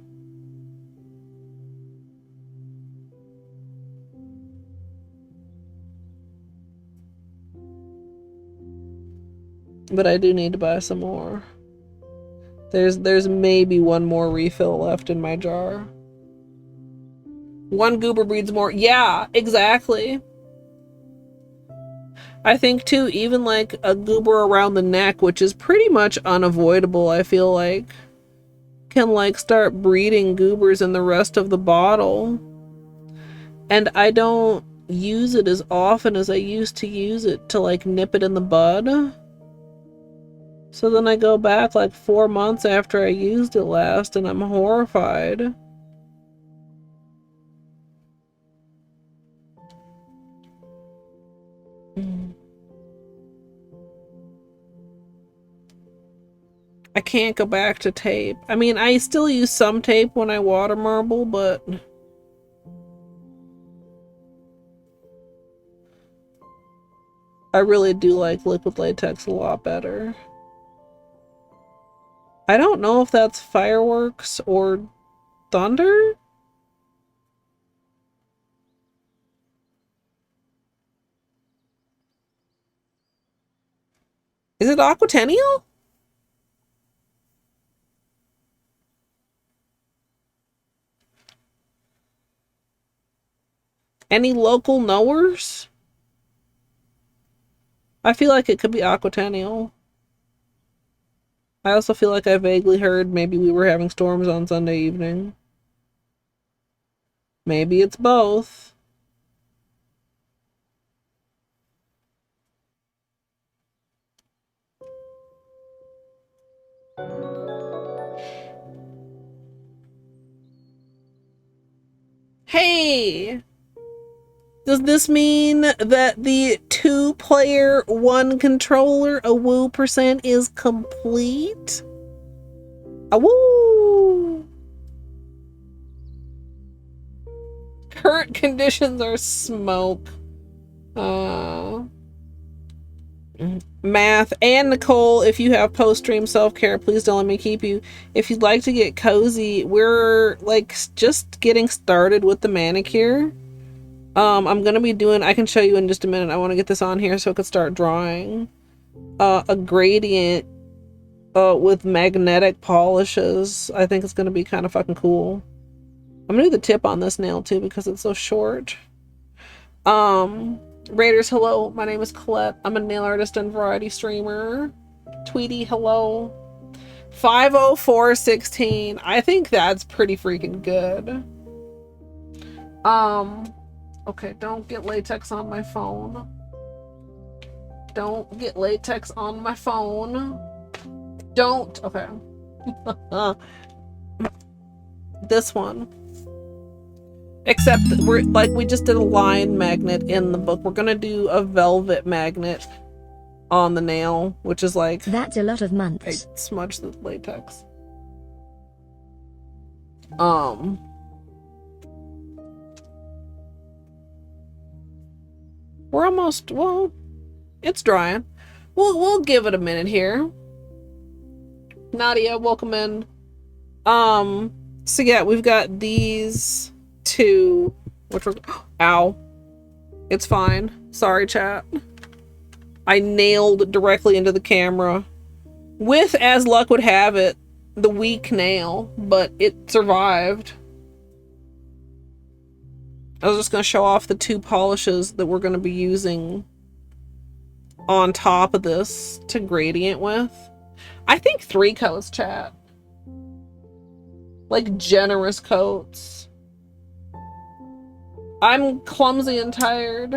But I do need to buy some more. There's maybe one more refill left in my jar. One goober breeds more. Yeah, exactly. I think too, even like a goober around the neck, which is pretty much unavoidable, I feel like, can like start breeding goobers in the rest of the bottle. And I don't use it as often as I used to use it to like nip it in the bud. So then I go back like 4 months after I used it last and I'm horrified. I can't go back to tape. I mean, I still use some tape when I water marble, but I really do like liquid latex a lot better. I don't know if that's fireworks or thunder. Is it aquatennial? Any local knowers? I feel like it could be aquatennial. I also feel like I vaguely heard maybe we were having storms on Sunday evening. Maybe it's both. Hey! Does this mean that the 2-player, 1 controller, a woo % is complete? A woo! Current conditions are smoke. Math and Nicole, if you have post-stream self-care, please don't let me keep you. If you'd like to get cozy, we're like just getting started with the manicure. I'm gonna be doing, I can show you in just a minute. I want to get this on here so I could start drawing a gradient with magnetic polishes. I think it's gonna be kind of fucking cool. I'm gonna do the tip on this nail too because it's so short. Raiders, hello. My name is Colette. I'm a nail artist and variety streamer. Tweety, hello. 50416. I think that's pretty freaking good. Okay, don't get latex on my phone. Don't get latex on my phone. Don't. Okay. This one. Except we're like, we just did a line magnet in the book. We're gonna do a velvet magnet on the nail, which is like, that's a lot of months. I smudged the latex. We're almost, well, it's drying. We'll give it a minute here. Nadia, welcome in. So yeah, we've got these two, which were, ow. It's fine. Sorry, chat. I nailed directly into the camera with, as luck would have it, the weak nail, but it survived. I was just going to show off the 2 polishes that we're going to be using on top of this to gradient with. I think 3 coats, chat. Like generous coats. I'm clumsy and tired.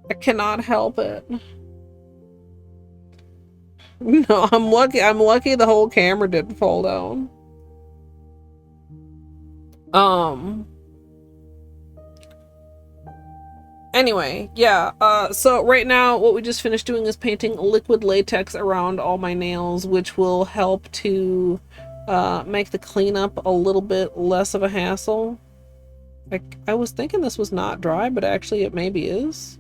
I cannot help it. No, I'm lucky the whole camera didn't fall down. Anyway, yeah, so right now what we just finished doing is painting liquid latex around all my nails, which will help to make the cleanup a little bit less of a hassle. I was thinking this was not dry, but actually it maybe is.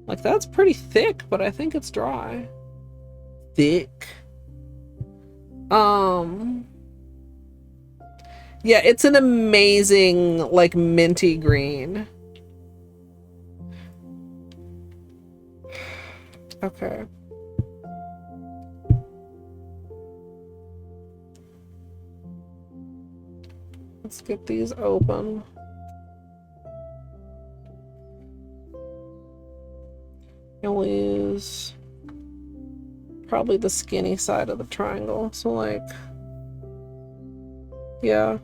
Like, that's pretty thick, but I think it's dry. Thick. Yeah, it's an amazing, like, minty green. Okay. Let's get these open. I'll use probably the skinny side of the triangle. So, like, yeah.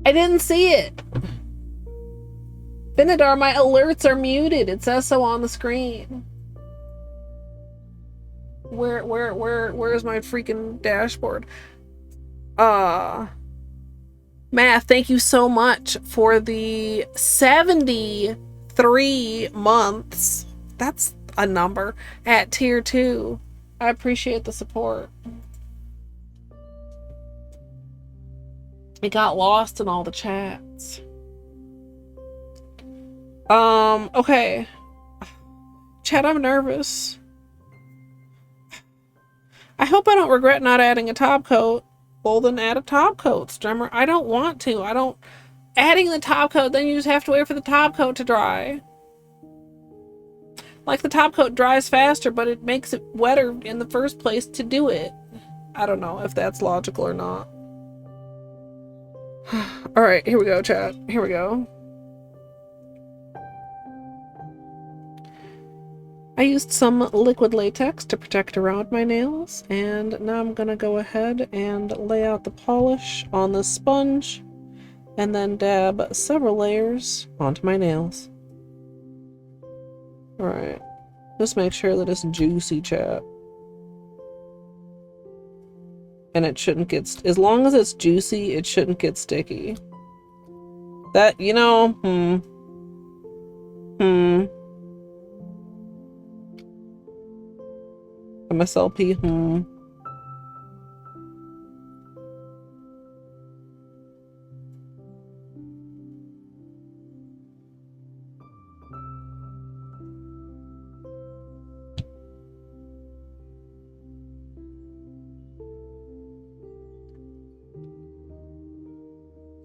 I didn't see it. Benadar, my alerts are muted. It says so on the screen. Where's my freaking dashboard? Math, thank you so much for the 73 months. That's a number at tier 2. I appreciate the support. It got lost in all the chats. Okay. Chat, I'm nervous. I hope I don't regret not adding a top coat. Well, then add a top coat, Strimmer. I don't want to. Adding the top coat, then you just have to wait for the top coat to dry. Like, the top coat dries faster, but it makes it wetter in the first place to do it. I don't know if that's logical or not. Alright, here we go, chat. Here we go. I used some liquid latex to protect around my nails, and now I'm gonna go ahead and lay out the polish on the sponge, and then dab several layers onto my nails. Alright, just make sure that it's juicy, chat. And it shouldn't get, as long as it's juicy, it shouldn't get sticky. That, you know, MSLP,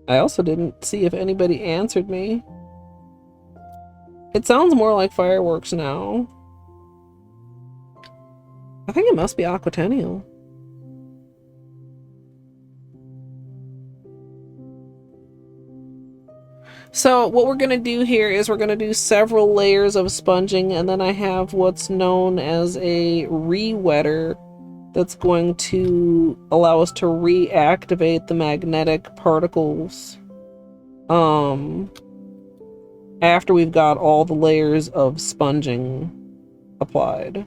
I also didn't see if anybody answered me. It sounds more like fireworks now. I think it must be aquatennial. So what we're going to do here is we're going to do several layers of sponging, and then I have what's known as a re-wetter that's going to allow us to reactivate the magnetic particles after we've got all the layers of sponging applied.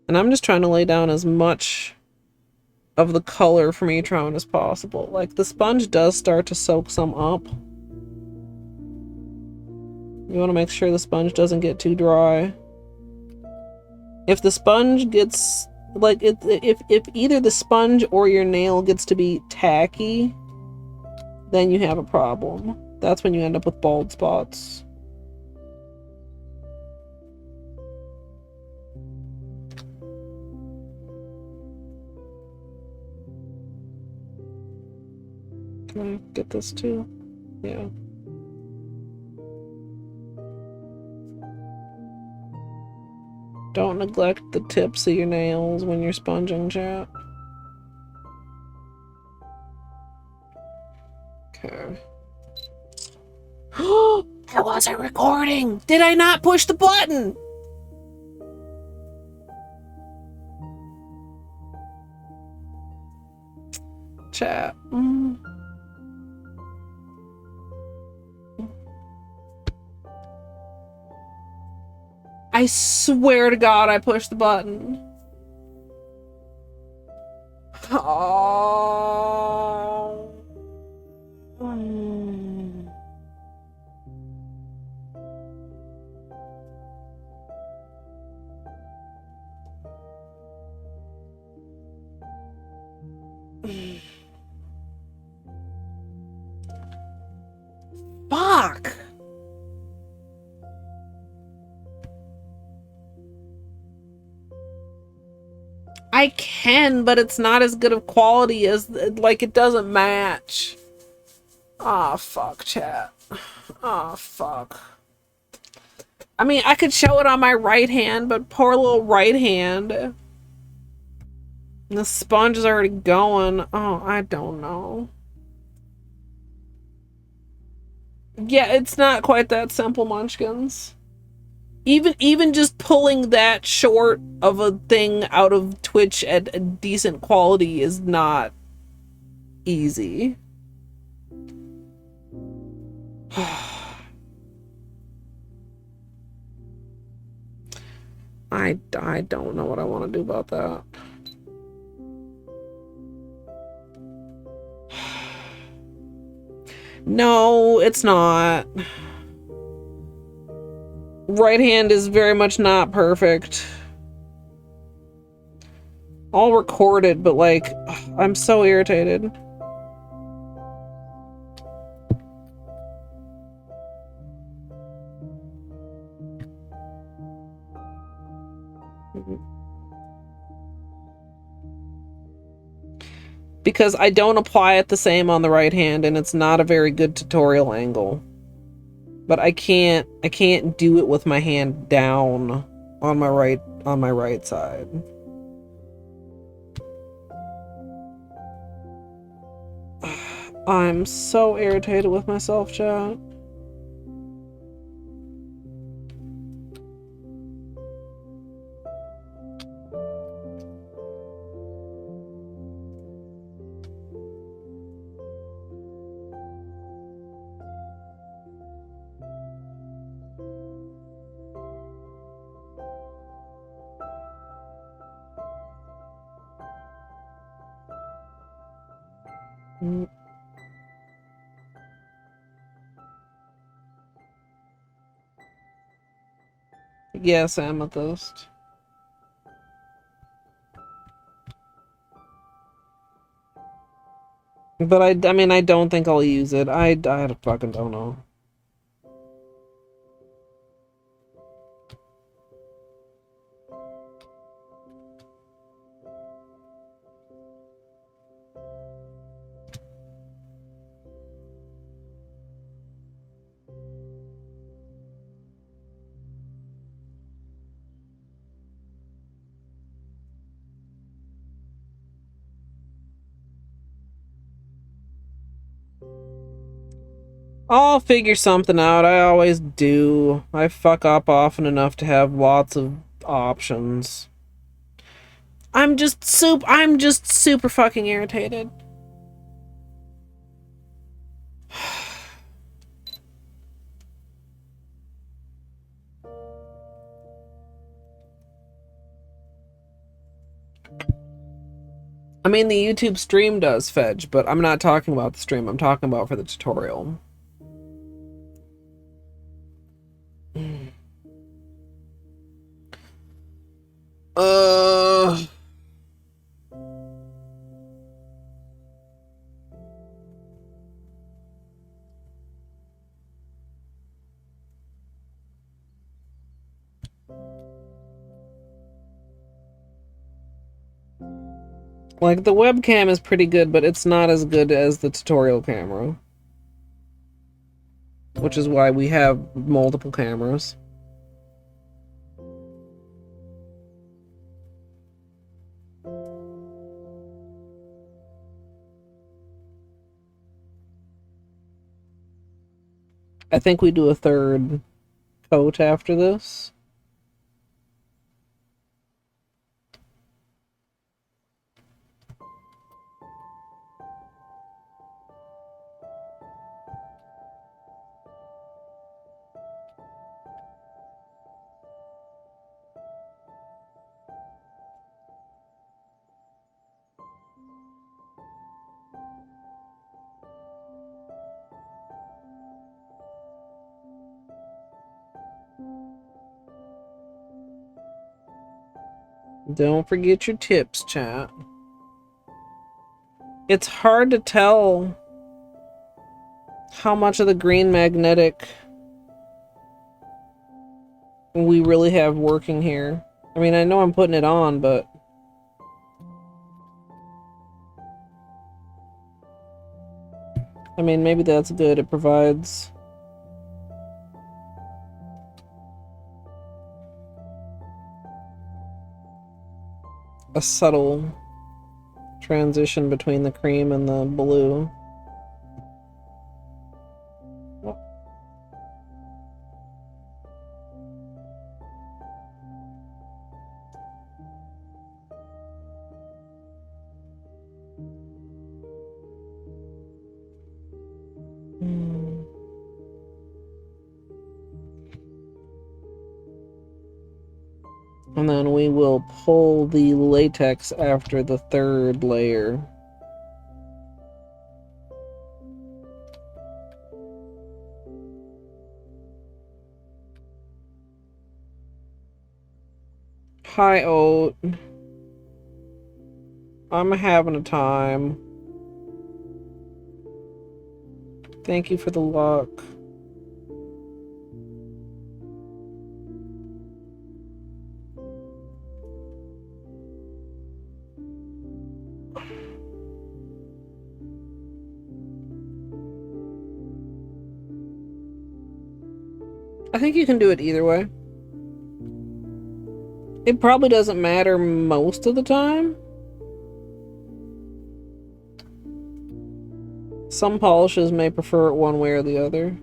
And I'm just trying to lay down as much of the color from each round as possible. Like, the sponge does start to soak some up. You want to make sure the sponge doesn't get too dry. If the sponge gets, like, if either the sponge or your nail gets to be tacky, then you have a problem. That's when you end up with bald spots. Can I get this too? Yeah. Don't neglect the tips of your nails when you're sponging, chat. Okay. I wasn't recording! Did I not push the button? Chat. I swear to God I pushed the button. Oh. Fuck. I can, but it's not as good of quality as, like, it doesn't match. Aw, fuck, chat. Aw, fuck. I mean, I could show it on my right hand, but poor little right hand. The sponge is already going. Oh, I don't know. Yeah, it's not quite that simple, Munchkins. Even just pulling that short of a thing out of Twitch at a decent quality is not easy. I don't know what I want to do about that. No, it's not. Right hand is very much not perfect. I'll record it, but like, I'm so irritated. Because I don't apply it the same on the right hand, and it's not a very good tutorial angle. But I can't do it with my hand down on my right side. I'm so irritated with myself, chat. Yes, Amethyst. But I mean, I don't think I'll use it. I fucking don't know. I'll figure something out. I always do. I fuck up often enough to have lots of options. I'm just super fucking irritated. I mean, the YouTube stream does fetch, but I'm not talking about the stream. I'm talking about for the tutorial. Like, the webcam is pretty good, but it's not as good as the tutorial camera. Which is why we have multiple cameras. I think we do a third coat after this. Don't forget your tips, chat. It's hard to tell how much of the green magnetic we really have working here. I mean, I know I'm putting it on, but I mean, maybe that's good. It provides a subtle transition between the cream and the blue. And then we will pull the latex after the third layer. Hi, Oat. I'm having a time. Thank you for the luck. I think you can do it either way. It probably doesn't matter most of the time. Some polishes may prefer it one way or the other.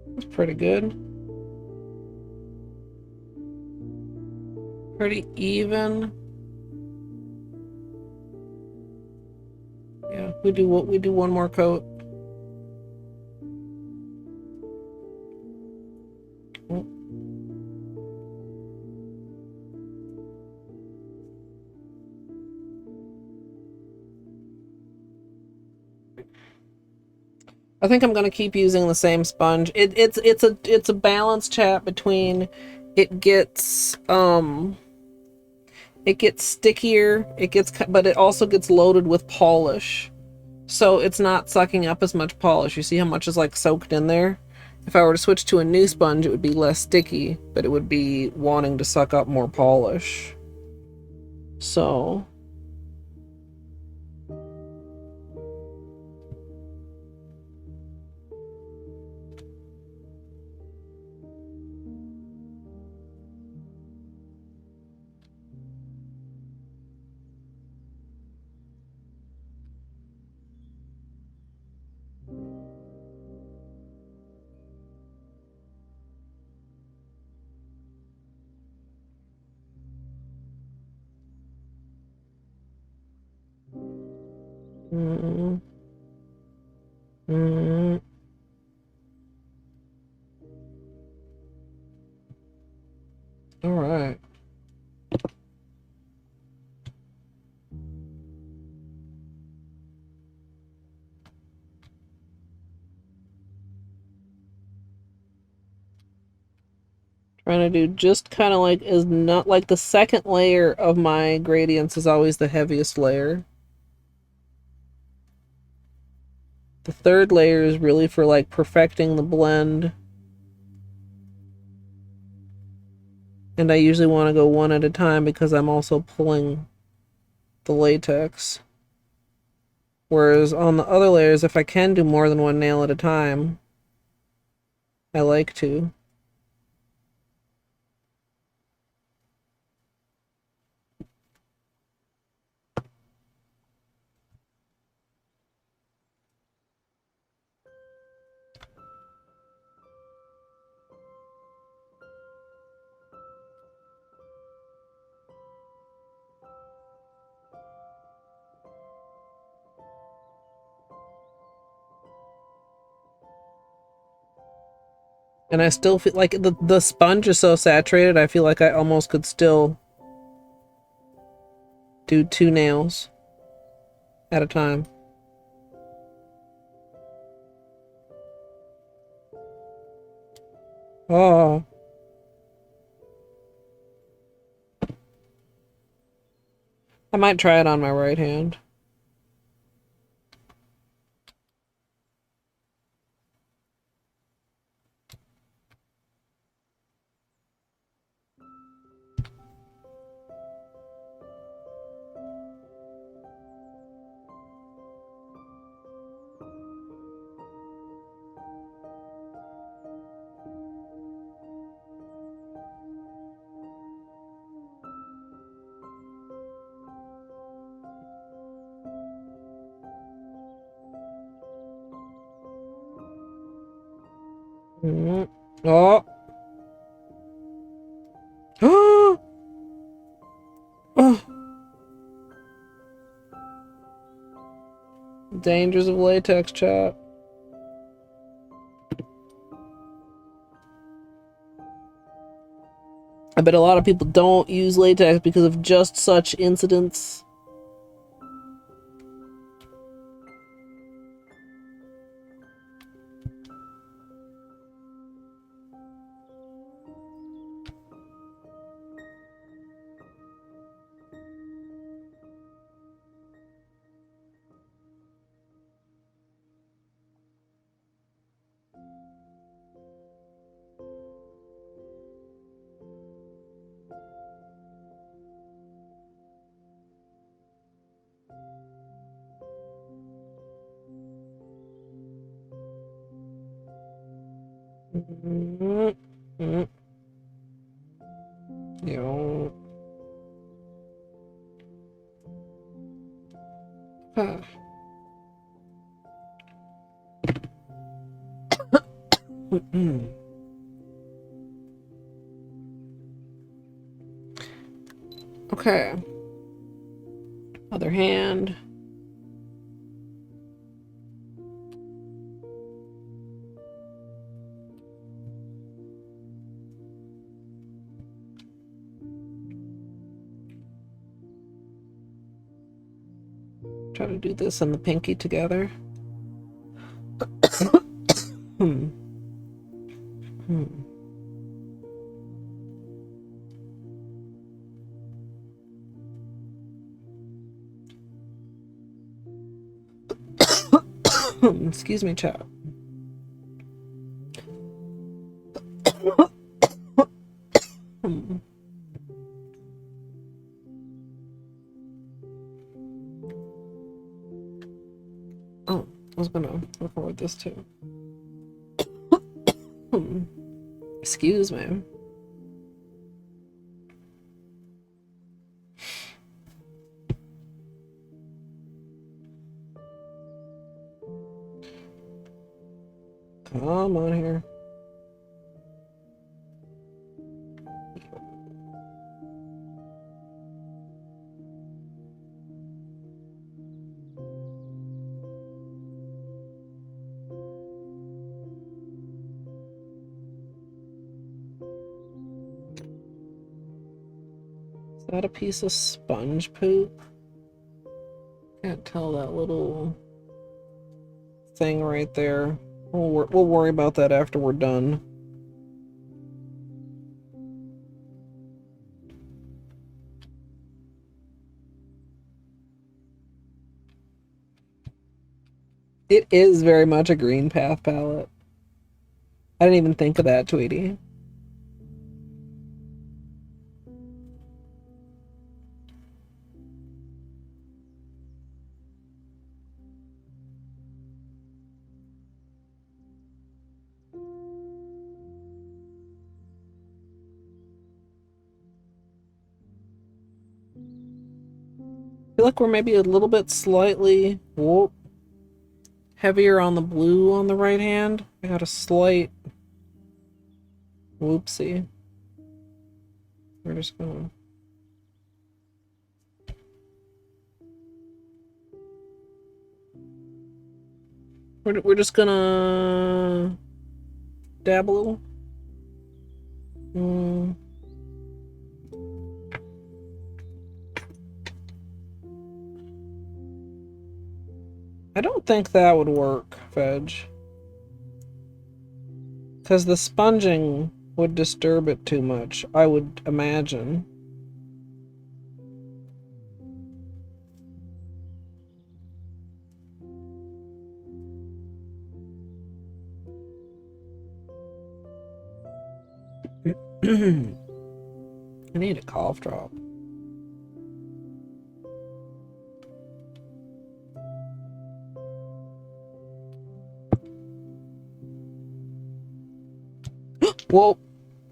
That's pretty good. Pretty even. Yeah, we do one more coat. I think I'm gonna keep using the same sponge. It's a balance, chat, between it gets stickier, but it also gets loaded with polish, so it's not sucking up as much polish. You see how much is like soaked in there? If I were to switch to a new sponge, it would be less sticky, but it would be wanting to suck up more polish. So all right. Trying to do just kind of like, is not like the second layer of my gradients is always the heaviest layer. The third layer is really for like perfecting the blend. And I usually want to go one at a time because I'm also pulling the latex. Whereas on the other layers, if I can do more than one nail at a time, I like to. And I still feel like the sponge is so saturated, I feel like I almost could still do 2 nails at a time. Oh. I might try it on my right hand. Oh. Oh. Oh. Dangers of latex, chat. I bet a lot of people don't use latex because of just such incidents. Yo. Huh. Okay. Other hand. Try to do this and the pinky together. Excuse me, chat. Oh, I was gonna record this too. Excuse me. Come on here. Is that a piece of sponge poop? Can't tell that little thing right there. We'll worry about that after we're done. It is very much a green path palette. I didn't even think of that, Tweety. I feel like we're maybe a little bit slightly heavier on the blue on the right hand. I got a slight whoopsie. We're just gonna we're just gonna dab a little. Hmm. I don't think that would work, Veg. Because the sponging would disturb it too much, I would imagine. I need a cough drop.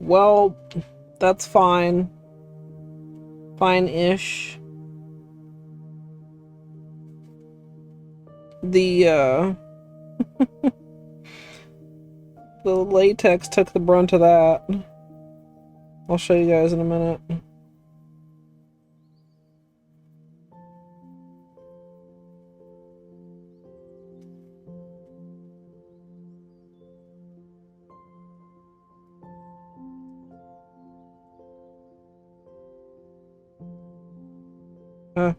Well, that's fine. Fine-ish. The the latex took the brunt of that. I'll show you guys in a minute. Uh.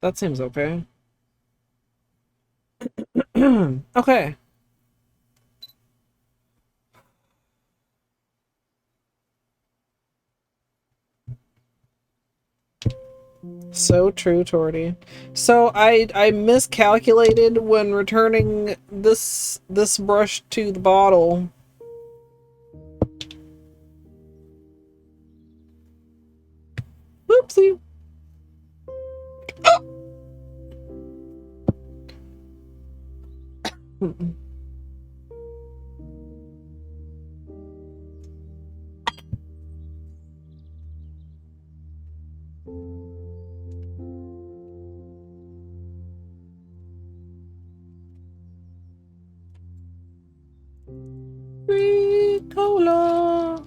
That seems okay. Okay. So true, Torty. So I miscalculated when returning this brush to the bottle. Whoopsie. Oh. Free cola.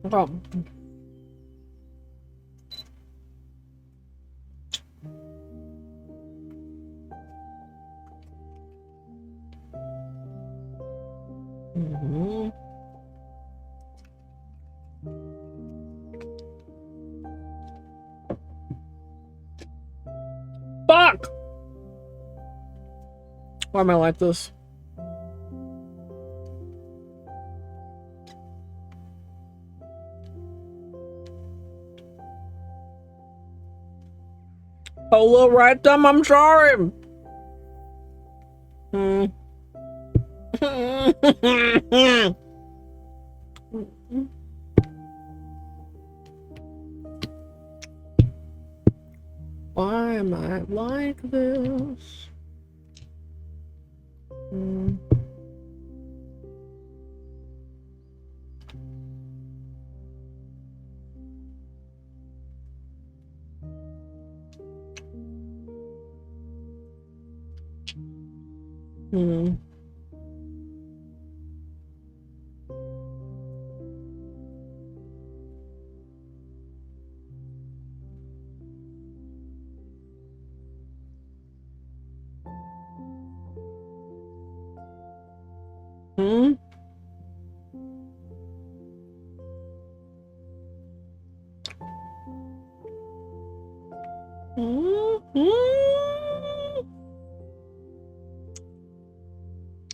No problem. Fuck! Why am I like this? Holo, right them, I'm sorry. Why am I like this?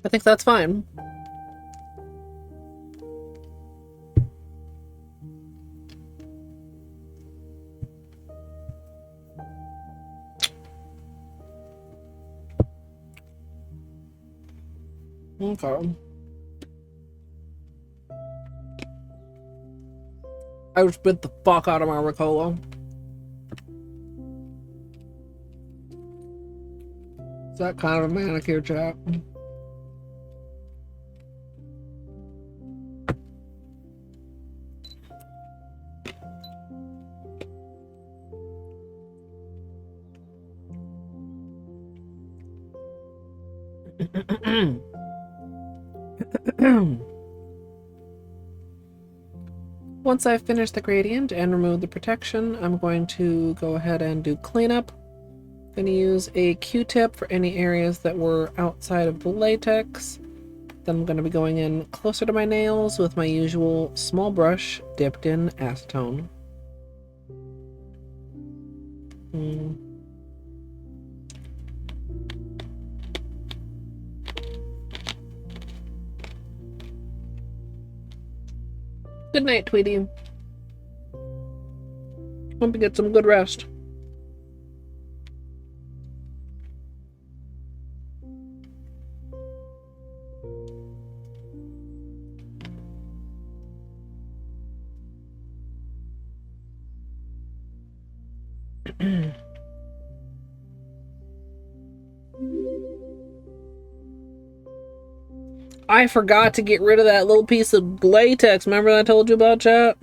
I think that's fine. Okay. I would spit the fuck out of my Ricola. Is that kind of a manicure, chat? Once I've finished the gradient and removed the protection, I'm going to go ahead and do cleanup. I'm going to use a Q-tip for any areas that were outside of the latex. Then I'm going to be going in closer to my nails with my usual small brush dipped in acetone. Good night, Tweety. Hope you get some good rest. I forgot to get rid of that little piece of latex. Remember that I told you about, chat?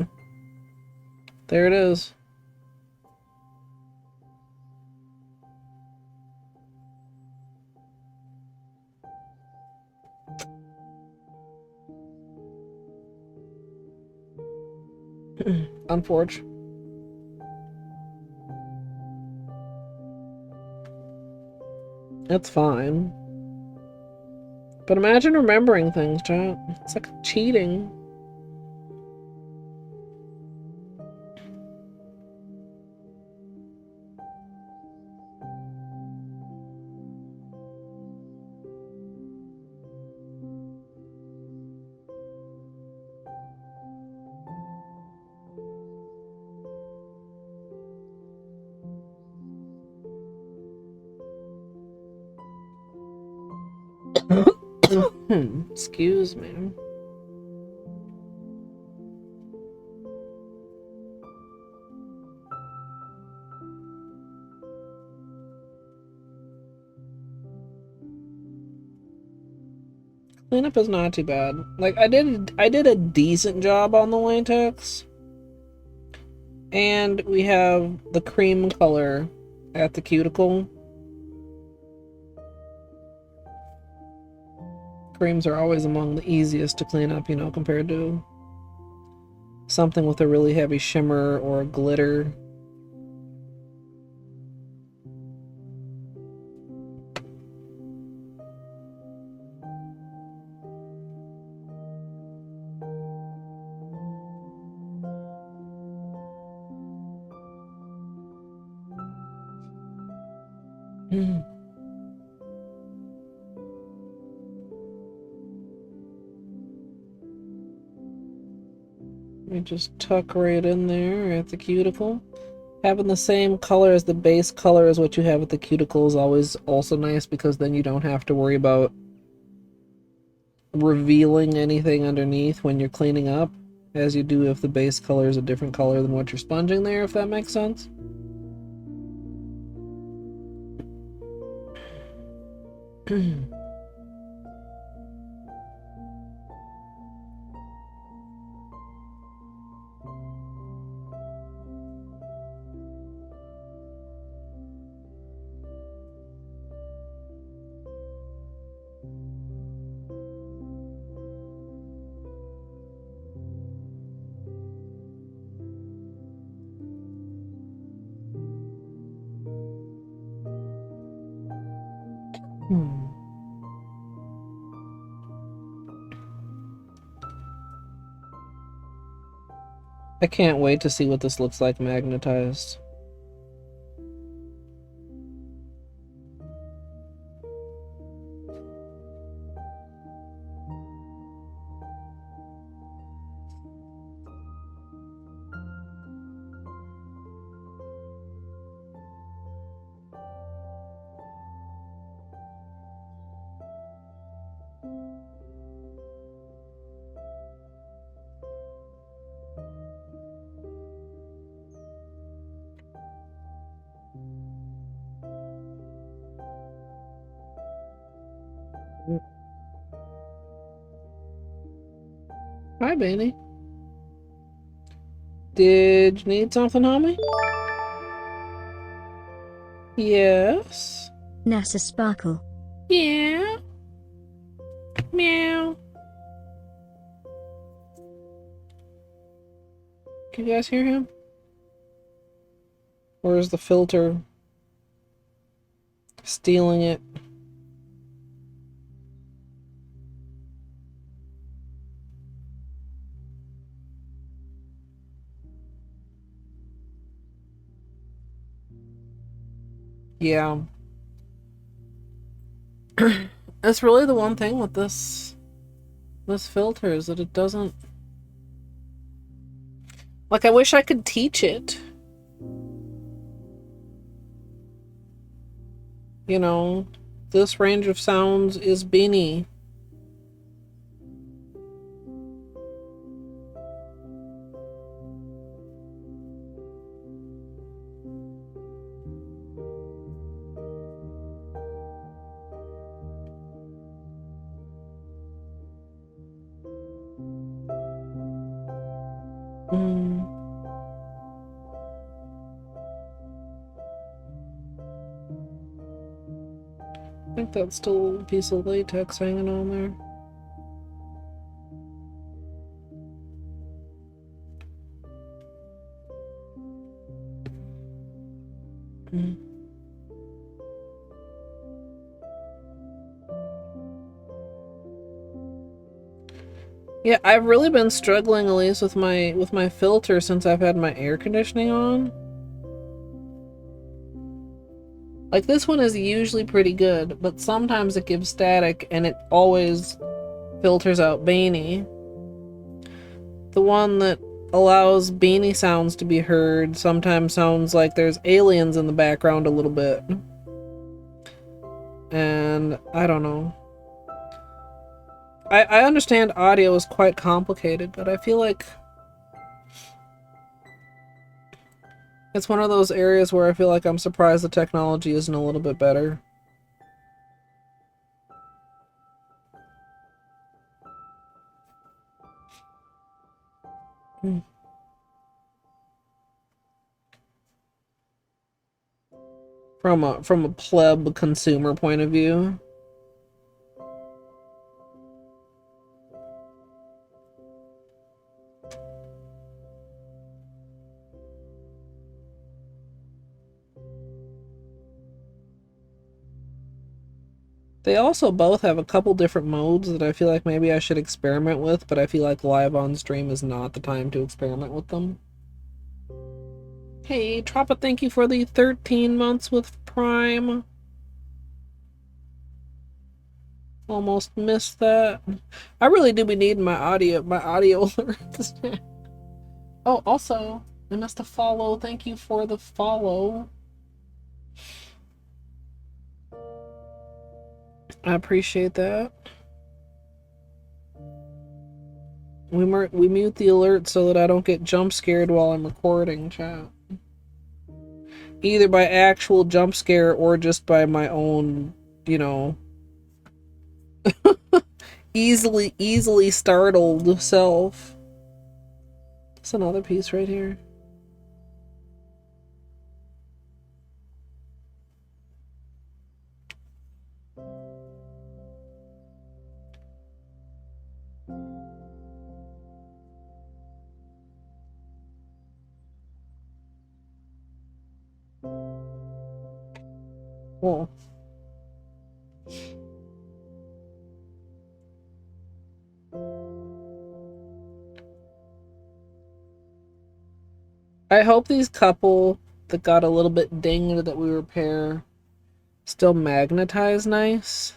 There it is. Unfortunate. That's fine. But imagine remembering things, chat. It's like cheating. Excuse me. Cleanup is not too bad. Like I did a decent job on the latex. And we have the cream color at the cuticle. Creams are always among the easiest to clean up, you know, compared to something with a really heavy shimmer or glitter. You just tuck right in there at the cuticle. Having the same color as the base color as what you have at the cuticle is always also nice, because then you don't have to worry about revealing anything underneath when you're cleaning up, as you do if the base color is a different color than what you're sponging there, if that makes sense. I can't wait to see what this looks like magnetized. Hi, Bailey. Did you need something, homie? Yes. NASA Sparkle. Yeah. Meow. Can you guys hear him? Or is the filter stealing it? Yeah. That's really the one thing with this filter is that it doesn't, like, I wish I could teach it. You know, this range of sounds is beanie. I think that's still a piece of latex hanging on there. Yeah, I've really been struggling, Elise, with my filter since I've had my air conditioning on. Like, this one is usually pretty good, but sometimes it gives static and it always filters out beanie. The one that allows beanie sounds to be heard sometimes sounds like there's aliens in the background a little bit. And I don't know. I understand audio is quite complicated, but I feel like it's one of those areas where I feel like I'm surprised the technology isn't a little bit better. From a pleb consumer point of view. They also both have a couple different modes that I feel like maybe I should experiment with, but I feel like live on stream is not the time to experiment with them. Hey, Troppa, thank you for the 13 months with Prime. Almost missed that. I really do be needing my audio alerts. Oh, also, I missed a follow. Thank you for the follow. I appreciate that. We mute the alert so that I don't get jump scared while I'm recording, chat. Either by actual jump scare or just by my own, you know, easily startled self. That's another piece right here. Cool. I hope these couple that got a little bit dinged that we repair still magnetize nice.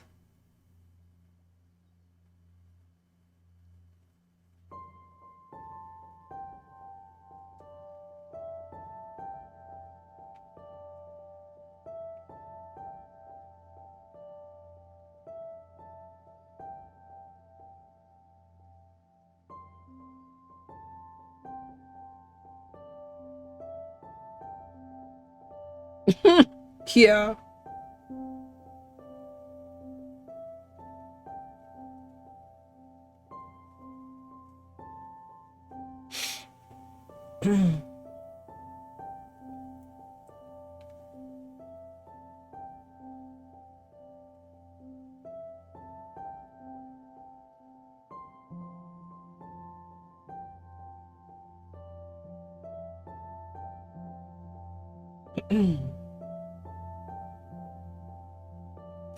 Yeah.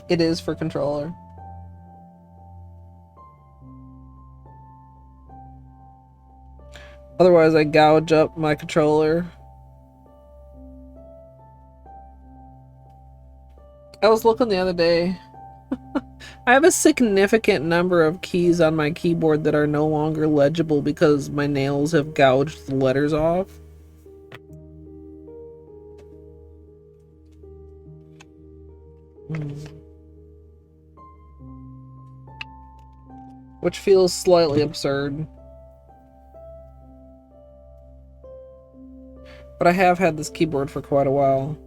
It is for controller. Otherwise, I gouge up my controller. I was looking the other day. I have a significant number of keys on my keyboard that are no longer legible because my nails have gouged the letters off. Which feels slightly absurd. But I have had this keyboard for quite a while.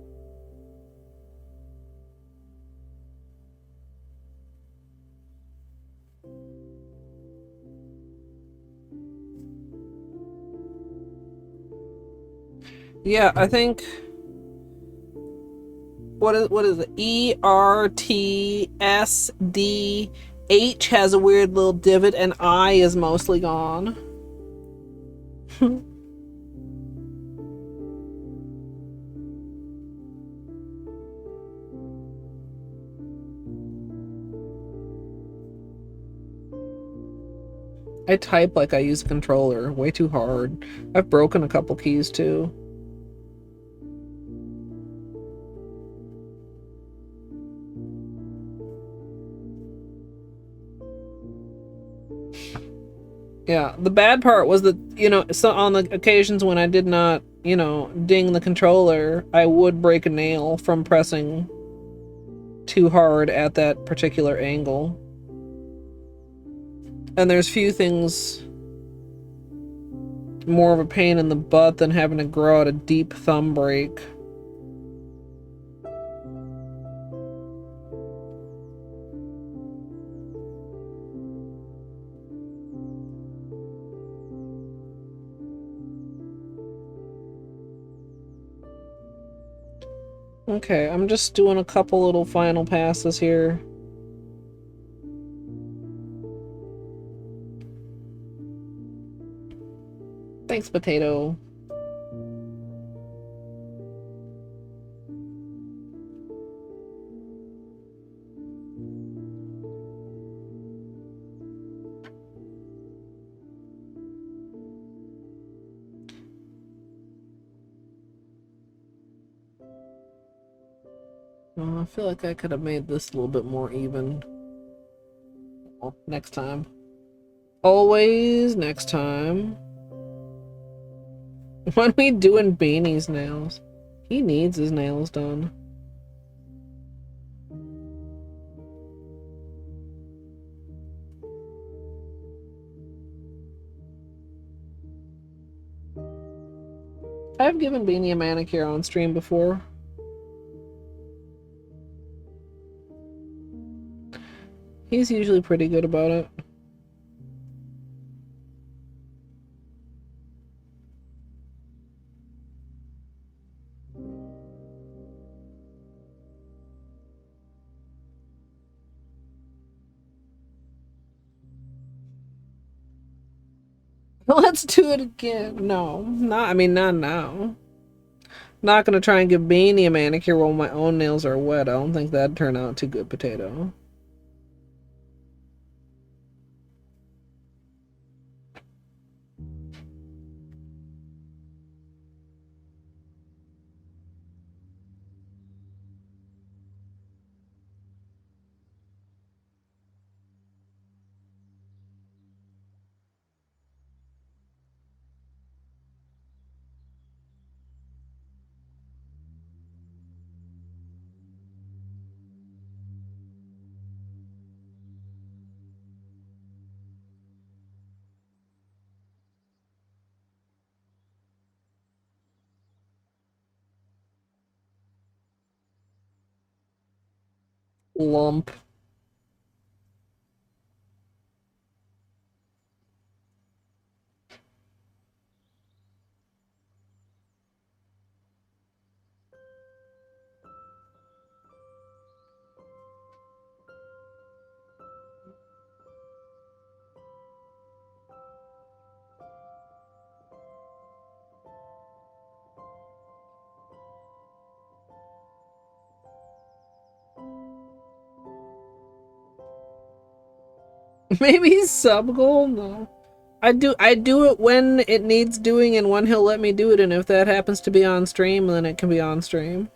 Yeah, I think what is it? ERTSD. H has a weird little divot and I is mostly gone. I type like I use a controller way too hard. I've broken a couple keys too. Yeah, the bad part was that, you know, so on the occasions when I did not, you know, ding the controller, I would break a nail from pressing too hard at that particular angle. And there's few things more of a pain in the butt than having to grow out a deep thumb break. Okay, I'm just doing a couple little final passes here. Thanks, Potato. Oh, I feel like I could have made this a little bit more even. Well, next time. Always next time. When are we doing Beanie's nails? He needs his nails done. I've given Beanie a manicure on stream before. He's usually pretty good about it. Let's do it again. No, not. I mean, not now. Not gonna try and give Beanie a manicure while my own nails are wet. I don't think that'd turn out too good, Potato. Lump. Maybe sub goal? No. I do it when it needs doing and when he'll let me do it, and if that happens to be on stream, then it can be on stream.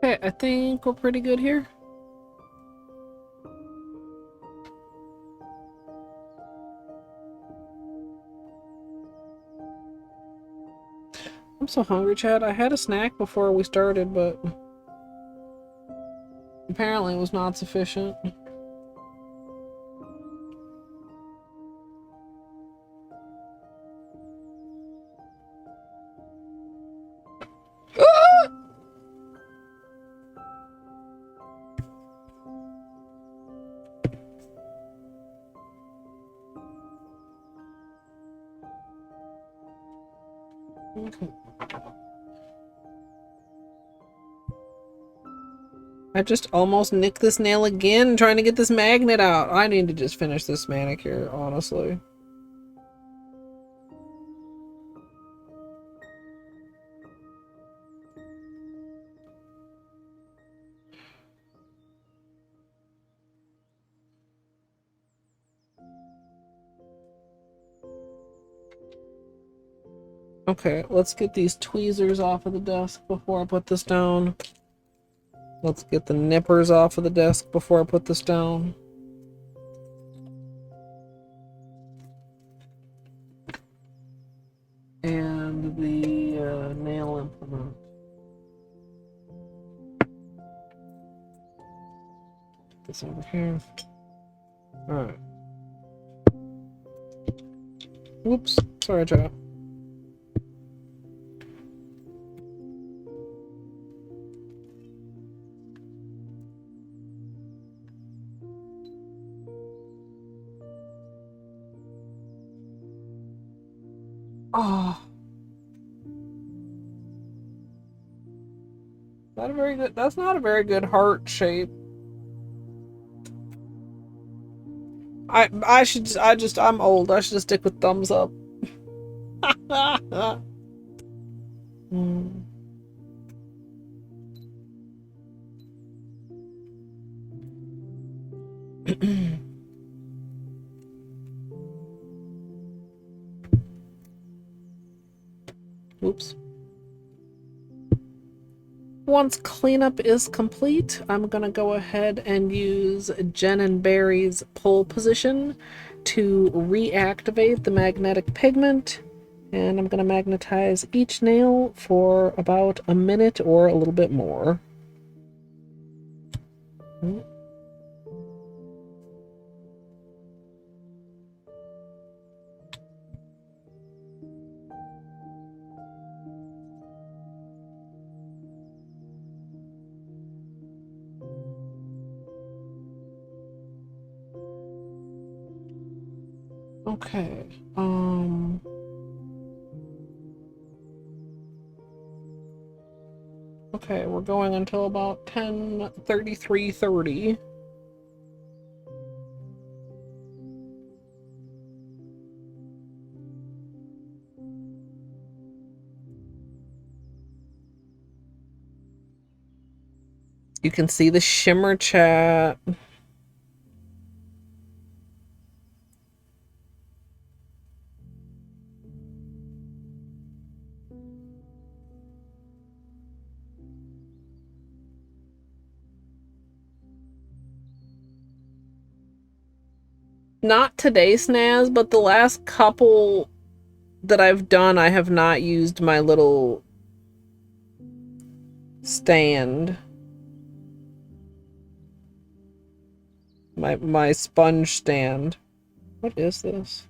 Okay, I think we're pretty good here. I'm so hungry, Chad. I had a snack before we started, but apparently it was not sufficient. Okay. I just almost nicked this nail again trying to get this magnet out. I need to just finish this manicure, honestly. Okay, let's get these tweezers off of the desk before I put this down. Let's get the nippers off of the desk before I put this down. And the nail implement. Put this over here. Alright. Whoops. Sorry, chat. Oh. Not a very good, that's not a very good heart shape. I'm old. I should just stick with thumbs up. Oops. Once cleanup is complete, I'm gonna go ahead and use Jen and Barry's pull position to reactivate the magnetic pigment, and I'm gonna magnetize each nail for about a minute or a little bit more. Okay, okay, we're going until about 10:33:30. You can see the shimmer, chat. Not today, Snaz, but the last couple that I've done, I have not used my little stand. My sponge stand. What is this?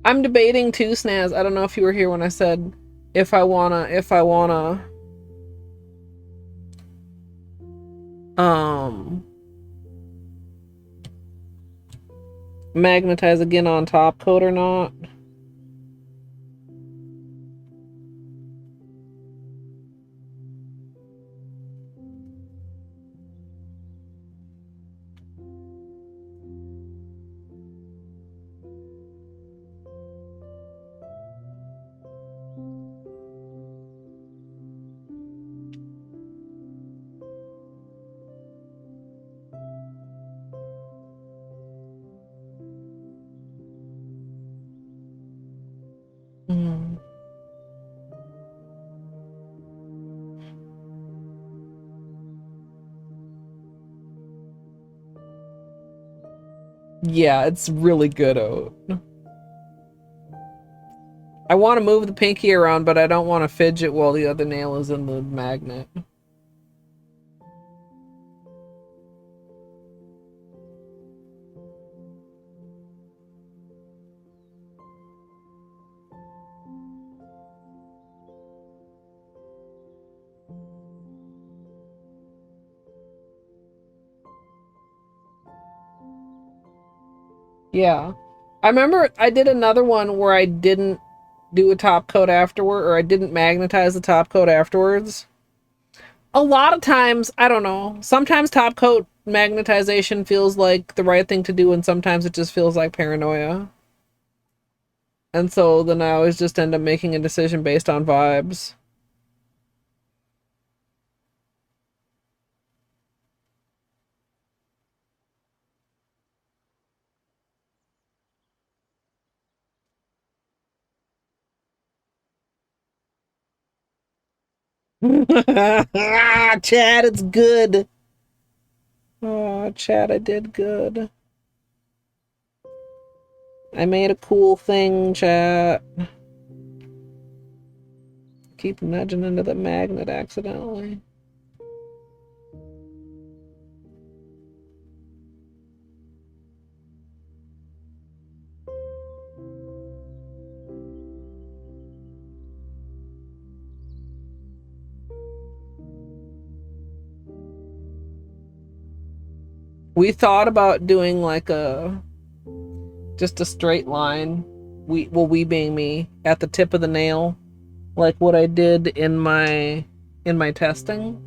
I'm debating too, Snaz. I don't know if you were here when I said if I wanna magnetize again on top coat or not. Mm. Yeah, it's really good out. I want to move the pinky around, but I don't want to fidget while the other nail is in the magnet. Yeah. I remember I did another one where I didn't do a top coat afterward, or I didn't magnetize the top coat afterwards. A lot of times, I don't know, sometimes top coat magnetization feels like the right thing to do, and sometimes it just feels like paranoia. And so then I always just end up making a decision based on vibes. Chad, it's good. Oh, Chad, I did good. I made a cool thing, chat. Keep nudging into the magnet accidentally. We thought about doing like just a straight line. We being me at the tip of the nail, like what I did in my testing.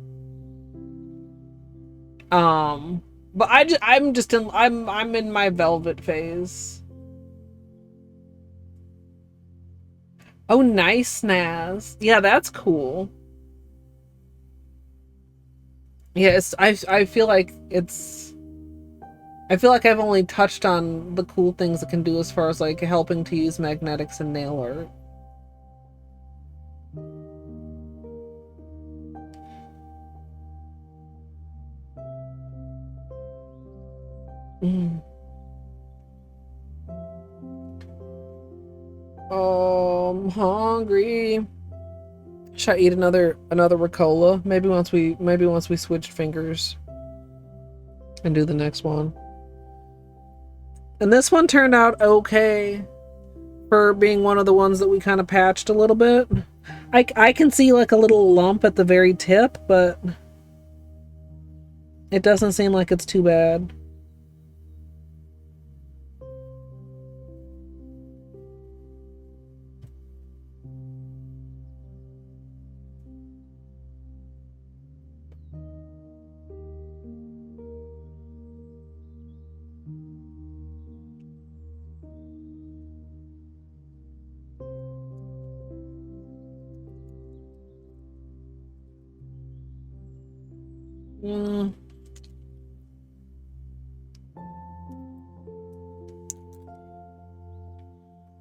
But I'm in my velvet phase. Oh, nice, Naz. Yeah, that's cool. Yes, I feel like I've only touched on the cool things it can do as far as like helping to use magnetics and nail art. Oh, I'm hungry. Should I eat another Ricola? Maybe once we switch fingers and do the next one. And this one turned out okay for being one of the ones that we kind of patched a little bit. I can see like a little lump at the very tip, but it doesn't seem like it's too bad.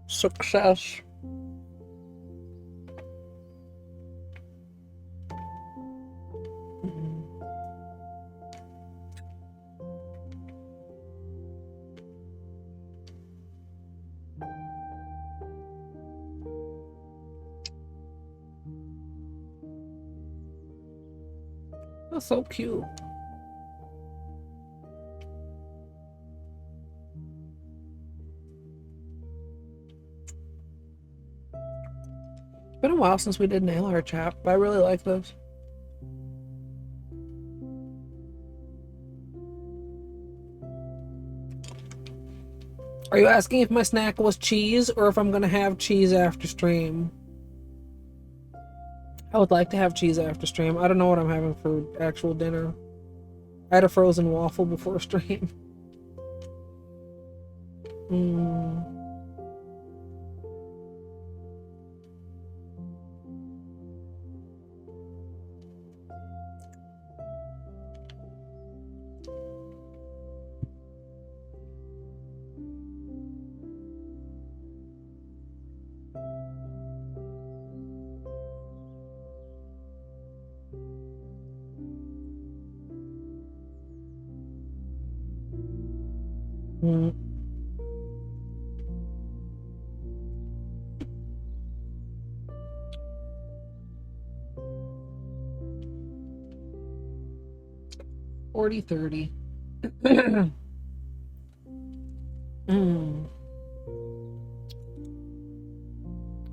Success. That's so cute. been a while since we did nail art chat, but I really like those. Are you asking if my snack was cheese or if I'm gonna have cheese after stream? I would like to have cheese after stream. I don't know what I'm having for actual dinner. I had a frozen waffle before stream. Mm. Mm. $40.30.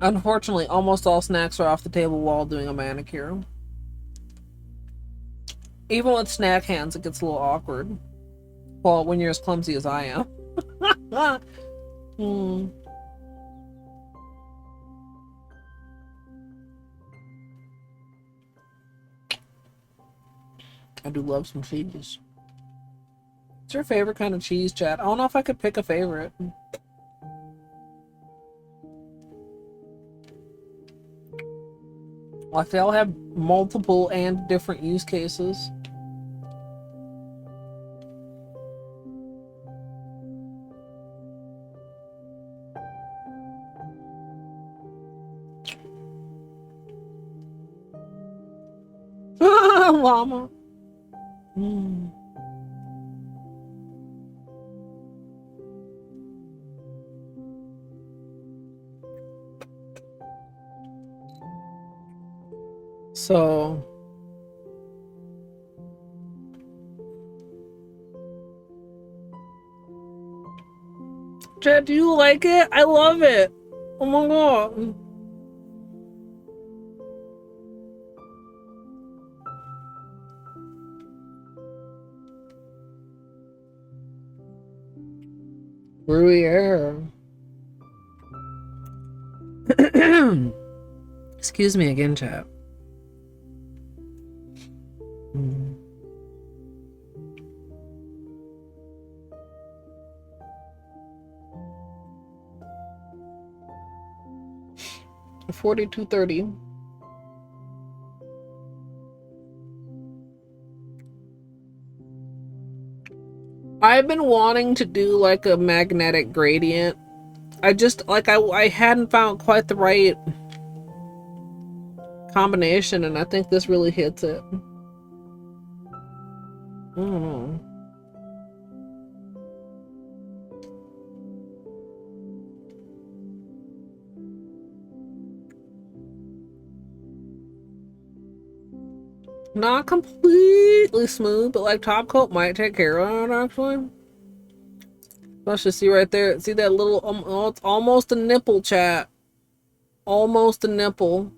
Unfortunately, almost all snacks are off the table while doing a manicure. Even with snack hands, it gets a little awkward. Well, when you're as clumsy as I am. I do love some cheese. What's your favorite kind of cheese, chat? I don't know if I could pick a favorite. Like, they all have multiple and different use cases. Llama. So Chad, do you like it? I love it. Oh my god. Gruyere. Excuse me again, chat. $42.30. I've been wanting to do like a magnetic gradient. I hadn't found quite the right combination, and I think this really hits it. I don't know. Not completely smooth, but like top coat might take care of it actually. Let's just see right there. See that little, oh, it's almost a nipple, chat. Almost a nipple.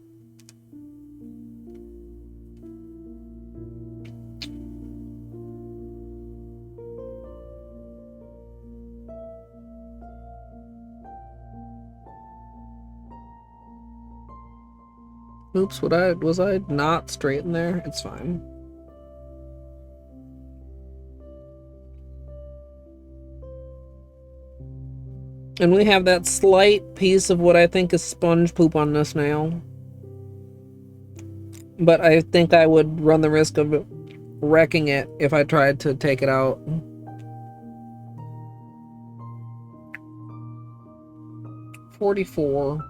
Oops, was I not straight in there? It's fine. And we have that slight piece of what I think is sponge poop on this nail. But I think I would run the risk of wrecking it if I tried to take it out. $44.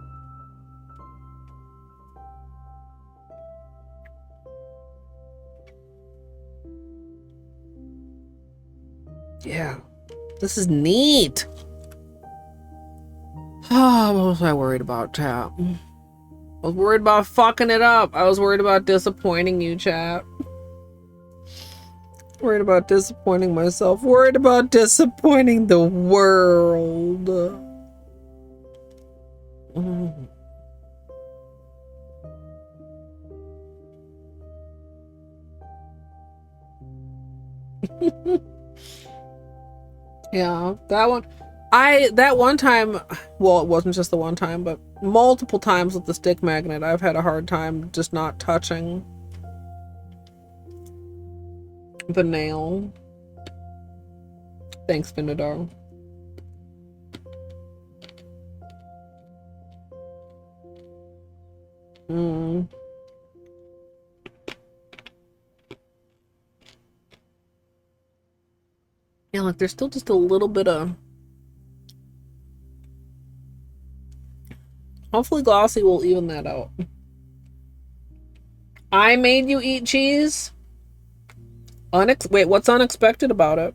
Yeah, this is neat. Oh, what was I worried about, chat? I was worried about fucking it up. I was worried about disappointing you, chat. Worried about disappointing myself. Worried about disappointing the world. Yeah, that one. That one time, well, it wasn't just the one time, but multiple times with the stick magnet, I've had a hard time just not touching the nail. Thanks, Vinadar. Yeah, like there's still just a little bit of... Hopefully Glossy will even that out. I made you eat cheese? Wait, what's unexpected about it?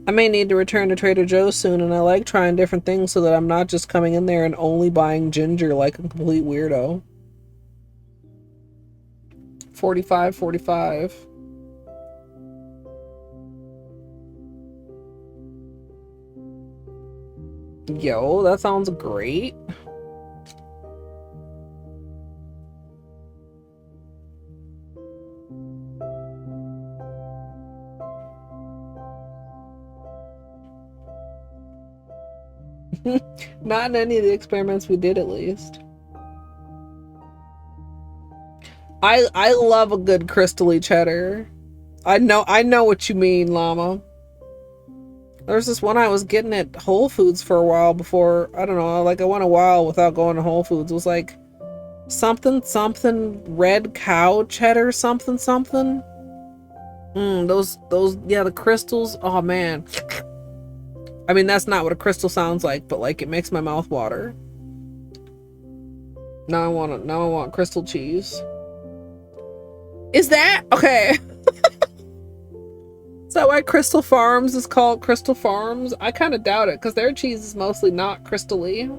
I may need to return to Trader Joe's soon, and I like trying different things so that I'm not just coming in there and only buying ginger like a complete weirdo. 45. Yo, that sounds great. Not in any of the experiments we did, at least. I love a good crystally cheddar. I know what you mean, Llama. There's this one I was getting at Whole Foods for a while before, I don't know, like I went a while without going to Whole Foods. It was like something red cow cheddar something. Those yeah, the crystals. Oh man. I mean, that's not what a crystal sounds like, but like it makes my mouth water. Now I want crystal cheese. Is that okay? Is that why Crystal Farms is called Crystal Farms? I kind of doubt it, because their cheese is mostly not crystally.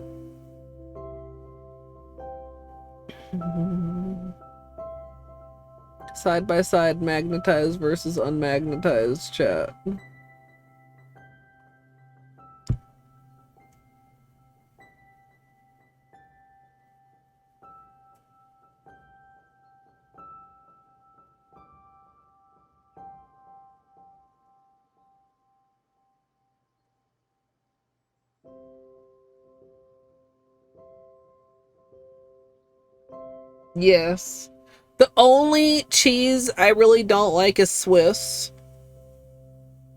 Side by side, magnetized versus unmagnetized chat. Yes. The only cheese I really don't like is Swiss.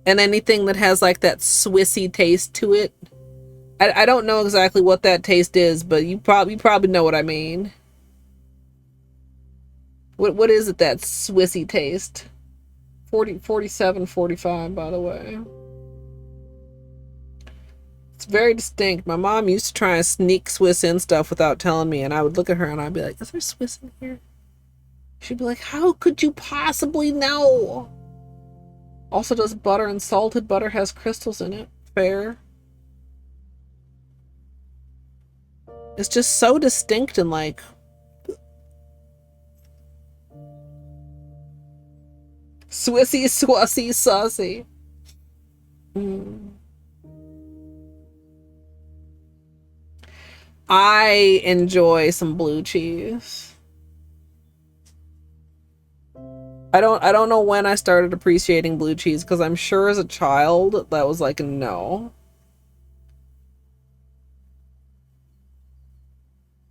And anything that has like that Swissy taste to it. I don't know exactly what that taste is, but you probably know what I mean. What is it, that Swissy taste? 47, 45, by the way. It's very distinct. My mom used to try and sneak Swiss in stuff without telling me, and I would look at her and I'd be like, is there Swiss in here? She'd be like, how could you possibly know? Also, does butter and salted butter has crystals in it? Fair. It's just so distinct and like... Swissy, swassy, saucy. I enjoy some blue cheese. I don't know when I started appreciating blue cheese, because I'm sure as a child that was like a no.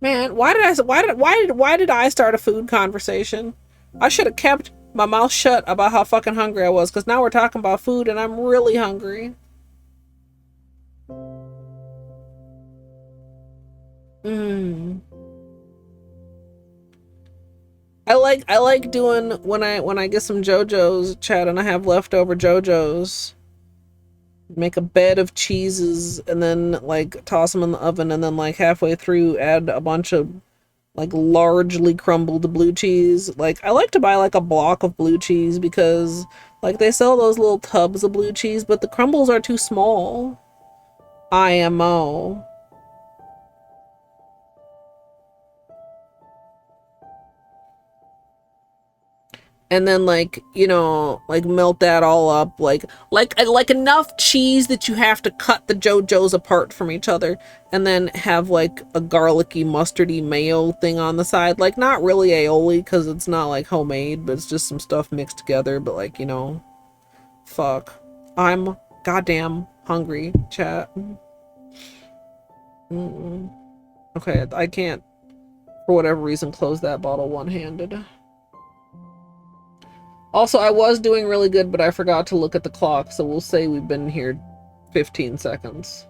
Man, why did I start a food conversation? I should have kept my mouth shut about how fucking hungry I was, because now we're talking about food and I'm really hungry. I like doing when I get some JoJo's, chat, and I have leftover JoJo's. Make a bed of cheeses and then like toss them in the oven, and then like halfway through add a bunch of like largely crumbled blue cheese. Like I like to buy like a block of blue cheese, because like they sell those little tubs of blue cheese, but the crumbles are too small. IMO. and then like, you know, like melt that all up, like enough cheese that you have to cut the JoJo's apart from each other, and then have like a garlicky mustardy mayo thing on the side. Like not really aioli because it's not like homemade, but it's just some stuff mixed together. But like, you know, fuck, I'm goddamn hungry, chat. Okay, I can't for whatever reason close that bottle one-handed. Also, I was doing really good, but I forgot to look at the clock, so we'll say we've been here 15 seconds.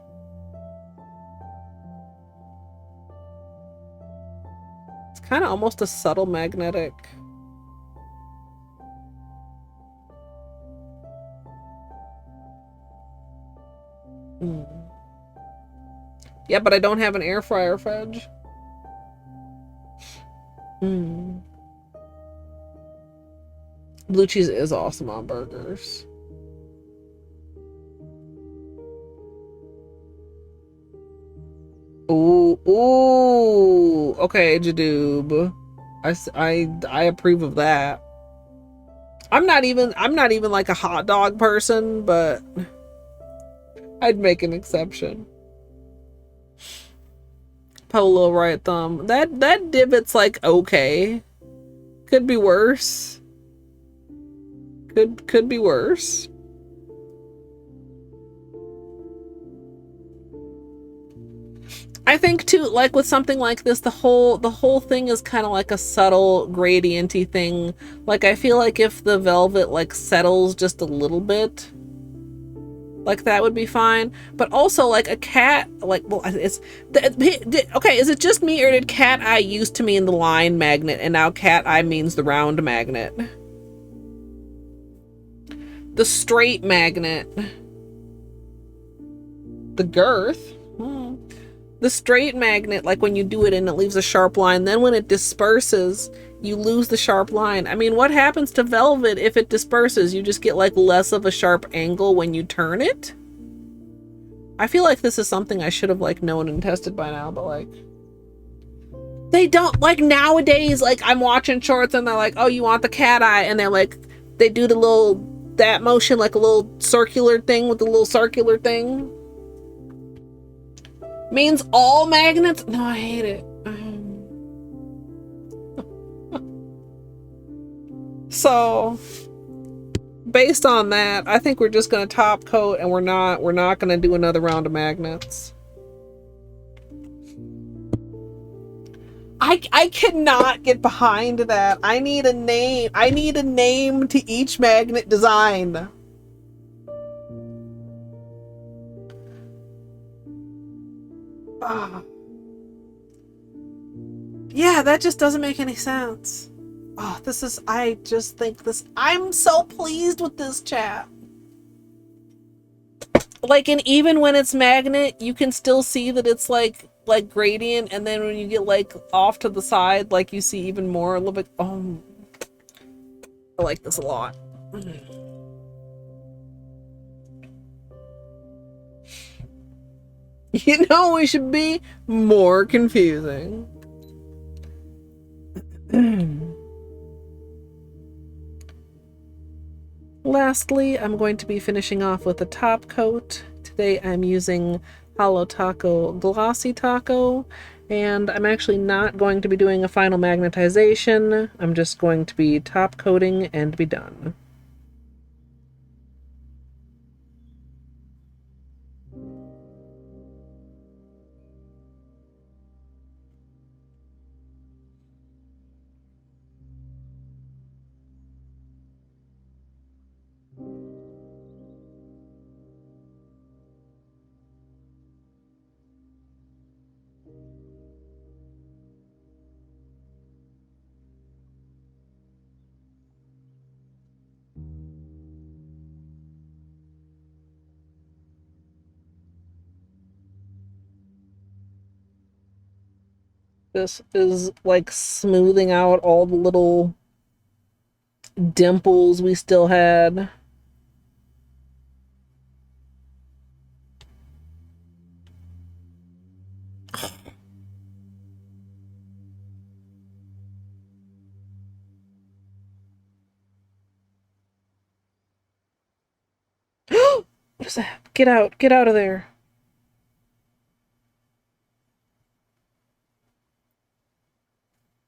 It's kind of almost a subtle magnetic. Yeah, but I don't have an air fryer, Fudge. Blue cheese is awesome on burgers. Ooh, okay, Jadoob. I approve of that. I'm not even like a hot dog person, but I'd make an exception. Polo right thumb. That divot's like okay. Could be worse. Could be worse. I think too, like with something like this, the whole thing is kind of like a subtle gradienty thing. Like I feel like if the velvet like settles just a little bit, like that would be fine. But also like a cat, like, well, it's okay. Is it just me, or did cat eye used to mean the line magnet and now cat eye means the round magnet? The straight magnet. The girth. The straight magnet, like when you do it and it leaves a sharp line, then when it disperses, you lose the sharp line. I mean, what happens to velvet if it disperses? You just get like less of a sharp angle when you turn it? I feel like this is something I should have like known and tested by now, but like they don't, like nowadays, like I'm watching shorts and they're like, oh, you want the cat eye? And they're like, they do the little, that motion, like a little circular thing with the little circular thing. Means all magnets? No, I hate it. So, based on that, I think we're just gonna top coat, and we're not gonna do another round of magnets. I cannot get behind that. I need a name. I need a name to each magnet design. Yeah, that just doesn't make any sense. Oh, this is, I just think this, I'm so pleased with this chat. Like, and even when it's magnet, you can still see that it's like gradient, and then when you get like off to the side, like you see even more, a little bit. Oh, I like this a lot. You know, we should be more confusing. Lastly, I'm going to be finishing off with a top coat. Today I'm using Holo Taco Glossy Taco, and I'm actually not going to be doing a final magnetization. I'm just going to be top coating and be done. This is like smoothing out all the little dimples we still had. What is that? Get out. Get out of there.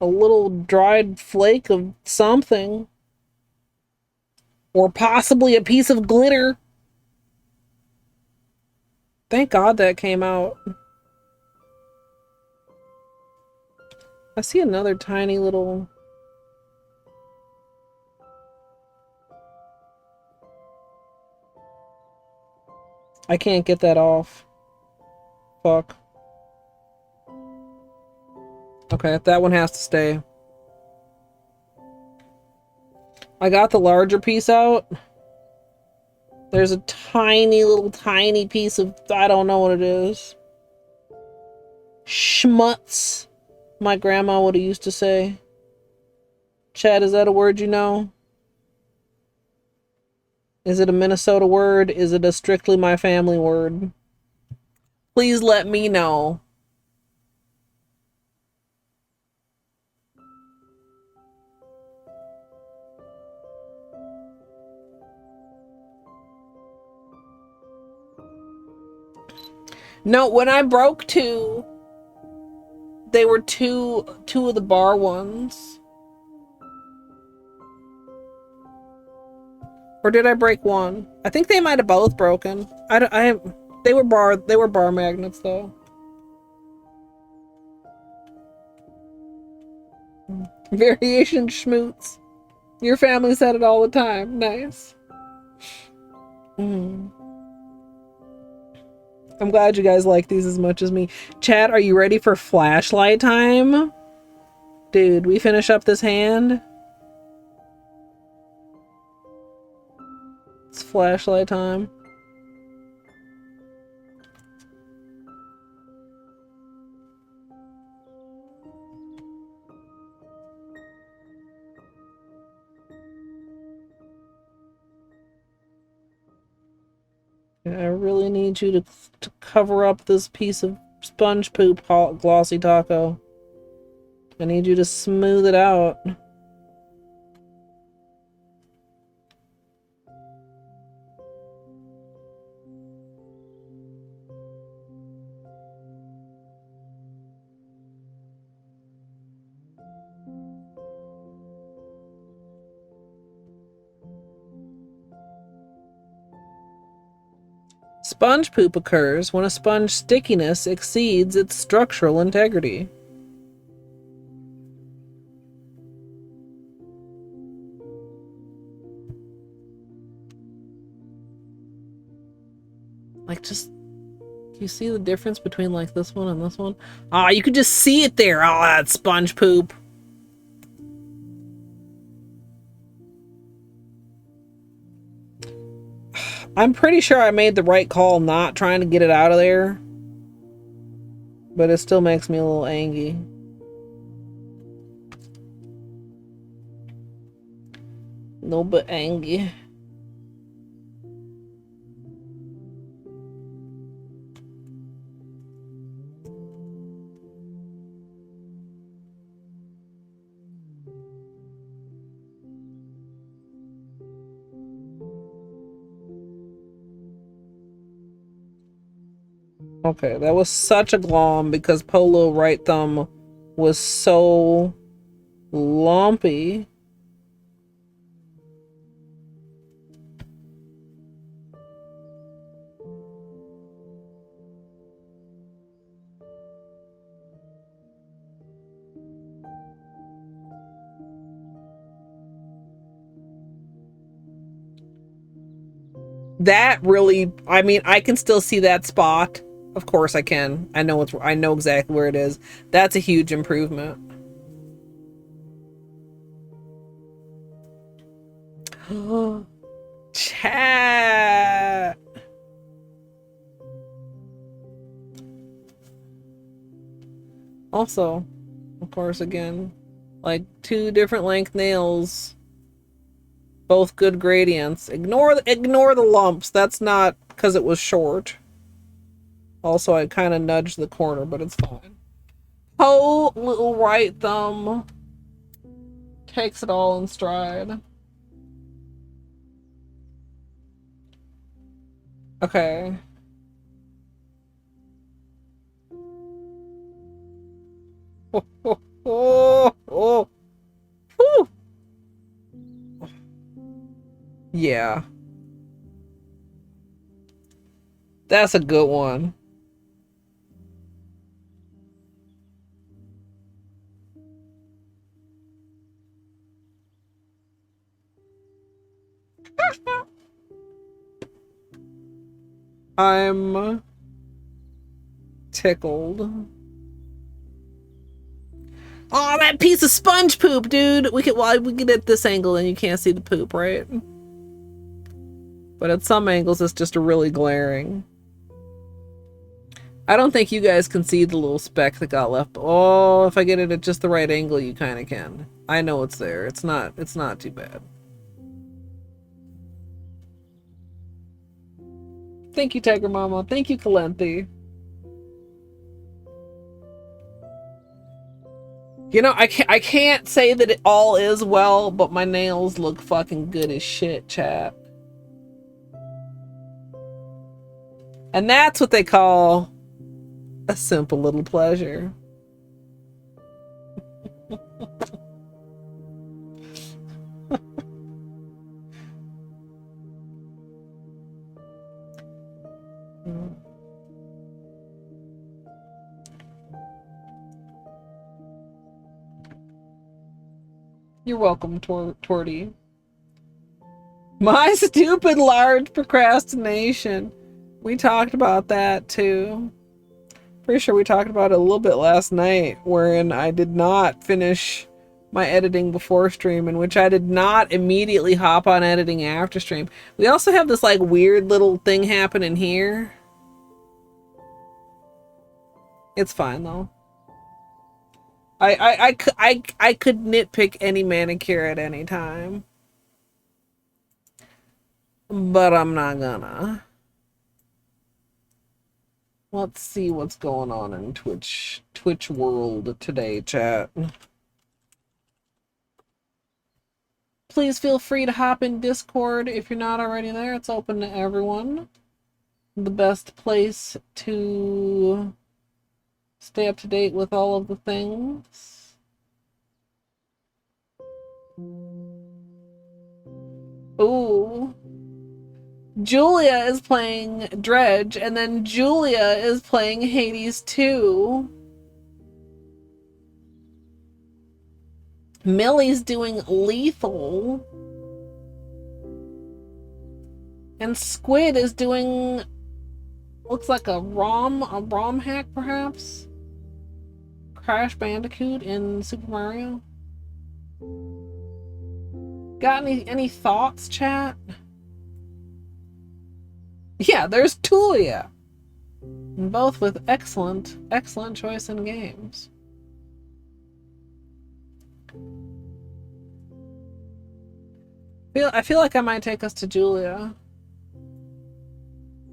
A little dried flake of something. Or possibly a piece of glitter. Thank God that came out. I see another tiny little... I can't get that off. Fuck. Okay, that one has to stay. I got the larger piece out. There's a tiny little tiny piece of... I don't know what it is. Schmutz. My grandma would have used to say. Chad, is that a word you know? Is it a Minnesota word? Is it a strictly my family word? Please let me know. No, when I broke two, they were two of the bar ones. Or did I break one? I think they might have both broken. They were bar magnets though. Variation schmoots. Your family said it all the time. Nice. I'm glad you guys like these as much as me. Chat, are you ready for flashlight time? Dude, we finish up this hand. It's flashlight time. I really need you to cover up this piece of sponge poop, Glossy Taco. I need you to smooth it out. Sponge poop occurs when a sponge stickiness exceeds its structural integrity. Like, just, do you see the difference between like this one and this one? Ah, you could just see it there. Oh, that sponge poop. I'm pretty sure I made the right call not trying to get it out of there. But it still makes me a little angry. A little bit angry. Okay, that was such a glom because Polo right thumb was so lumpy. That really, I mean, I can still see that spot. Of course I can. I know exactly where it is. That's a huge improvement. Chat. Also, of course, again, like 2 different length nails, both good gradients. Ignore the lumps. That's not because it was short. Also, I kind of nudged the corner, but it's fine. Oh, little right thumb takes it all in stride. Okay. Oh. Whew. Yeah. That's a good one. I'm tickled. Oh, that piece of sponge poop, dude. We get at this angle and you can't see the poop, right? But at some angles, it's just really glaring. I don't think you guys can see the little speck that got left. Oh, if I get it at just the right angle, you kind of can. I know it's there. It's not too bad. Thank you, Tiger Mama. Thank you, Colette. You know, I can't say that it all is well, but my nails look fucking good as shit, chat. And that's what they call a simple little pleasure. You're welcome, Torty. My stupid large procrastination. We talked about that too. Pretty sure we talked about it a little bit last night, wherein I did not finish my editing before stream, in which I did not immediately hop on editing after stream. We also have this like weird little thing happening here. It's fine though. I could nitpick any manicure at any time, but I'm not gonna. Let's see what's going on in Twitch world today, chat. Please feel free to hop in Discord if you're not already there. It's open to everyone. The best place to stay up to date with all of the things. Ooh. Julia is playing Dredge, and then Julia is playing Hades 2. Millie's doing Lethal. And Squid is doing, looks like a ROM hack perhaps? Crash Bandicoot in Super Mario. Got any thoughts, chat? Yeah, there's Tulia. Both with excellent choice in games. I feel like I might take us to Julia,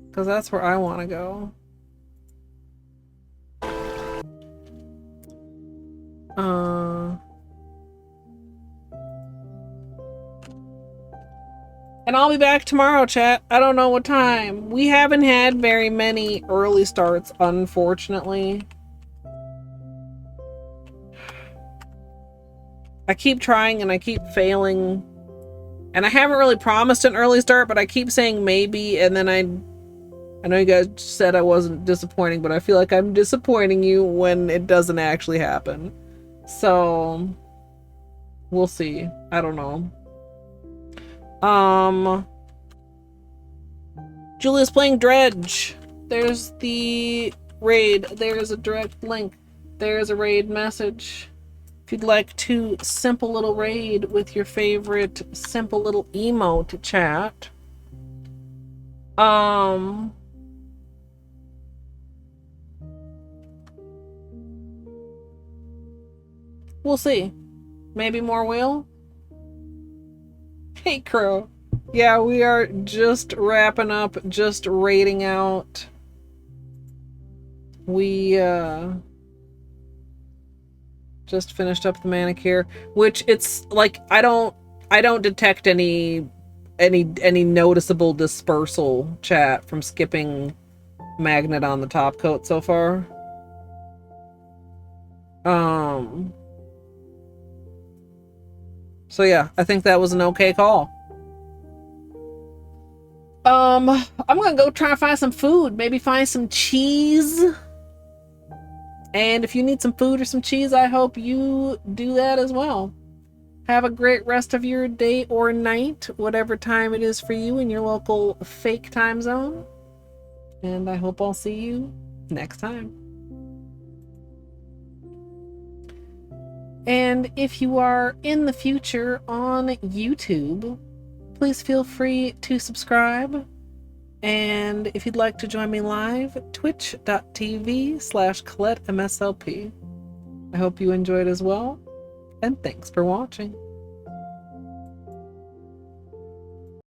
because that's where I want to go. And I'll be back tomorrow, chat. I don't know what time. We haven't had very many early starts, unfortunately. I keep trying and I keep failing. And I haven't really promised an early start, but I keep saying maybe, and then I know you guys said I wasn't disappointing, but I feel like I'm disappointing you when it doesn't actually happen. So, we'll see. I don't know. Julia's playing Dredge. There's the raid. There's a direct link. There's a raid message. If you'd like to simple little raid with your favorite simple little emote chat. We'll see. Maybe more will. Hey, Crow. Yeah, we are just wrapping up, just raiding out. We, just finished up the manicure, which it's like, I don't detect any any noticeable dispersal, chat, from skipping Magnet on the top coat so far. So yeah, I think that was an okay call. I'm gonna go try to find some food, maybe find some cheese. And if you need some food or some cheese, I hope you do that as well. Have a great rest of your day or night, whatever time it is for you in your local fake time zone. And I hope I'll see you next time. And if you are in the future on YouTube, please feel free to subscribe. And if you'd like to join me live, twitch.tv/Colette MSLP. I hope you enjoyed as well, and thanks for watching.